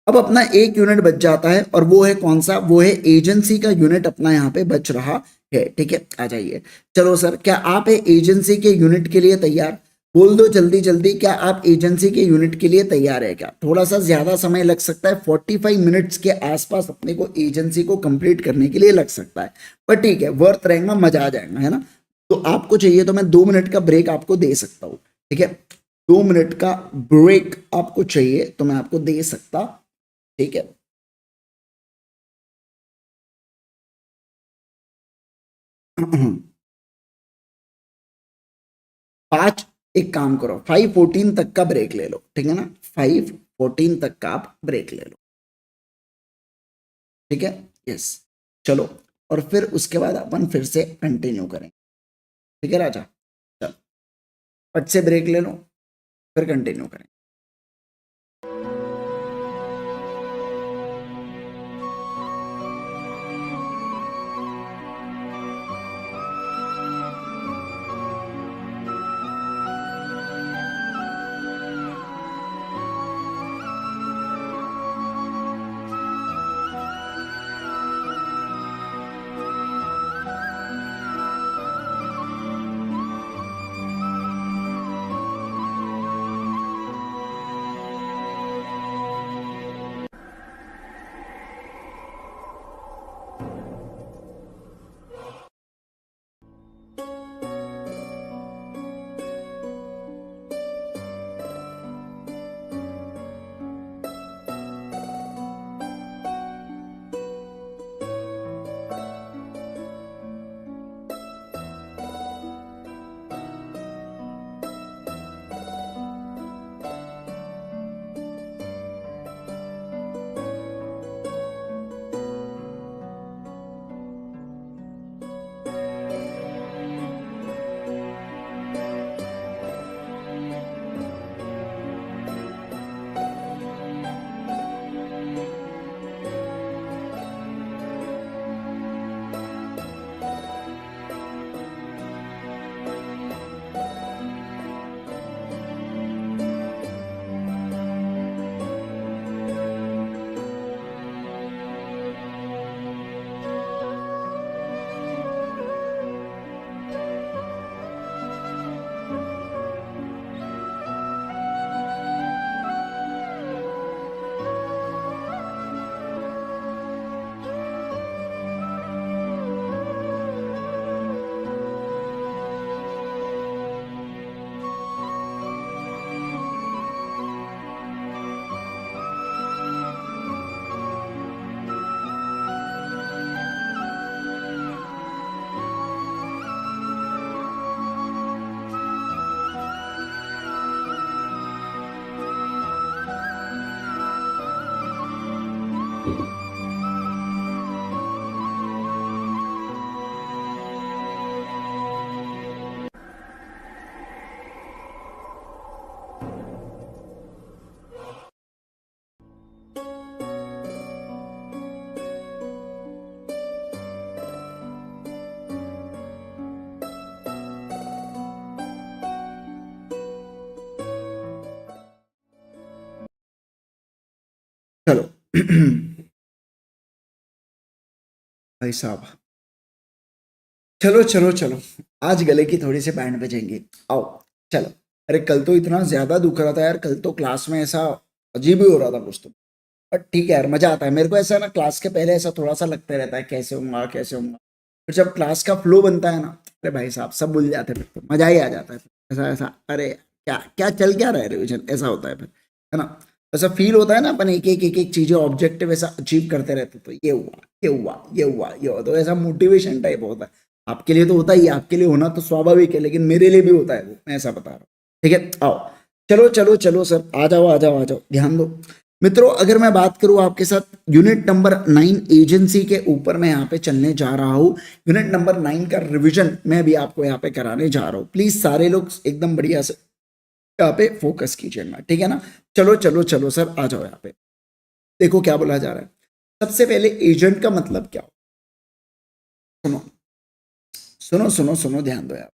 अब अपना एक यूनिट बच जाता है, और वो है कौन सा? वो है एजेंसी का यूनिट अपना यहाँ पे बच रहा है, ठीक है? आ जाइए। चलो सर, क्या आप एजेंसी के यूनिट के लिए तैयार? बोल दो जल्दी जल्दी, क्या आप एजेंसी के यूनिट के लिए तैयार है क्या? थोड़ा सा ज्यादा समय लग सकता है, 45 मिनट्स के आसपास अपने को एजेंसी को कंप्लीट करने के लिए लग सकता है, पर ठीक है, वर्थ रहेगा, मजा आ जाएगा, है ना? तो आपको चाहिए तो मैं 2 मिनट का ब्रेक आपको दे सकता हूँ, ठीक है? 2 मिनट का ब्रेक आपको चाहिए तो मैं आपको दे सकता, ठीक है? पांच, एक काम करो 5:14 तक का ब्रेक ले लो, ठीक है ना? 5:14 तक का आप ब्रेक ले लो, ठीक है? यस, चलो, और फिर उसके बाद अपन फिर से कंटिन्यू करें, ठीक है राजा? चलो फट से ब्रेक ले लो, फिर कंटिन्यू करें। चलो भाई साहब, चलो चलो चलो, आज गले की थोड़ी सी बैंड बजेंगी। आओ चलो। अरे कल तो इतना ज्यादा दुख रहा था यार, कल तो क्लास में ऐसा अजीब ही हो रहा था कुछ तो। बट ठीक है यार, मजा आता है मेरे को ऐसा ना, क्लास के पहले ऐसा थोड़ा सा लगता रहता है कैसे होऊंगा कैसे होऊंगा। फिर जब क्लास का फ्लो बनता है ना, अरे भाई साहब सब भूल जाते हैं, फिर तो मजा ही आ जाता है। फिर ऐसा ऐसा, अरे क्या क्या चल क्या रहा है रिविजन, ऐसा होता है फिर, है ना। ऐसा फील होता है ना, अपन एक एक चीजें ऑब्जेक्टिव ऐसा अचीव करते रहते, तो ये हुआ ये हुआ ये हुआ ये हुआ, तो ऐसा मोटिवेशन टाइप होता है। आपके लिए तो होता ही है, आपके लिए होना तो स्वाभाविक है, लेकिन मेरे लिए भी होता है वो, मैं ऐसा बता रहा हूँ। ठीक है आओ, चलो चलो चलो सर, आ जाओ आ जाओ आ जाओ, ध्यान दो मित्रों। अगर मैं बात करूं आपके साथ यूनिट नंबर 9 एजेंसी के ऊपर मैं यहाँ पे चलने जा रहा हूँ। यूनिट नंबर 9 का रिवीजन मैं भी आपको यहाँ पे कराने जा रहा हूँ। प्लीज सारे लोग एकदम बढ़िया से यहाँ पे फोकस कीजिएगा, ठीक है ना। चलो चलो चलो सर, आ जाओ यहाँ पे। देखो क्या बोला जा रहा है। सबसे पहले एजेंट का मतलब क्या हो, सुनो सुनो सुनो सुनो, ध्यान दो यार।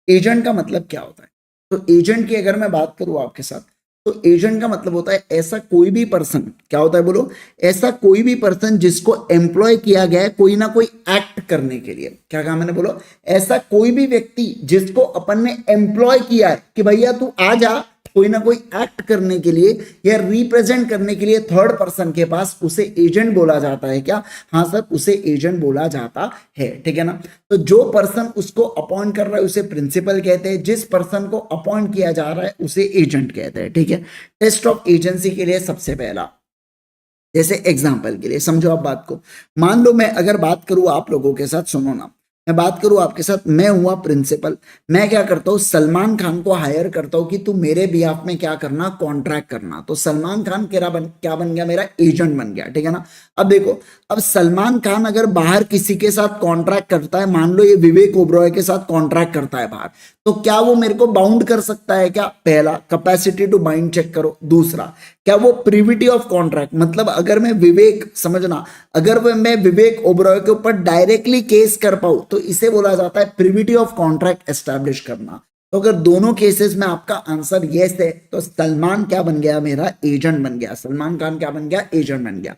एजेंट का मतलब क्या होता है। तो एजेंट की अगर मैं बात करूं आपके साथ, तो एजेंट का मतलब होता है ऐसा कोई भी पर्सन, क्या होता है बोलो, ऐसा कोई भी पर्सन जिसको एम्प्लॉय किया गया है कोई ना कोई एक्ट करने के लिए। क्या कहा मैंने, बोलो ऐसा कोई भी व्यक्ति जिसको अपन ने एम्प्लॉय किया है कि भैया तू आ जा कोई ना कोई एक्ट करने के लिए या रिप्रेजेंट करने के लिए थर्ड पर्सन के पास, उसे एजेंट बोला जाता है। क्या, हाँ सर, उसे एजेंट बोला जाता है, ठीक है ना। तो जो पर्सन उसको अपॉइंट कर रहा है उसे प्रिंसिपल कहते हैं, जिस पर्सन को अपॉइंट किया जा रहा है उसे एजेंट कहते हैं, ठीक है। टेस्ट ऑफ एजेंसी के लिए सबसे पहला, जैसे एग्जाम्पल के लिए समझो आप बात को। मान लो मैं अगर बात करूं आप लोगों के साथ, सुनो ना, मैं बात करूं आपके साथ, मैं हुआ प्रिंसिपल, मैं क्या करता हूं, सलमान खान को हायर करता हूं कि तू मेरे बिहाफ में क्या करना, कॉन्ट्रैक्ट करना। तो सलमान खान क्या बन गया, मेरा एजेंट बन गया, ठीक है ना। अब देखो, अब सलमान खान अगर बाहर किसी के साथ कॉन्ट्रैक्ट करता है, मान लो ये विवेक ओबरॉय के साथ कॉन्ट्रैक्ट करता है बाहर, तो क्या वो मेरे को बाउंड कर सकता है क्या। पहला, कैपेसिटी टू बाइंड चेक करो। दूसरा, क्या वो प्रिविटी ऑफ कॉन्ट्रैक्ट, मतलब अगर मैं विवेक, समझना, अगर मैं विवेक ओबरॉय के ऊपर डायरेक्टली केस कर पाऊं तो इसे बोला जाता है प्रिविटी ऑफ कॉन्ट्रैक्ट एस्टैब्लिश करना। तो अगर दोनों केसेस में आपका आंसर यस है तो सलमान क्या बन गया, मेरा एजेंट बन गया। सलमान खान क्या बन गया, एजेंट बन गया।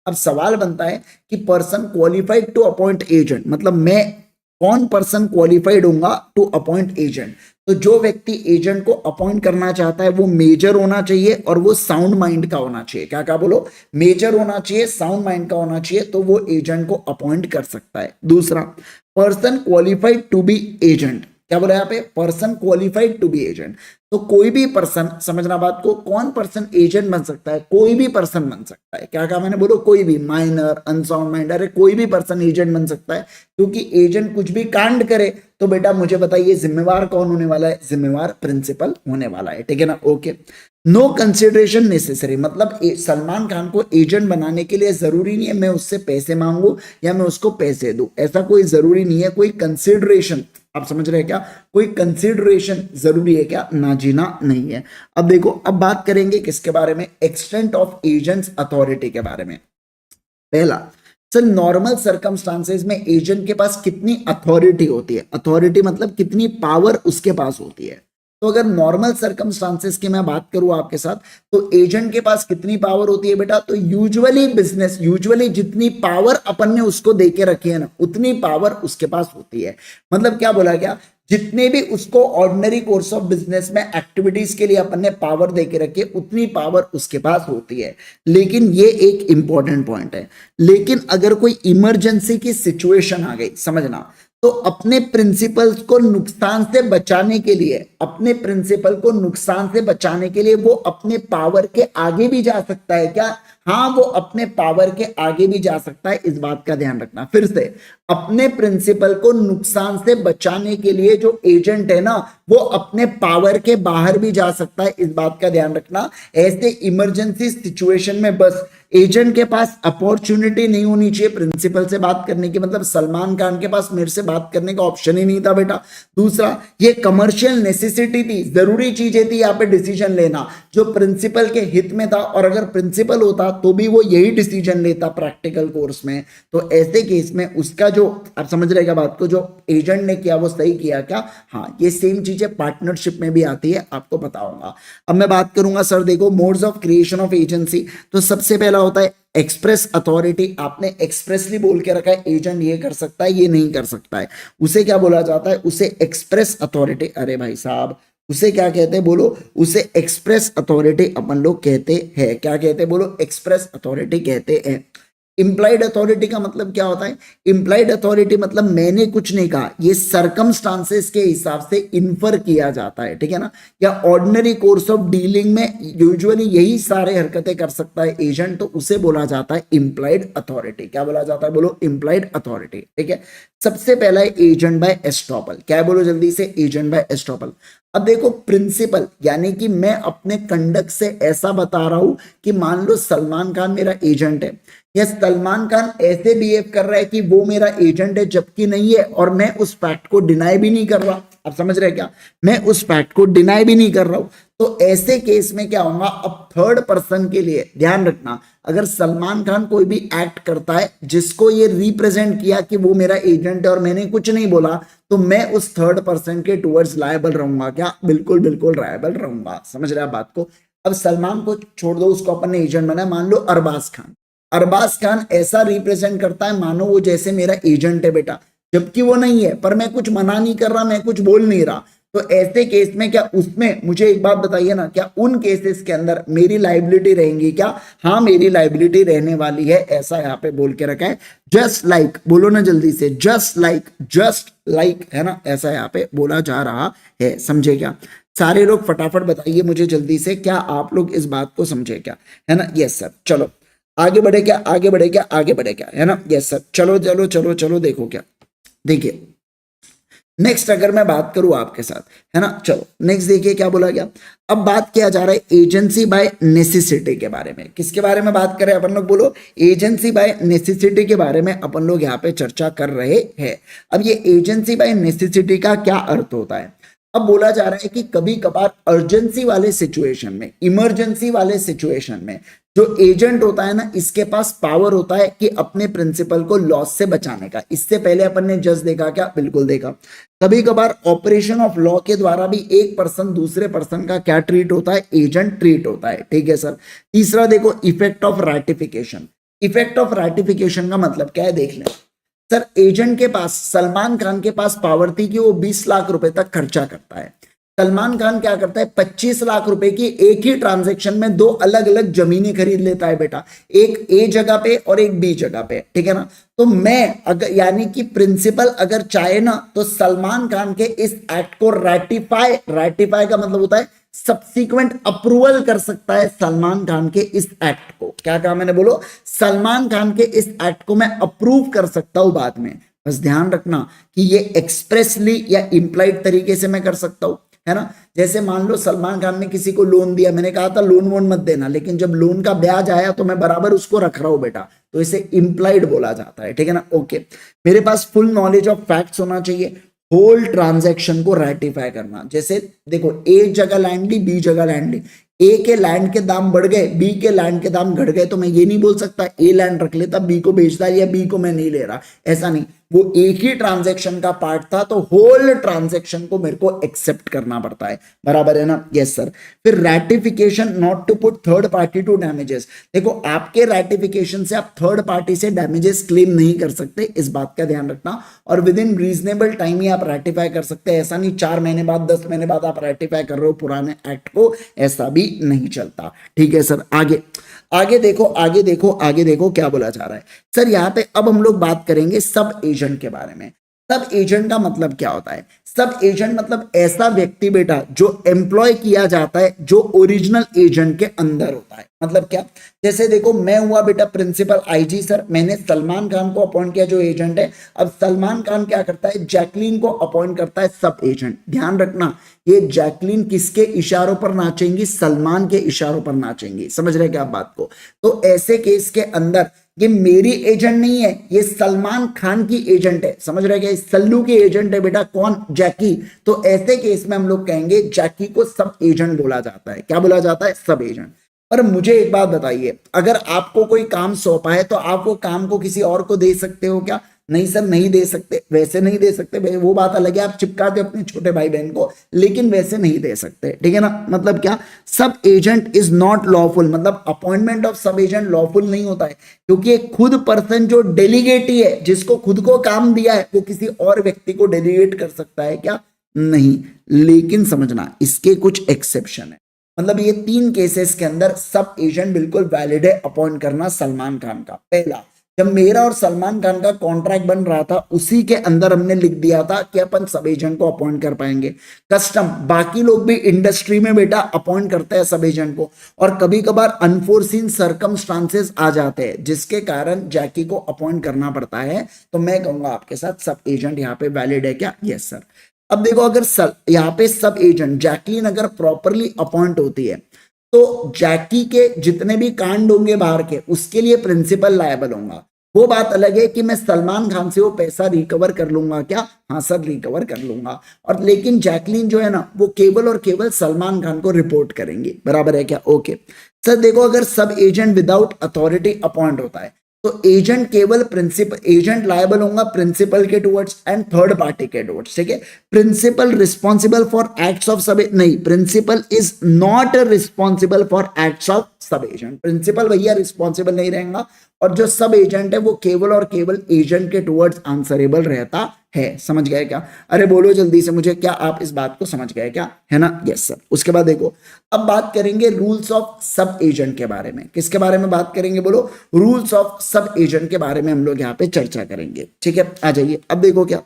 अब सवाल बनता है कि person qualified to appoint agent, मतलब मैं कौन पर्सन क्वालिफाइड होगा टू अपॉइंट एजेंट। तो जो व्यक्ति एजेंट को अपॉइंट करना चाहता है वो मेजर होना चाहिए और वो साउंड माइंड का होना चाहिए। क्या क्या बोलो, मेजर होना चाहिए, साउंड माइंड का होना चाहिए, तो वो एजेंट को अपॉइंट कर सकता है। दूसरा, person qualified to be agent, क्या बोला यहाँ पे, person qualified to be agent. तो कोई भी पर्सन, समझना बात को, कौन पर्सन एजेंट बन सकता है, कोई भी पर्सन बन सकता है। क्या कहा मैंने, बोलो कोई भी, माइनर, अनसाउंड माइंड, अरे कोई भी पर्सन एजेंट बन सकता है। क्योंकि एजेंट कुछ भी कांड करे तो बेटा मुझे बताइए जिम्मेवार कौन होने वाला है, जिम्मेवार प्रिंसिपल होने वाला है, ठीक है ना। ओके, नो कंसिडरेशन नेसेसरी, मतलब सलमान खान को एजेंट बनाने के लिए जरूरी नहीं है मैं उससे पैसे मांगू या मैं उसको पैसे दूं, ऐसा कोई जरूरी नहीं है। कोई कंसिडरेशन, आप समझ रहे हैं क्या, कोई कंसिडरेशन जरूरी है क्या, ना जीना नहीं है। अब देखो, अब बात करेंगे किसके बारे में, एक्सटेंट ऑफ एजेंट्स अथॉरिटी के बारे में। पहला, सर नॉर्मल सर्कमस्टांसेस में एजेंट के पास कितनी अथॉरिटी होती है, अथॉरिटी मतलब कितनी पावर उसके पास होती है। तो अगर नॉर्मल सर्कमस्टांसेस की मैं बात करूं आपके साथ, तो एजेंट के पास कितनी पावर होती है बेटा, तो यूजुअली जितनी पावर अपन ने उसको दे के रखी है ना, उतनी पावर उसके पास होती है। मतलब क्या बोला गया, जितने भी उसको ऑर्डिनरी कोर्स ऑफ बिजनेस में एक्टिविटीज के लिए अपन ने पावर दे के रखी है, उतनी पावर उसके पास होती है। लेकिन ये एक इंपॉर्टेंट पॉइंट है, लेकिन अगर कोई इमरजेंसी की सिचुएशन आ गई, समझना, तो अपने प्रिंसिपल्स को नुकसान से बचाने के लिए, अपने प्रिंसिपल को नुकसान से बचाने के लिए वो अपने पावर के आगे भी जा सकता है। क्या, हाँ, वो अपने पावर के आगे भी जा सकता है, इस बात का ध्यान रखना। फिर से, अपने प्रिंसिपल को नुकसान से बचाने के लिए जो एजेंट है ना, वो अपने पावर के बाहर भी जा सकता है, इस बात का ध्यान रखना। ऐसे इमरजेंसी सिचुएशन में बस एजेंट के पास अपॉर्चुनिटी नहीं होनी चाहिए प्रिंसिपल से बात करने की, मतलब सलमान खान के पास मेरे से बात करने का ऑप्शन ही नहीं था बेटा। दूसरा, ये कमर्शियल नेसेसिटी थी, जरूरी चीजें थी यहाँ पे डिसीजन लेना जो प्रिंसिपल के हित में था, और अगर प्रिंसिपल होता तो भी वो यही डिसीजन लेता प्रैक्टिकल कोर्स में। तो ऐसे केस में उसका जो, आप समझ रहेगा बात को, जो एजेंट ने किया वो सही किया क्या, हाँ। ये सेम चीजें पार्टनरशिप में भी आती है, आपको बताऊंगा। अब मैं बात करूंगा सर, देखो modes of creation of agency, तो सबसे पहला होता है एक्सप्रेस अथॉरिटी, आपने एक्सप्रेसली बोल के रखा है एजेंट ये कर सकता है, ये नहीं कर सकता है, उसे क्या बोला जाता है? उसे एक्सप्रेस अथॉरिटी। अरे भाई साहब, उसे क्या कहते हैं बोलो? उसे एक्सप्रेस अथॉरिटी अपन लोग कहते हैं। क्या कहते हैं बोलो? एक्सप्रेस अथॉरिटी कहते हैं। इम्प्लाइड अथॉरिटी का मतलब क्या होता है? इम्प्लाइड अथॉरिटी मतलब मैंने कुछ नहीं कहा, ये सरकमस्टांसेस के हिसाब से इन्फर किया जाता है, ठीक है ना, या ऑर्डिनरी कोर्स ऑफ डीलिंग में यूजुअली यही सारे हरकतें कर सकता है एजेंट, तो उसे बोला जाता है इम्प्लाइड अथॉरिटी। क्या बोला जाता है बोलो? इम्प्लाइड अथॉरिटी, ठीक है। सबसे पहला है एजेंट बाय एस्टॉपल। क्या है बोलो जल्दी से? Agent by estoppel. अब देखो प्रिंसिपल, यानी कि मैं अपने कंडक्ट से ऐसा बता रहा हूं कि मान लो सलमान खान मेरा एजेंट है, या सलमान खान ऐसे बिहेव कर रहा है कि वो मेरा एजेंट है जबकि नहीं है, और मैं उस फैक्ट को डिनाई भी नहीं कर रहा। आप समझ रहे हैं क्या? मैं उस फैक्ट को डिनाई भी नहीं कर रहा हूं, तो ऐसे केस में क्या होगा? अब थर्ड पर्सन के लिए ध्यान रखना, अगर सलमान खान कोई भी एक्ट करता है जिसको ये रिप्रेजेंट किया कि वो मेरा एजेंट है और मैंने कुछ नहीं बोला, तो मैं उस थर्ड पर्सन के टुवर्ड्स लायबल रहूंगा। क्या? बिल्कुल बिल्कुल लायबल रहूंगा। समझ रहे हैं बात को? अब सलमान को छोड़ दो, उसको अपन ने एजेंट बनाया, मान लो अरबाज खान। अरबाज खान ऐसा रिप्रेजेंट करता है मानो वो जैसे मेरा एजेंट है बेटा, जबकि वो नहीं है, पर मैं कुछ मना नहीं कर रहा, मैं कुछ बोल नहीं रहा। तो ऐसे केस में क्या उसमें मुझे एक बात बताइए ना, क्या उन केसेस के अंदर मेरी लाइबिलिटी रहेंगी क्या? हाँ, मेरी लाइबिलिटी रहने वाली है, ऐसा यहाँ पे बोल के रखा है। जस्ट लाइक, बोलो ना जल्दी से, जस्ट लाइक है ना, ऐसा यहाँ पे बोला जा रहा है। समझे क्या? सारे लोग फटाफट बताइए मुझे जल्दी से, क्या आप लोग इस बात को समझे क्या? है ना? Yes sir. चलो आगे बढ़े क्या? आगे बढ़े क्या? आगे बढ़े क्या? है ना? Yes sir. चलो चलो चलो चलो, देखो क्या, देखिए नेक्स्ट अगर मैं बात करूं आपके साथ, है ना, चलो नेक्स्ट देखिए क्या बोला गया। अब बात किया जा रहा है एजेंसी बाय नेसेसिटी के बारे में। किसके बारे में बात कर रहे हैं अपन लोग? बोलो, एजेंसी बाय नेसेसिटी के बारे में अपन लोग यहाँ पे चर्चा कर रहे हैं। अब ये एजेंसी बाय नेसेसिटी का क्या अर्थ होता है? अब बोला जा रहा है कि कभी कभार अर्जेंसी वाले सिचुएशन में, इमरजेंसी वाले सिचुएशन में जो एजेंट होता है ना, इसके पास पावर होता है कि अपने प्रिंसिपल को लॉस से बचाने का। इससे पहले अपन ने जस्ट देखा क्या? बिल्कुल देखा। कभी कभार ऑपरेशन ऑफ लॉ के द्वारा भी एक पर्सन दूसरे पर्सन का क्या ट्रीट होता है? एजेंट ट्रीट होता है, ठीक है सर। तीसरा देखो, effect of ratification. Effect of ratification का मतलब क्या है? देख लें सर, एजेंट के पास, सलमान खान के पास पावर थी कि वो 20 लाख रुपए तक खर्चा करता है। सलमान खान क्या करता है? 25 लाख रुपए की एक ही ट्रांजैक्शन में दो अलग अलग जमीनें खरीद लेता है बेटा, एक ए जगह पे और एक बी जगह पे, ठीक है ना। तो मैं अगर, यानी कि प्रिंसिपल अगर चाहे ना, तो सलमान खान के इस एक्ट को रैटिफाई का मतलब होता है सब्सीक्वेंट अप्रूवल कर सकता है सलमान खान के इस एक्ट को। क्या कहा मैंने? बोलो, सलमान खान के इस एक्ट को मैं अप्रूव कर सकता हूं बाद में। बस ध्यान रखना कि ये एक्सप्रेसली या इंप्लाइड तरीके से मैं कर सकता हूं, है ना। जैसे मान लो सलमान खान ने किसी को लोन दिया, मैंने कहा था लोन वोन मत देना, लेकिन जब लोन का ब्याज आया तो मैं बराबर उसको रख रहा हूं बेटा, तो इसे इंप्लाइड बोला जाता है, ठीक है ना। ओके, मेरे पास फुल नॉलेज ऑफ फैक्ट्स होना चाहिए, होल ट्रांजैक्शन को रेटिफाई करना। जैसे देखो, ए जगह लैंड ली, बी जगह लैंड ली, ए के लैंड के दाम बढ़ गए, बी के लैंड के दाम घट गए, तो मैं ये नहीं बोल सकता ए लैंड रख लेता, बी को बेचता, या बी को मैं नहीं ले रहा, ऐसा नहीं। वो एक ही ट्रांजैक्शन का पार्ट था, तो होल ट्रांजैक्शन को मेरे को एक्सेप्ट करना पड़ता है, बराबर है ना। Yes sir. फिर ratification not to put third party to damages. देखो, आपके रैटिफिकेशन से आप थर्ड पार्टी से डैमेजेस क्लेम नहीं कर सकते, इस बात का ध्यान रखना। और विद इन रीजनेबल टाइम ही आप रैटिफाई कर सकते हैं, ऐसा नहीं 4 महीने बाद 10 महीने बाद आप रैटिफाई कर रहे हो पुराने एक्ट को, ऐसा भी नहीं चलता, ठीक है सर। आगे आगे देखो, आगे देखो, आगे देखो क्या बोला जा रहा है सर यहाँ पे। अब हम लोग बात करेंगे सब एजेंट के बारे में। सब एजेंट का मतलब क्या होता है? सब एजेंट मतलब ऐसा व्यक्ति बेटा जो एम्प्लॉय किया जाता है, जो ओरिजिनल एजेंट के अंदर होता है। मतलब क्या? जैसे देखो, मैं हुआ बेटा प्रिंसिपल आईजी सर, मैंने सलमान खान को अपॉइंट किया जो एजेंट है। अब सलमान खान क्या करता है? जैकलीन को अपॉइंट करता है सब एजेंट। ध्यान रखना, ये जैकलीन किसके इशारों पर नाचेंगी? सलमान के इशारों पर नाचेंगी। समझ रहे क्या आप बात को? तो ऐसे केस के अंदर ये मेरी एजेंट नहीं है, ये सलमान खान की एजेंट है। समझ रहे क्या? सल्लू की एजेंट है बेटा, कौन? जैकी। तो ऐसे केस में हम लोग कहेंगे जैकी को सब एजेंट बोला जाता है। क्या बोला जाता है? सब एजेंट। पर मुझे एक बात बताइए, अगर आपको कोई काम सौंपा है तो आप वो काम को किसी और को दे सकते हो क्या? नहीं सर नहीं दे सकते, वैसे नहीं दे सकते, वो बात अलग है, आप चिपका दे अपने छोटे भाई बहन को, लेकिन वैसे नहीं दे सकते, ठीक है ना। मतलब क्या, सब एजेंट इज नॉट लॉफुल, मतलब appointment of sub agent lawful नहीं होता है, क्योंकि एक खुद पर्सन जो डेलीगेटी है, जिसको खुद को काम दिया है, वो किसी और व्यक्ति को डेलीगेट कर सकता है क्या, नहीं। लेकिन समझना इसके कुछ एक्सेप्शन है, मतलब ये 3 केसेस के अंदर सब एजेंट बिल्कुल वैलिड है अपॉइंट करना सलमान खान का। पहला, जब मेरा और सलमान खान का कॉन्ट्रैक्ट बन रहा था, उसी के अंदर हमने लिख दिया था कि अपन सब एजेंट को अपॉइंट कर पाएंगे। कस्टम, बाकी लोग भी इंडस्ट्री में बेटा अपॉइंट करते हैं सब एजेंट को, और कभी कभार अनफोर्सीन सर्कमस्टांसेस आ जाते हैं जिसके कारण जैकी को अपॉइंट करना पड़ता है। तो मैं कहूंगा आपके साथ सब एजेंट यहाँ पे वैलिड है क्या, यस सर। अब देखो, अगर यहाँ पे सब एजेंट जैकलीन अगर प्रॉपरली अपॉइंट होती है, तो जैकी के जितने भी कांड होंगे बाहर के, उसके लिए प्रिंसिपल लायबल होगा। वो बात अलग है कि मैं सलमान खान से वो पैसा रिकवर कर लूंगा क्या, हाँ सर रिकवर कर लूंगा, और लेकिन जैकलीन जो है ना, वो केवल और केवल सलमान खान को रिपोर्ट करेंगी, बराबर है क्या, ओके। सर देखो, अगर सब एजेंट विदाउट अथॉरिटी अपॉइंट होता है, तो एजेंट केवल प्रिंसिपल, एजेंट लायबल होगा प्रिंसिपल के टुवर्ड्स एंड थर्ड पार्टी के टुवर्ड्स, ठीक है। Principal responsible for acts of sub, नहीं, principal is not responsible for acts of sub agent, principal भैया रिस्पॉन्सिबल नहीं रहेगा, और जो सब एजेंट है वो केवल और केवल एजेंट के टुवर्ड्स आंसरेबल रहता है। समझ गए क्या, अरे बोलो जल्दी से मुझे, क्या आप इस बात को समझ गए क्या, है ना, यस सर। उसके बाद देखो, अब बात करेंगे रूल्स ऑफ सब एजेंट के बारे में। किसके बारे में बात करेंगे, बोलो, रूल्स ऑफ सब एजेंट के बारे में हम लोग यहाँ पे चर्चा करेंगे, ठीक है। आ जाइए, अब देखो क्या,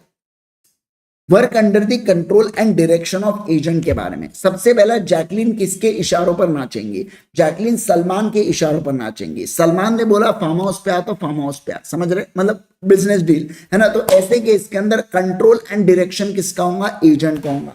work under the control and direction of agent के बारे में। सबसे पहला, जैकलीन किसके इशारों पर नाचेंगी, जैकलीन सलमान के इशारों पर नाचेंगी। सलमान ने बोला फार्म हाउस पे आ, तो फार्म हाउस पे आ, समझ रहे, मतलब बिजनेस डील है ना। तो ऐसे केस के अंदर कंट्रोल एंड डायरेक्शन किसका होगा, एजेंट का होगा।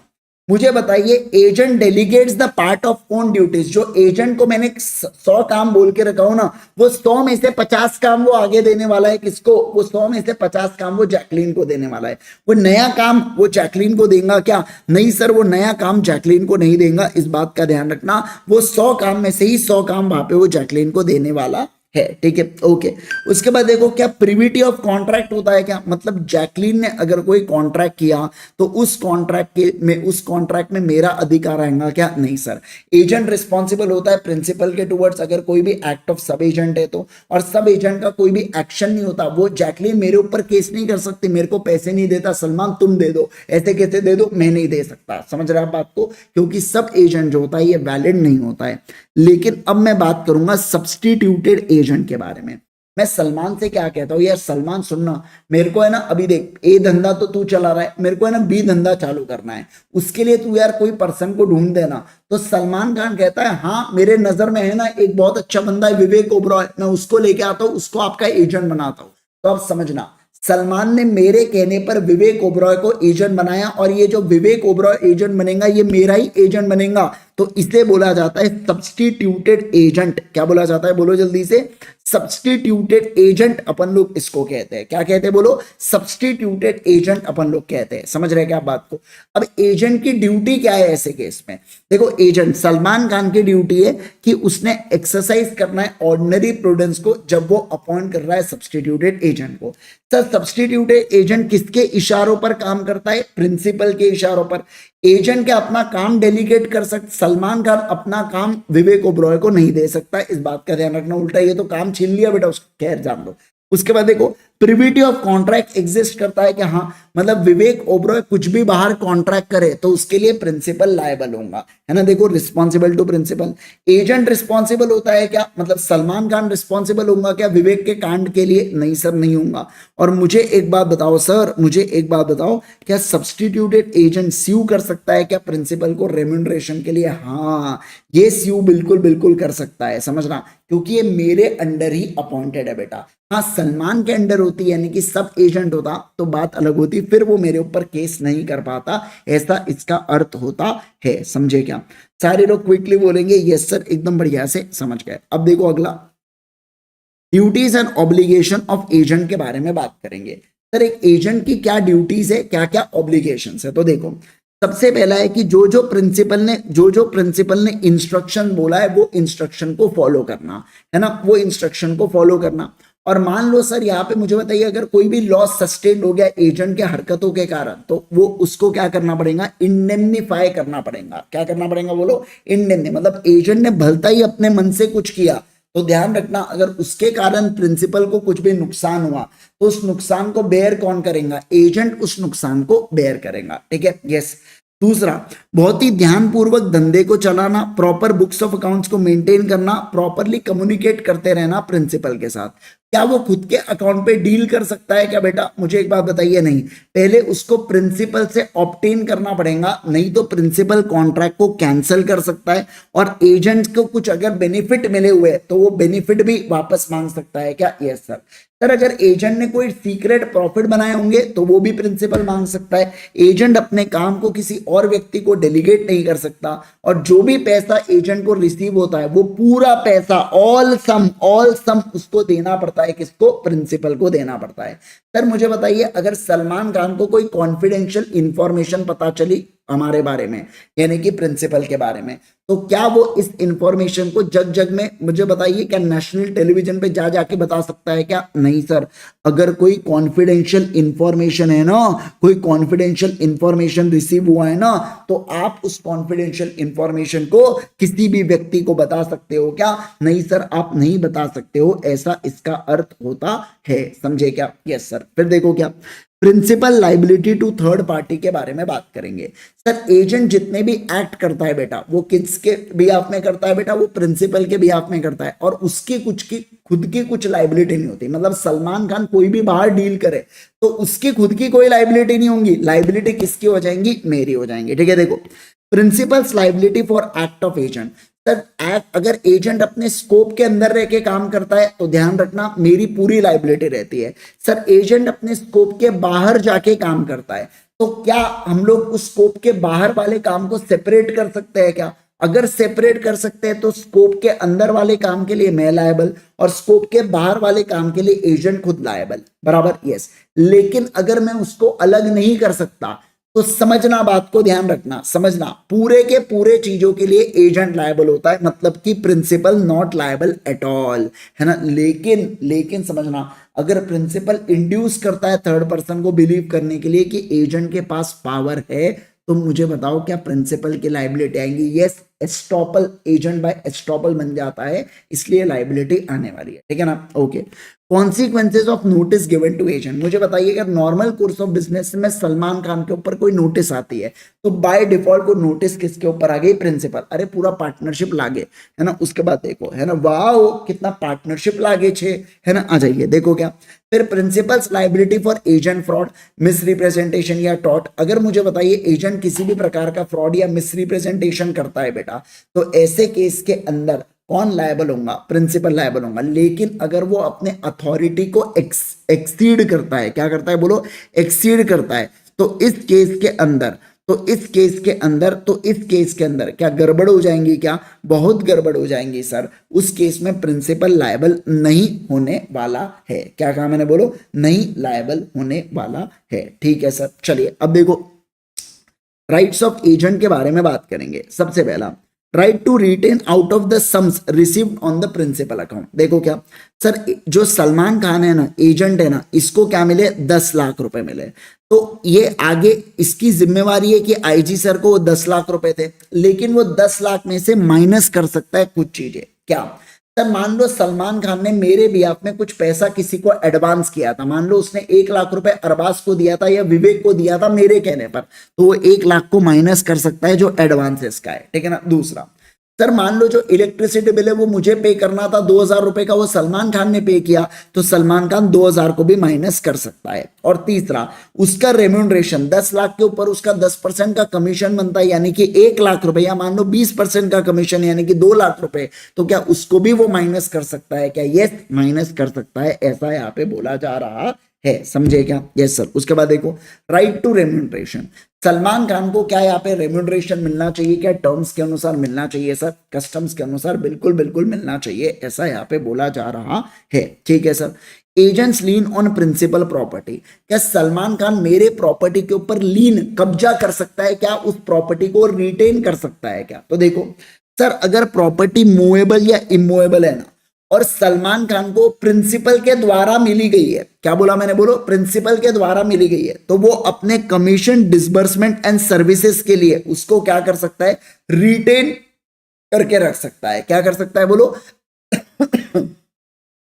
मुझे बताइए, agent delegates the part of own duties, जो एजेंट को मैंने 100 काम बोल के रखा हूं ना, वो 100 में से 50 काम वो आगे देने वाला है, किसको, वो 100 में से 50 काम वो जैकलीन को देने वाला है। वो नया काम वो जैकलीन को देगा क्या, नहीं सर, वो नया काम जैकलीन को नहीं देगा, इस बात का ध्यान रखना। वो 100 काम में से ही 100 काम वहां पे वो जैकलीन को देने वाला है, ठीक है, ओके। उसके बाद देखो, क्या प्रिविटी ऑफ कॉन्ट्रैक्ट होता है क्या, मतलब जैकलीन ने अगर कोई कॉन्ट्रैक्ट किया, तो उस कॉन्ट्रैक्ट में मेरा अधिकार आएगा क्या, नहीं सर। एजेंट रिस्पॉन्सिबल होता है प्रिंसिपल के टुवर्ड्स अगर कोई भी एक्ट ऑफ सब एजेंट है तो, और सब एजेंट का कोई भी एक्शन नहीं होता, वो जैकलीन मेरे ऊपर केस नहीं कर सकती, मेरे को पैसे नहीं देता, सलमान तुम दे दो, ऐसे कैसे दे दो, मैं नहीं दे सकता, समझ रहे आप बात को, क्योंकि सब एजेंट जो होता है ये वैलिड नहीं होता है। लेकिन अब मैं बात करूंगा सब्स्टिट्यूटेड एजेंट के बारे में। मैं सलमान से क्या कहता हूं, यार सलमान सुनना, मेरे को है ना, अभी देख, ए धंधा तो तू चला रहा है, मेरे को है ना बी धंधा चालू करना है, उसके लिए तू यार कोई पर्सन को ढूंढ देना। तो सलमान खान कहता है, हाँ मेरे नजर में है ना एक बहुत अच्छा बंदा है, विवेक ओबरॉय, मैं उसको लेके आता हूं, उसको आपका एजेंट बनाता हूं। तो अब समझना, सलमान ने मेरे कहने पर विवेक ओबरॉय को एजेंट बनाया, और ये जो विवेक ओबरॉय एजेंट बनेगा, ये मेरा ही एजेंट बनेगा, तो इसे बोला जाता है सब्स्टिट्यूटेड एजेंट। क्या बोला जाता है, बोलो जल्दी से, सब्स्टिट्यूटेड एजेंट अपन लोग इसको कहते हैं। क्या कहते हैं, बोलो, सब्स्टिट्यूटेड एजेंट अपन लोग कहते हैं। समझ रहे क्या आप बात को। अब एजेंट की ड्यूटी क्या है ऐसे केस में, देखो, एजेंट सलमान खान की ड्यूटी है कि उसने एक्सरसाइज करना है ऑर्डिनरी प्रूडेंस को, जब वो अपॉइंट कर रहा है सब्स्टिट्यूटेड एजेंट को। सर सब्स्टिट्यूटेड एजेंट किसके इशारों पर काम करता है, प्रिंसिपल के इशारों पर। एजेंट क्या अपना काम डेलीगेट कर सकते, सलमान खान अपना काम विवेक ओबरॉय को नहीं दे सकता, इस बात का ध्यान रखना, उल्टा ये तो काम छीन लिया बेटा उसको, खैर जान दो। उसके बाद देखो, प्रिविटी ऑफ कॉन्ट्रैक्ट एग्जिस्ट करता है कि हाँ, मतलब विवेक ओबरॉय कुछ भी बाहर कॉन्ट्रैक्ट करे तो उसके लिए प्रिंसिपल लायबल होगा, है ना। देखो, responsible to principal. Agent responsible होता है क्या, मतलब सलमान खान रिस्पॉन्सिबल होगा क्या विवेक के कांड के लिए, नहीं सर नहीं होगा। और मुझे एक बात बताओ सर, मुझे एक बात बताओ, क्या सब्स्टिट्यूटेड एजेंट स्यू कर सकता है क्या प्रिंसिपल को रेम्यूनरेशन के लिए, हाँ ये स्यू बिल्कुल बिल्कुल कर सकता है, समझना, क्योंकि ये मेरे अंडर ही अपॉइंटेड है बेटा। हाँ सलमान के अंडर होती यानी कि सब एजेंट होता तो बात अलग होती, फिर वो मेरे ऊपर केस नहीं कर पाता, ऐसा इसका अर्थ होता है, समझे क्या। सारे लोग क्विकली बोलेंगे यस सर, एकदम बढ़िया से समझ गए। अब देखो अगला, duties and obligation of agent के बारे में बात करेंगे। सर एक एजेंट की क्या ड्यूटीज है, क्या क्या ऑब्लिगेशन है, तो देखो सबसे पहला है कि जो जो प्रिंसिपल ने इंस्ट्रक्शन बोला है वो इंस्ट्रक्शन को फॉलो करना, है ना, वो इंस्ट्रक्शन को फॉलो करना। और मान लो सर यहाँ पे मुझे बताइए अगर कोई भी लॉस सस्टेन हो गया एजेंट के हरकतों के कारण, तो वो उसको क्या करना पड़ेगा, इंडेमनीफाई करना पड़ेगा। क्या करना पड़ेगा बोलो, इंडेमनी, मतलब एजेंट ने भलता ही अपने मन से कुछ किया तो ध्यान रखना अगर उसके कारण प्रिंसिपल को कुछ भी नुकसान हुआ तो उस नुकसान को बेयर कौन करेगा, एजेंट उस नुकसान को बेयर करेगा। ठीक है, यस। दूसरा, बहुत ही ध्यानपूर्वक धंधे को चलाना, प्रॉपर बुक्स ऑफ अकाउंट्स को मेंटेन करना, प्रॉपरली कम्युनिकेट करते रहना प्रिंसिपल के साथ। क्या वो खुद के अकाउंट पे डील कर सकता है क्या बेटा, मुझे एक बात बताइए, नहीं। पहले उसको प्रिंसिपल से ऑब्टेन करना पड़ेगा, नहीं तो प्रिंसिपल कॉन्ट्रैक्ट को कैंसिल कर सकता है और एजेंट को कुछ अगर बेनिफिट मिले हुए तो वो बेनिफिट भी वापस मांग सकता है क्या, यस सर। सर अगर एजेंट ने कोई सीक्रेट प्रॉफिट बनाए होंगे तो वो भी प्रिंसिपल मांग सकता है। एजेंट अपने काम को किसी और व्यक्ति को डेलीगेट नहीं कर सकता और जो भी पैसा एजेंट को रिसीव होता है वो पूरा पैसा ऑल सम उसको देना पड़ता है, किसको, प्रिंसिपल को देना पड़ता है। सर मुझे बताइए अगर सलमान खान को कोई कॉन्फिडेंशियल इंफॉर्मेशन पता चली हमारे बारे में यानी कि प्रिंसिपल के बारे में, तो क्या वो इस इंफॉर्मेशन को जग में, मुझे बताइए, क्या नेशनल टेलीविजन पे जा जाके बता सकता है क्या, नहीं सर। अगर कोई कॉन्फिडेंशियल इंफॉर्मेशन है ना, कोई कॉन्फिडेंशियल इंफॉर्मेशन रिसीव हुआ है ना, तो आप उस कॉन्फिडेंशियल इंफॉर्मेशन को किसी भी व्यक्ति को बता सकते हो क्या, नहीं सर आप नहीं बता सकते हो, ऐसा इसका अर्थ होता है, समझे क्या, यस सर। फिर देखो क्या, principal liability to third party के बारे में बात करेंगे। सर एजेंट जितने भी एक्ट करता है बेटा वो किसके बिहाफ में करता है बेटा, वो प्रिंसिपल के बिहाफ में करता है और उसकी खुद की कुछ लाइबिलिटी नहीं होती। मतलब सलमान खान कोई भी बाहर डील करे तो उसकी खुद की कोई लाइबिलिटी नहीं होगी, लाइबिलिटी किसकी हो जाएंगी, मेरी हो जाएंगी। ठीक है, देखो principles liability for act of agent. Sir अगर एजेंट अपने स्कोप के अंदर रह के काम करता है तो ध्यान रखना मेरी पूरी लाइबिलिटी रहती है। सर एजेंट अपने स्कोप के बाहर जाके काम करता है तो क्या हम लोग उस स्कोप के बाहर वाले काम को सेपरेट कर सकते हैं क्या, अगर सेपरेट कर सकते हैं तो स्कोप के अंदर वाले काम के लिए मैं लायबल और स्कोप के बाहर वाले काम के लिए एजेंट खुद लायबल, बराबर, यस। लेकिन अगर मैं उसको अलग नहीं कर सकता तो समझना, बात को ध्यान रखना, समझना, पूरे के पूरे चीजों के लिए एजेंट लायबल होता है, मतलब कि principal not liable at all, है ना। लेकिन समझना अगर प्रिंसिपल इंड्यूस करता है थर्ड पर्सन को बिलीव करने के लिए कि एजेंट के पास पावर है तो मुझे बताओ क्या प्रिंसिपल की लाइबिलिटी आएंगी, yes. Estoppel, agent by estoppel बन जाता है, इसलिए लाइबिलिटी आने वाली है। ठीक है ना, okay. Consequences of notice given to agent, मुझे बताइए अगर नॉर्मल कोर्स ऑफ बिजनेस में सलमान खान के ऊपर कोई नोटिस आती है तो बाय डिफॉल्ट को नोटिस किसके ऊपर आ गई, प्रिंसिपल, अरे पूरा पार्टनरशिप लागे, है ना। उसके बाद देखो, है ना, वाओ कितना पार्टनरशिप लागे छे, है ना। आ जाइए देखो क्या, फिर principles liability for agent fraud, miss representation या टॉट। अगर मुझे बताइए एजेंट किसी भी प्रकार का फ्रॉड या मिस रिप्रेजेंटेशन करता है बेटा तो ऐसे केस के अंदर कौन लायबल होगा, प्रिंसिपल लायबल होगा। लेकिन अगर वो अपने अथॉरिटी को एक्सीड करता है, क्या करता है बोलो, एक्सीड करता है, तो इस केस के अंदर क्या गड़बड़ हो जाएंगी, क्या बहुत गड़बड़ हो जाएंगी सर। उस केस में प्रिंसिपल लायबल नहीं होने वाला है। क्या कहा मैंने, बोलो, नहीं लायबल होने वाला है। ठीक है सर, चलिए अब देखो राइट्स ऑफ एजेंट के बारे में बात करेंगे। सबसे पहला, right to retain out of the sums received on the principal account. देखो क्या सर, जो सलमान खान है ना, एजेंट है ना, इसको क्या मिले, 10 लाख रुपए मिले, तो ये आगे इसकी जिम्मेवारी है कि आईजी सर को वो 10 लाख रुपए थे, लेकिन वो 10 लाख में से माइनस कर सकता है कुछ चीजें। क्या सर, मान लो सलमान खान ने मेरे बिहाफ में कुछ पैसा किसी को एडवांस किया था, मान लो उसने 1 लाख रुपए अरबाज को दिया था या विवेक को दिया था मेरे कहने पर, तो वो 1 लाख को माइनस कर सकता है जो एडवांस इसका है। ठीक है ना। दूसरा, सर मान लो जो इलेक्ट्रिसिटी बिल है वो मुझे पे करना था 2000 रुपए का, वो सलमान खान ने पे किया तो सलमान खान 2000 को भी माइनस कर सकता है। और तीसरा, उसका रेम्यूनरेशन 10 लाख के ऊपर उसका 10% का कमीशन बनता है यानी कि 1 लाख रुपए, या मान लो 20% का कमीशन यानी कि 2 लाख रुपए, तो क्या उसको भी वो माइनस कर सकता है क्या, यस माइनस कर सकता है, ऐसा यहाँ पे बोला जा रहा है, समझे क्या, यस सर। उसके बाद देखो right to remuneration, Salman Khan को क्या यहाँ पे रेम्यूनरेशन मिलना चाहिए, क्या टर्म्स के अनुसार मिलना चाहिए सर, कस्टम्स के अनुसार, बिल्कुल बिल्कुल मिलना चाहिए, ऐसा यहाँ पे बोला जा रहा है। ठीक है sir. Agent's lien on principal property, क्या सलमान खान मेरे प्रॉपर्टी के ऊपर लीन, कब्जा कर सकता है क्या, उस प्रॉपर्टी को रिटेन कर सकता है क्या। तो देखो सर, अगर प्रॉपर्टी मूवेबल या इमूवेबल है ना और सलमान खान को प्रिंसिपल के द्वारा मिली गई है, क्या बोला मैंने, बोलो, प्रिंसिपल के द्वारा मिली गई है, तो वो अपने कमीशन डिसबर्समेंट एंड सर्विसेज के लिए उसको क्या कर सकता है, रिटेन करके रख सकता है। क्या कर सकता है, बोलो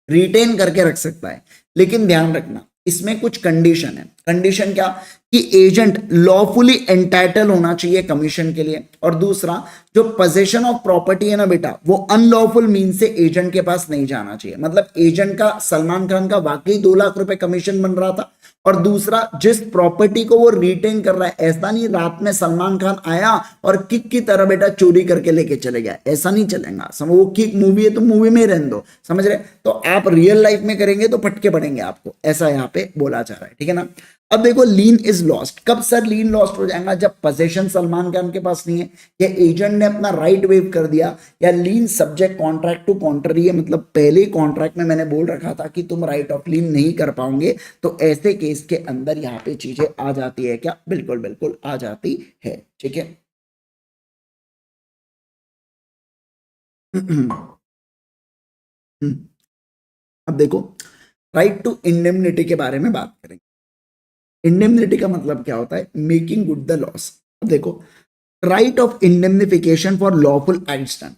रिटेन करके रख सकता है। लेकिन ध्यान रखना इसमें कुछ कंडीशन है। कंडीशन क्या, कि एजेंट लॉफुली एंटाइटल होना चाहिए कमीशन के लिए, और दूसरा जो पोजीशन ऑफ प्रॉपर्टी है ना बेटा, वो अनलॉफुल मीन से एजेंट के पास नहीं जाना चाहिए। मतलब एजेंट का सलमान खान का वाकई 2 लाख रुपए कमीशन बन रहा था, और दूसरा जिस प्रॉपर्टी को वो रिटेन कर रहा है, ऐसा नहीं रात में सलमान खान आया और किक की तरह बेटा चोरी करके लेके चले गया, ऐसा नहीं चलेगा। समझ, वो किक मूवी है तो मूवी में रहने दो, समझ रहे। तो आप रियल लाइफ में करेंगे तो फटके पड़ेंगे आपको, ऐसा यहाँ पे बोला जा रहा है, ठीक है ना। अब देखो लीन इज लॉस्ट, कब सर लीन लॉस्ट हो जाएगा, जब पोजीशन सलमान खान के पास नहीं है, या एजेंट ने अपना राइट वेव कर दिया, या लीन सब्जेक्ट कॉन्ट्रैक्ट टू कॉन्ट्ररी है, मतलब पहले कॉन्ट्रैक्ट में मैंने बोल रखा था कि तुम राइट ऑफ लीन नहीं कर पाओगे, तो ऐसे केस के अंदर यहाँ पे चीजें आ जाती है क्या, बिल्कुल बिल्कुल आ जाती है, ठीक है। अब देखो राइट टू इंडेमनिटी के बारे में बात करेंगे। इंडेमनिटी का मतलब क्या होता है, मेकिंग गुड द लॉस। अब देखो right of indemnification for lawful acts done.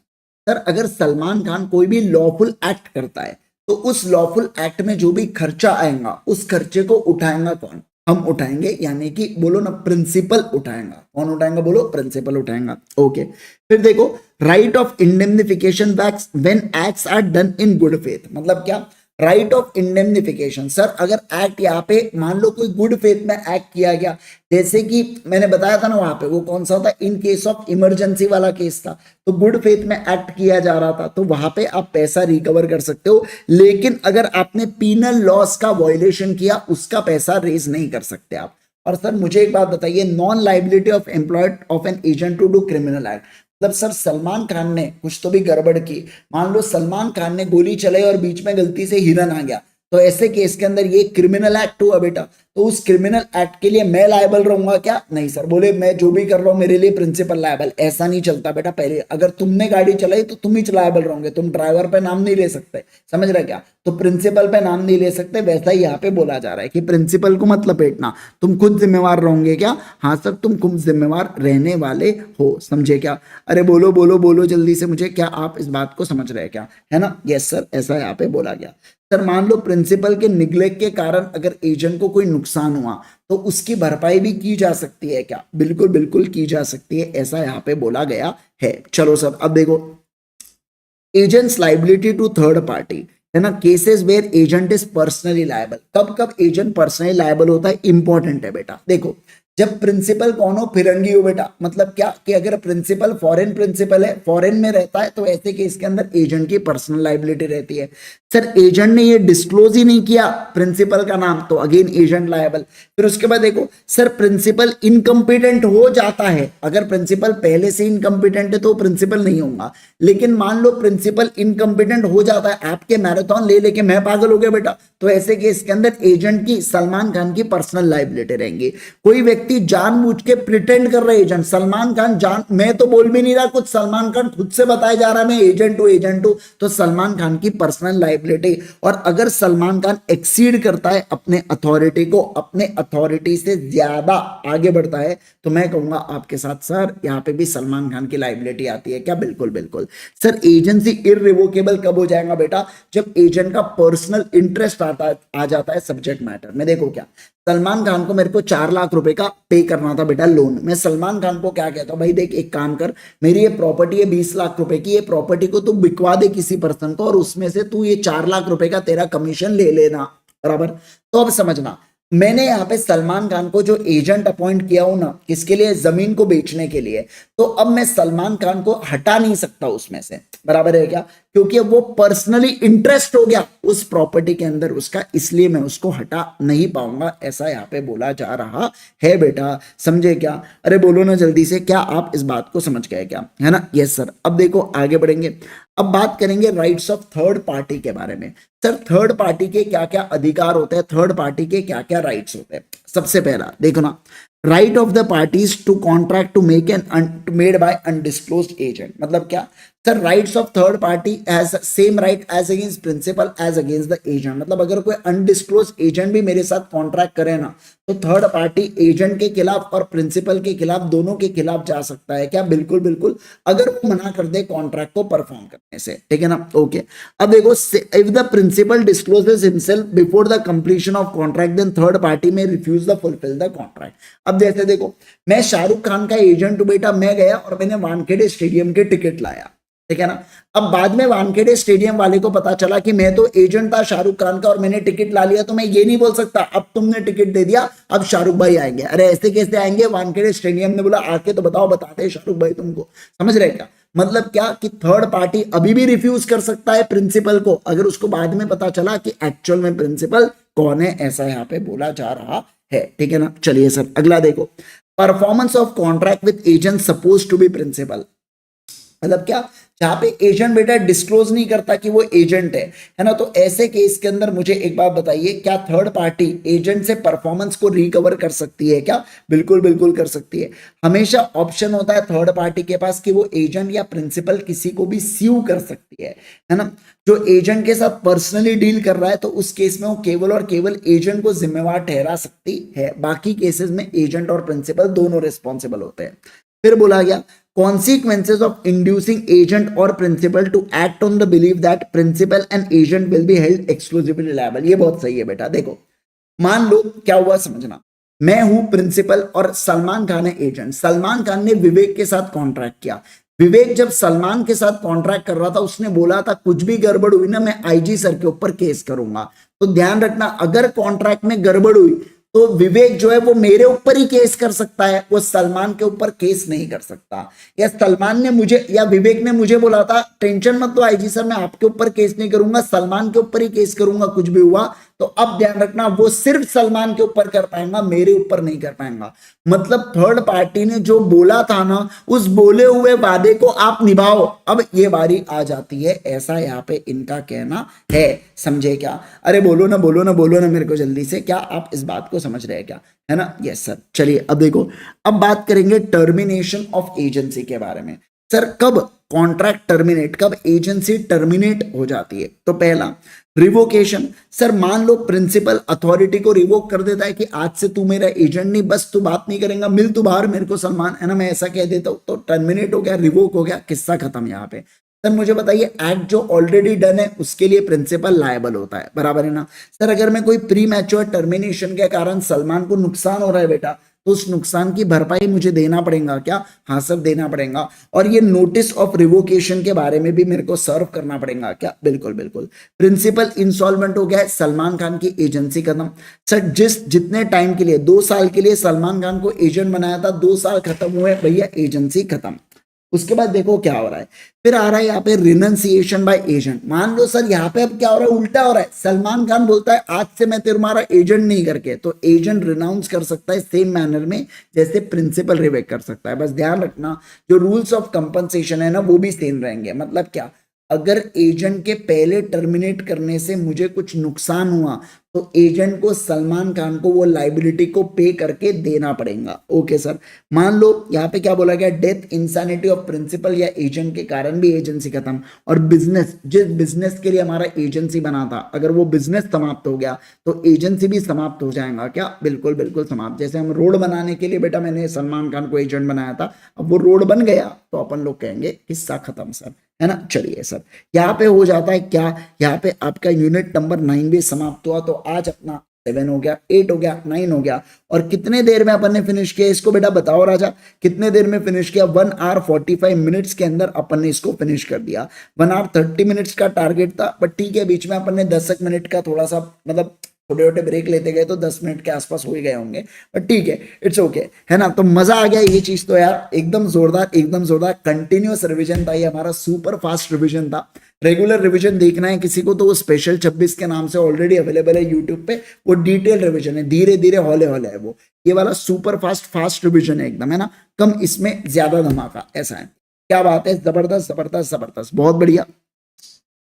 Sir अगर सलमान खान कोई भी लॉफुल एक्ट करता है तो उस लॉफुल एक्ट में जो भी खर्चा आएगा उस खर्चे को उठाएगा कौन, हम उठाएंगे, यानी कि बोलो ना प्रिंसिपल उठाएगा। कौन उठाएगा, बोलो, प्रिंसिपल उठाएगा। ओके, फिर देखो right of indemnification backs when acts are done in good faith. मतलब क्या, राइट ऑफ इंडेमनिफिकेशन, सर अगर एक्ट यहाँ पे मान लो कोई गुड फेथ में एक्ट किया गया, जैसे कि मैंने बताया था ना वहां पे, वो कौन सा था, इन केस ऑफ इमरजेंसी वाला केस था, तो गुड फेथ में एक्ट किया जा रहा था, तो वहां पे आप पैसा रिकवर कर सकते हो। लेकिन अगर आपने पीनल लॉस का वायलेशन किया, उसका पैसा रेज नहीं कर सकते आप। और सर मुझे एक बात बताइए, non liability of employed of an agent to do criminal act, मतलब सर सलमान खान ने कुछ तो भी गड़बड़ की, मान लो सलमान खान ने गोली चलाई और बीच में गलती से हिरन आ गया, तो ऐसे केस के अंदर ये क्रिमिनल एक्ट हुआ बेटा, तो उस क्रिमिनल एक्ट के लिए मैं लायबल रहूंगा क्या, नहीं सर। बोले मैं जो भी कर रहा हूं मेरे लिए प्रिंसिपल लायबल, ऐसा नहीं चलता बेटा। पहले अगर तुमने गाड़ी चलाई तो तुम ही लायबल रहोगे, तुम ड्राइवर पे नाम नहीं ले सकते, समझ रहे क्या, तो प्रिंसिपल पे नाम नहीं ले सकते। वैसा ही यहाँ पे बोला जा रहा है कि प्रिंसिपल को मत लपेटना, तुम खुद जिम्मेवार रहोगे क्या, हाँ सर तुम खुद जिम्मेवार रहने वाले हो, समझे क्या। अरे बोलो बोलो बोलो जल्दी से मुझे, क्या आप इस बात को समझ रहे हैं क्या, है ना। यस सर, ऐसा यहाँ पे बोला गया। सर मान लो प्रिंसिपल के निग्लेक्ट के कारण अगर एजेंट को कोई नुकसान हुआ तो उसकी भरपाई भी की जा सकती है क्या, बिल्कुल बिल्कुल की जा सकती है, ऐसा यहाँ पे बोला गया है। चलो सर अब देखो agent's liability to third party, है ना, cases where agent is personally liable. कब कब एजेंट पर्सनली लायबल होता है, इंपॉर्टेंट है बेटा। देखो जब प्रिंसिपल कौन हो, फिरंगी हो बेटा, मतलब क्या कि अगर प्रिंसिपल फॉरेन प्रिंसिपल है, फॉरेन में रहता है, तो ऐसे केस के अंदर एजेंट की पर्सनल लायबिलिटी रहती है। सर एजेंट ने ये डिस्क्लोज ही नहीं किया प्रिंसिपल का नाम, तो अगेन एजेंट लायबल। फिर उसके बाद देखो सर प्रिंसिपल इनकम्पिटेंट हो जाता है, अगर प्रिंसिपल पहले से इनकम्पिटेंट है तो प्रिंसिपल नहीं होगा, लेकिन मान लो प्रिंसिपल इनकम्पिटेंट हो जाता है, आपके मैराथन ले लेके मैं पागल हो गया बेटा, तो ऐसे केस के अंदर एजेंट की, सलमान खान की पर्सनल लायबिलिटी रहेंगी। कोई व्यक्ति जानबूझ के प्रिटेंड कर रहे एजेंट, सलमान खान जान, मैं तो बोल भी नहीं रहा कुछ, सलमान खान खुद से बताया जा रहा है मैं एजेंट हूं, तो सलमान खान की पर्सनल लायबिलिटी। और अगर सलमान खान एक्सीड करता है अपने अथॉरिटी को, अपने अथॉरिटी से ज्यादा आगे बढ़ता है, तो मैं कहूंगा आपके साथ सर यहाँ पे भी सलमान खान की लायबिलिटी आती है क्या, बिल्कुल बिल्कुल। सर एजेंसी इररिवोकेबल कब हो जाएगा बेटा, जब एजेंट का पर्सनल इंटरेस्ट आ जाता है सब्जेक्ट मैटर में। देखो क्या, सलमान खान को मेरे को 4 लाख रुपए का पे करना था बेटा लोन, मैं सलमान खान को क्या कहता हूं, भाई देख एक काम कर, मेरी ये प्रॉपर्टी है 20 लाख रुपए की, ये प्रॉपर्टी को तू बिकवा दे किसी पर्सन को, और उसमें से तू ये 4 लाख रुपए का तेरा कमीशन ले लेना, बराबर। तो अब समझना, मैंने यहाँ पे सलमान खान को जो एजेंट अपॉइंट किया हूं ना, किसके लिए, जमीन को बेचने के लिए, तो अब मैं सलमान खान को हटा नहीं सकता उसमें से, बराबर है क्या, क्योंकि वो पर्सनली इंटरेस्ट हो गया उस प्रॉपर्टी के अंदर उसका, इसलिए मैं उसको हटा नहीं पाऊंगा, ऐसा यहाँ पे बोला जा रहा है बेटा, समझे क्या। अरे बोलो ना जल्दी से, क्या आप इस बात को समझ गए क्या, है ना। Yes sir. अब देखो आगे बढ़ेंगे, अब बात करेंगे राइट्स ऑफ थर्ड पार्टी के बारे में। सर थर्ड पार्टी के क्या क्या अधिकार होते हैं, थर्ड पार्टी के क्या क्या राइट्स होते हैं। सबसे पहला देखो ना, right of the parties to contract to make an made by undisclosed agent. मतलब क्या sir, rights of third party as same right as against principal as against the agent. मतलब अगर कोई अनडिस्क्लोज एजेंट भी मेरे साथ कॉन्ट्रैक्ट करे ना, तो थर्ड पार्टी एजेंट के खिलाफ और प्रिंसिपल के खिलाफ, दोनों के खिलाफ जा सकता है। क्या? बिल्कुल बिल्कुल, अगर वो मना कर दे कॉन्ट्रैक्ट को परफॉर्म करने से, ठीक है ना। ओके, अब देखो, if the principal discloses himself before the completion of contract, then third party may refuse the fulfil the contract. अब जैसे देखो, मैं शाहरुख खान का एजेंट हूं बेटा, मैं गया और मैंने वानखेड़े स्टेडियम के टिकट लाया, ठीक है ना। अब बाद में वानखेड़े स्टेडियम वाले को पता चला कि मैं तो एजेंट था शाहरुख खान का और मैंने टिकट ला लिया, तो मैं ये नहीं बोल सकता अब तुमने टिकट दे दिया अब शाहरुख भाई आएंगे। अरे ऐसे कैसे आएंगे? वानखेड़े स्टेडियम ने बोला आके तो बताओ, बताते हैं शाहरुख भाई तुमको। समझ रहे क्या? मतलब क्या कि थर्ड पार्टी अभी भी रिफ्यूज कर सकता है प्रिंसिपल को, अगर उसको बाद में पता चला कि एक्चुअल में प्रिंसिपल कौन है, ऐसा यहाँ पे बोला जा रहा है, ठीक है ना। चलिए सर, अगला देखो, performance of contract with agent suppose to be principal. मतलब क्या? जहां पे एजेंट बेटा डिस्क्लोज नहीं करता कि वो एजेंट है ना, तो ऐसे केस के अंदर मुझे एक बात बताइए, क्या थर्ड पार्टी एजेंट से परफॉर्मेंस को रिकवर कर सकती है क्या? बिल्कुल बिल्कुल कर सकती है। हमेशा ऑप्शन होता है थर्ड पार्टी के पास कि वो एजेंट या प्रिंसिपल किसी को भी स्यू कर सकती है ना। जो एजेंट के साथ पर्सनली डील कर रहा है तो उस केस में वो केवल और केवल एजेंट को जिम्मेवार ठहरा सकती है, बाकी केसेस में एजेंट और प्रिंसिपल दोनों रिस्पॉन्सिबल होते हैं। फिर बोला गया, consequences of inducing agent or principal to act on the belief that principal and agent will be held exclusively liable। ये बहुत सही है बेटा। देखो, मान लो क्या हुआ समझना, मैं हूं प्रिंसिपल और सलमान खान है एजेंट। सलमान खान ने विवेक के साथ कॉन्ट्रैक्ट किया। विवेक जब सलमान के साथ कॉन्ट्रैक्ट कर रहा था, उसने बोला था कुछ भी गड़बड़ हुई ना मैं आईजी सर के ऊपर केस करूंगा। तो ध्यान रखना, अगर कॉन्ट्रैक्ट में गड़बड़ हुई तो विवेक जो है वो मेरे ऊपर ही केस कर सकता है, वो सलमान के ऊपर केस नहीं कर सकता। या सलमान ने मुझे या विवेक ने मुझे बोला था टेंशन मत लो आईजी सर, मैं आपके ऊपर केस नहीं करूंगा, सलमान के ऊपर ही केस करूंगा कुछ भी हुआ। तो अब ध्यान रखना, वो सिर्फ सलमान के ऊपर कर पाएगा, मेरे ऊपर नहीं कर पाएगा। मतलब थर्ड पार्टी ने जो बोला था ना, उस बोले हुए वादे को आप निभाओ। अब ये बारी आ जाती है, ऐसा यहाँ पे इनका कहना है। समझे क्या? अरे बोलो ना बोलो ना बोलो ना मेरे को जल्दी से, क्या आप इस बात को समझ रहे हैं क्या? है ना? Yes sir. चलिए अब देखो, अब बात करेंगे टर्मिनेशन ऑफ एजेंसी के बारे में। सर कब कॉन्ट्रैक्ट टर्मिनेट, कब एजेंसी टर्मिनेट हो जाती है? तो पहला रिवोकेशन। सर मान लो प्रिंसिपल अथॉरिटी को रिवोक कर देता है कि आज से तू मेरा एजेंट नहीं, बस तू बात नहीं करेगा, मिल तू बाहर मेरे को सलमान, है ना, मैं ऐसा कह देता हूं, तो टर्मिनेट हो गया, रिवोक हो गया, किस्सा खत्म यहाँ पे। सर मुझे बताइए, एक्ट जो ऑलरेडी डन है उसके लिए प्रिंसिपल लायबल होता है, बराबर है ना। सर अगर मैं कोई प्री मैच्योर टर्मिनेशन के कारण सलमान को नुकसान हो रहा है बेटा, तो उस नुकसान की भरपाई मुझे देना पड़ेगा क्या? हाँ सर देना पड़ेगा। और ये नोटिस ऑफ रिवोकेशन के बारे में भी मेरे को सर्व करना पड़ेगा क्या? बिल्कुल बिल्कुल। प्रिंसिपल इंसॉल्वेंट हो गया है, सलमान खान की एजेंसी खत्म। सर जितने टाइम के लिए 2 साल के लिए सलमान खान को एजेंट बनाया था, 2 साल खत्म हुए भैया, एजेंसी खत्म। उसके बाद देखो क्या हो रहा है, फिर आ रहा है यहाँ पे रिनंसिएशन बाय एजेंट। मान लो सर यहाँ पे अब क्या हो रहा है, उल्टा हो रहा है। सलमान खान बोलता है आज से मैं तुम्हारा एजेंट नहीं करके, तो एजेंट रिनाउंस कर सकता है सेम मैनर में जैसे प्रिंसिपल रिवेक कर सकता है। बस ध्यान रखना, जो रूल्स ऑफ कंपनसेशन है ना वो भी सेम रहेंगे। मतलब क्या, अगर एजेंट के पहले टर्मिनेट करने से मुझे कुछ नुकसान हुआ तो एजेंट को सलमान खान को वो लाइबिलिटी को पे करके देना पड़ेगा। Okay sir. मान लो यहाँ पे क्या बोला गया, डेथ इंसानिटी ऑफ प्रिंसिपल या एजेंट के कारण भी एजेंसी खत्म। और बिजनेस, जिस बिजनेस के लिए हमारा एजेंसी बना था, अगर वो बिजनेस समाप्त हो गया तो एजेंसी भी समाप्त हो जाएगा क्या? बिल्कुल बिल्कुल समाप्त। जैसे हम रोड बनाने के लिए बेटा मैंने सलमान खान को एजेंट बनाया था, अब वो रोड बन गया तो अपन लोग कहेंगे किस्सा खत्म सर, है ना। चलिए सर, यहाँ पे हो जाता है क्या, यहाँ पे आपका यूनिट नंबर 9 भी समाप्त हुआ। तो आज अपना 7 हो गया, 8 हो गया, 9 हो गया। और कितने देर में अपन ने फिनिश किया इसको बेटा बताओ राजा, कितने देर में फिनिश किया? 1 आवर 45 मिनट्स के अंदर अपन ने इसको फिनिश कर दिया। 1 आवर 30 मिनट्स का टारगेट था, बट ठीक है, बीच में अपन ने 10 मिनट का थोड़ा सा मतलब छोटे छोटे ब्रेक लेते गए तो 10 मिनट के आसपास हो ही गए होंगे, बट ठीक है, इट्स ओके, है ना। तो मजा आ गया ये चीज तो यार, एकदम जोरदार एकदम जोरदार। कंटिन्यूअस रिवीजन था ये हमारा, सुपर फास्ट रिवीजन था। रेगुलर रिवीजन देखना है किसी को तो वो स्पेशल 26 के नाम से ऑलरेडी अवेलेबल है यूट्यूब पे, वो डिटेल रिवीजन है, धीरे धीरे हौले हौले है वो। ये वाला सुपर फास्ट रिवीजन है एकदम, है ना, कम इसमें ज्यादा धमाका, ऐसा है। क्या बात है, जबरदस्त जबरदस्त जबरदस्त, बहुत बढ़िया।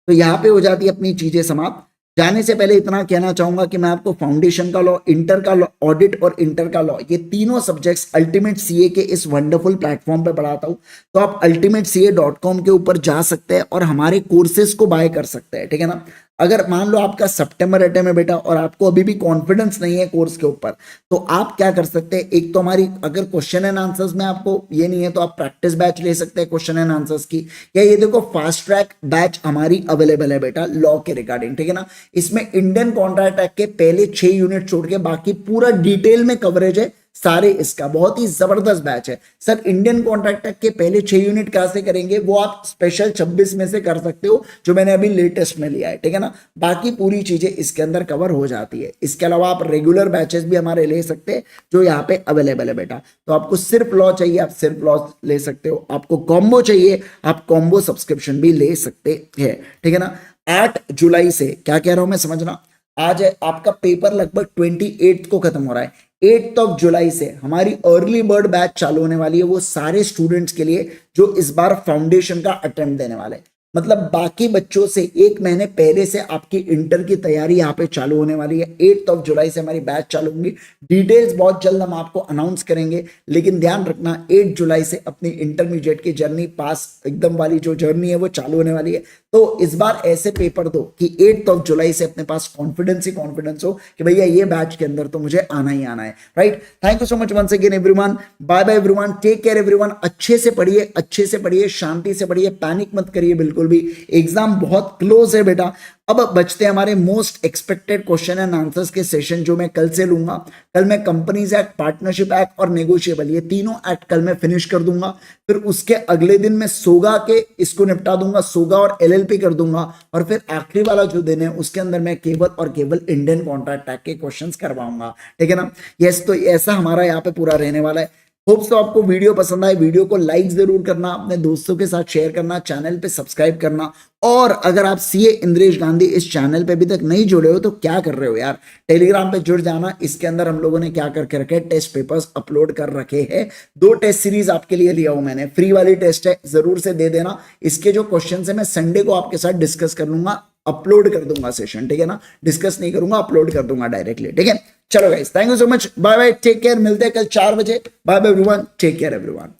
तो यहाँ पे हो जाती है अपनी चीजें समाप्त। जाने से पहले इतना कहना चाहूंगा कि मैं आपको फाउंडेशन का लॉ, इंटर का लॉ, ऑडिट और इंटर का लॉ, ये तीनों सब्जेक्ट्स अल्टीमेट सीए के इस वंडरफुल प्लेटफॉर्म पे पढ़ाता हूं। तो आप ultimatece.com के ऊपर जा सकते हैं और हमारे कोर्सेज को बाय कर सकते हैं, ठीक है ना। अगर मान लो आपका सितंबर अटेम्प्ट है बेटा और आपको अभी भी कॉन्फिडेंस नहीं है कोर्स के ऊपर, तो आप क्या कर सकते हैं, एक तो हमारी अगर क्वेश्चन एंड आंसर्स में आपको ये नहीं है तो आप प्रैक्टिस बैच ले सकते हैं क्वेश्चन एंड आंसर्स की, या ये देखो फास्ट ट्रैक बैच हमारी अवेलेबल है बेटा लॉ के रिगार्डिंग, ठीक है ना। इसमें इंडियन कॉन्ट्रैक्ट एक्ट के पहले 6 यूनिट छोड़ के बाकी पूरा डिटेल में कवरेज है सारे, इसका बहुत ही जबरदस्त बैच है सर। इंडियन कॉन्ट्रैक्ट एक्ट के पहले 6 यूनिट कैसे करेंगे वो आप स्पेशल 26 में से कर सकते हो जो मैंने अभी लेटेस्ट में लिया है, ठीक है ना। बाकी पूरी चीजें इसके अंदर कवर हो जाती है। इसके अलावा आप रेगुलर बैचेस भी हमारे ले सकते हैं जो यहाँ पे अवेलेबल है बेटा। तो आपको सिर्फ लॉ चाहिए आप सिर्फ लॉ ले सकते हो, आपको कॉम्बो चाहिए आप कॉम्बो सब्सक्रिप्शन भी ले सकते हैं, ठीक है ना। 8 जुलाई से, क्या कह रहा हूं मैं समझना, आज है आपका पेपर लगभग 28 को खत्म हो रहा है। 8 जुलाई से हमारी अर्ली बर्ड बैच चालू होने वाली है, वो सारे स्टूडेंट्स के लिए जो इस बार फाउंडेशन का अटेम्प्ट देने वाले हैं। मतलब बाकी बच्चों से 1 महीने पहले से आपकी इंटर की तैयारी यहाँ पे चालू होने वाली है। 8 जुलाई से हमारी बैच चालू होंगी। डिटेल्स बहुत जल्द हम आपको अनाउंस करेंगे, लेकिन ध्यान रखना 8 जुलाई से अपनी इंटरमीडिएट की जर्नी पास एकदम वाली जो जर्नी है वो चालू होने वाली है। तो इस बार ऐसे पेपर दो कि 8 जुलाई से अपने पास कॉन्फिडेंस ही कॉन्फिडेंस हो कि भैया ये बैच के अंदर तो मुझे आना ही आना है, right. Thank you so much once again everyone, bye bye everyone, take care everyone. अच्छे से पढ़िए, शांति से पढ़िए, पैनिक मत करिए बिल्कुल भी। एग्जाम बहुत क्लोज है बेटा। अब बचते हैं हमारे most expected question and answers के सेशन जो मैं कल से लूंगा। कल मैं कंपनीज एक्ट, पार्टनरशिप एक्ट और नेगोशिएबल ये तीनों एक्ट कल मैं फिनिश कर दूंगा। फिर उसके अगले दिन मैं सोगा के इसको निपटा दूंगा, सोगा और एलएलपी कर दूंगा। और फिर आखिरी वाला जो दिन है उसके अंदर मैं केवल और केवल इंडियन कॉन्ट्रैक्ट एक्ट के क्वेश्चंस करवाऊंगा, ठीक है ना। यस, तो ऐसा हमारा यहाँ पे पूरा रहने वाला है। होप सो आपको वीडियो पसंद आए। वीडियो को लाइक जरूर करना, अपने दोस्तों के साथ शेयर करना, चैनल पे सब्सक्राइब करना। और अगर आप सीए इंद्रेश गांधी इस चैनल पे अभी तक नहीं जुड़े हो तो क्या कर रहे हो यार, टेलीग्राम पे जुड़ जाना। इसके अंदर हम लोगों ने क्या करके रखे, टेस्ट पेपर्स अपलोड कर रखे हैं। 2 टेस्ट सीरीज आपके लिए लिया हूं मैंने, फ्री वाली टेस्ट है, जरूर से दे देना। इसके जो क्वेश्चन है मैं संडे को आपके साथ डिस्कस कर लूंगा, अपलोड कर दूंगा सेशन, ठीक है ना। डिस्कस नहीं करूंगा, अपलोड कर दूंगा डायरेक्टली, ठीक है। चलो guys, thank you so much, bye bye, take care. मिलते हैं कल 4 बजे। Bye bye everyone, take care everyone.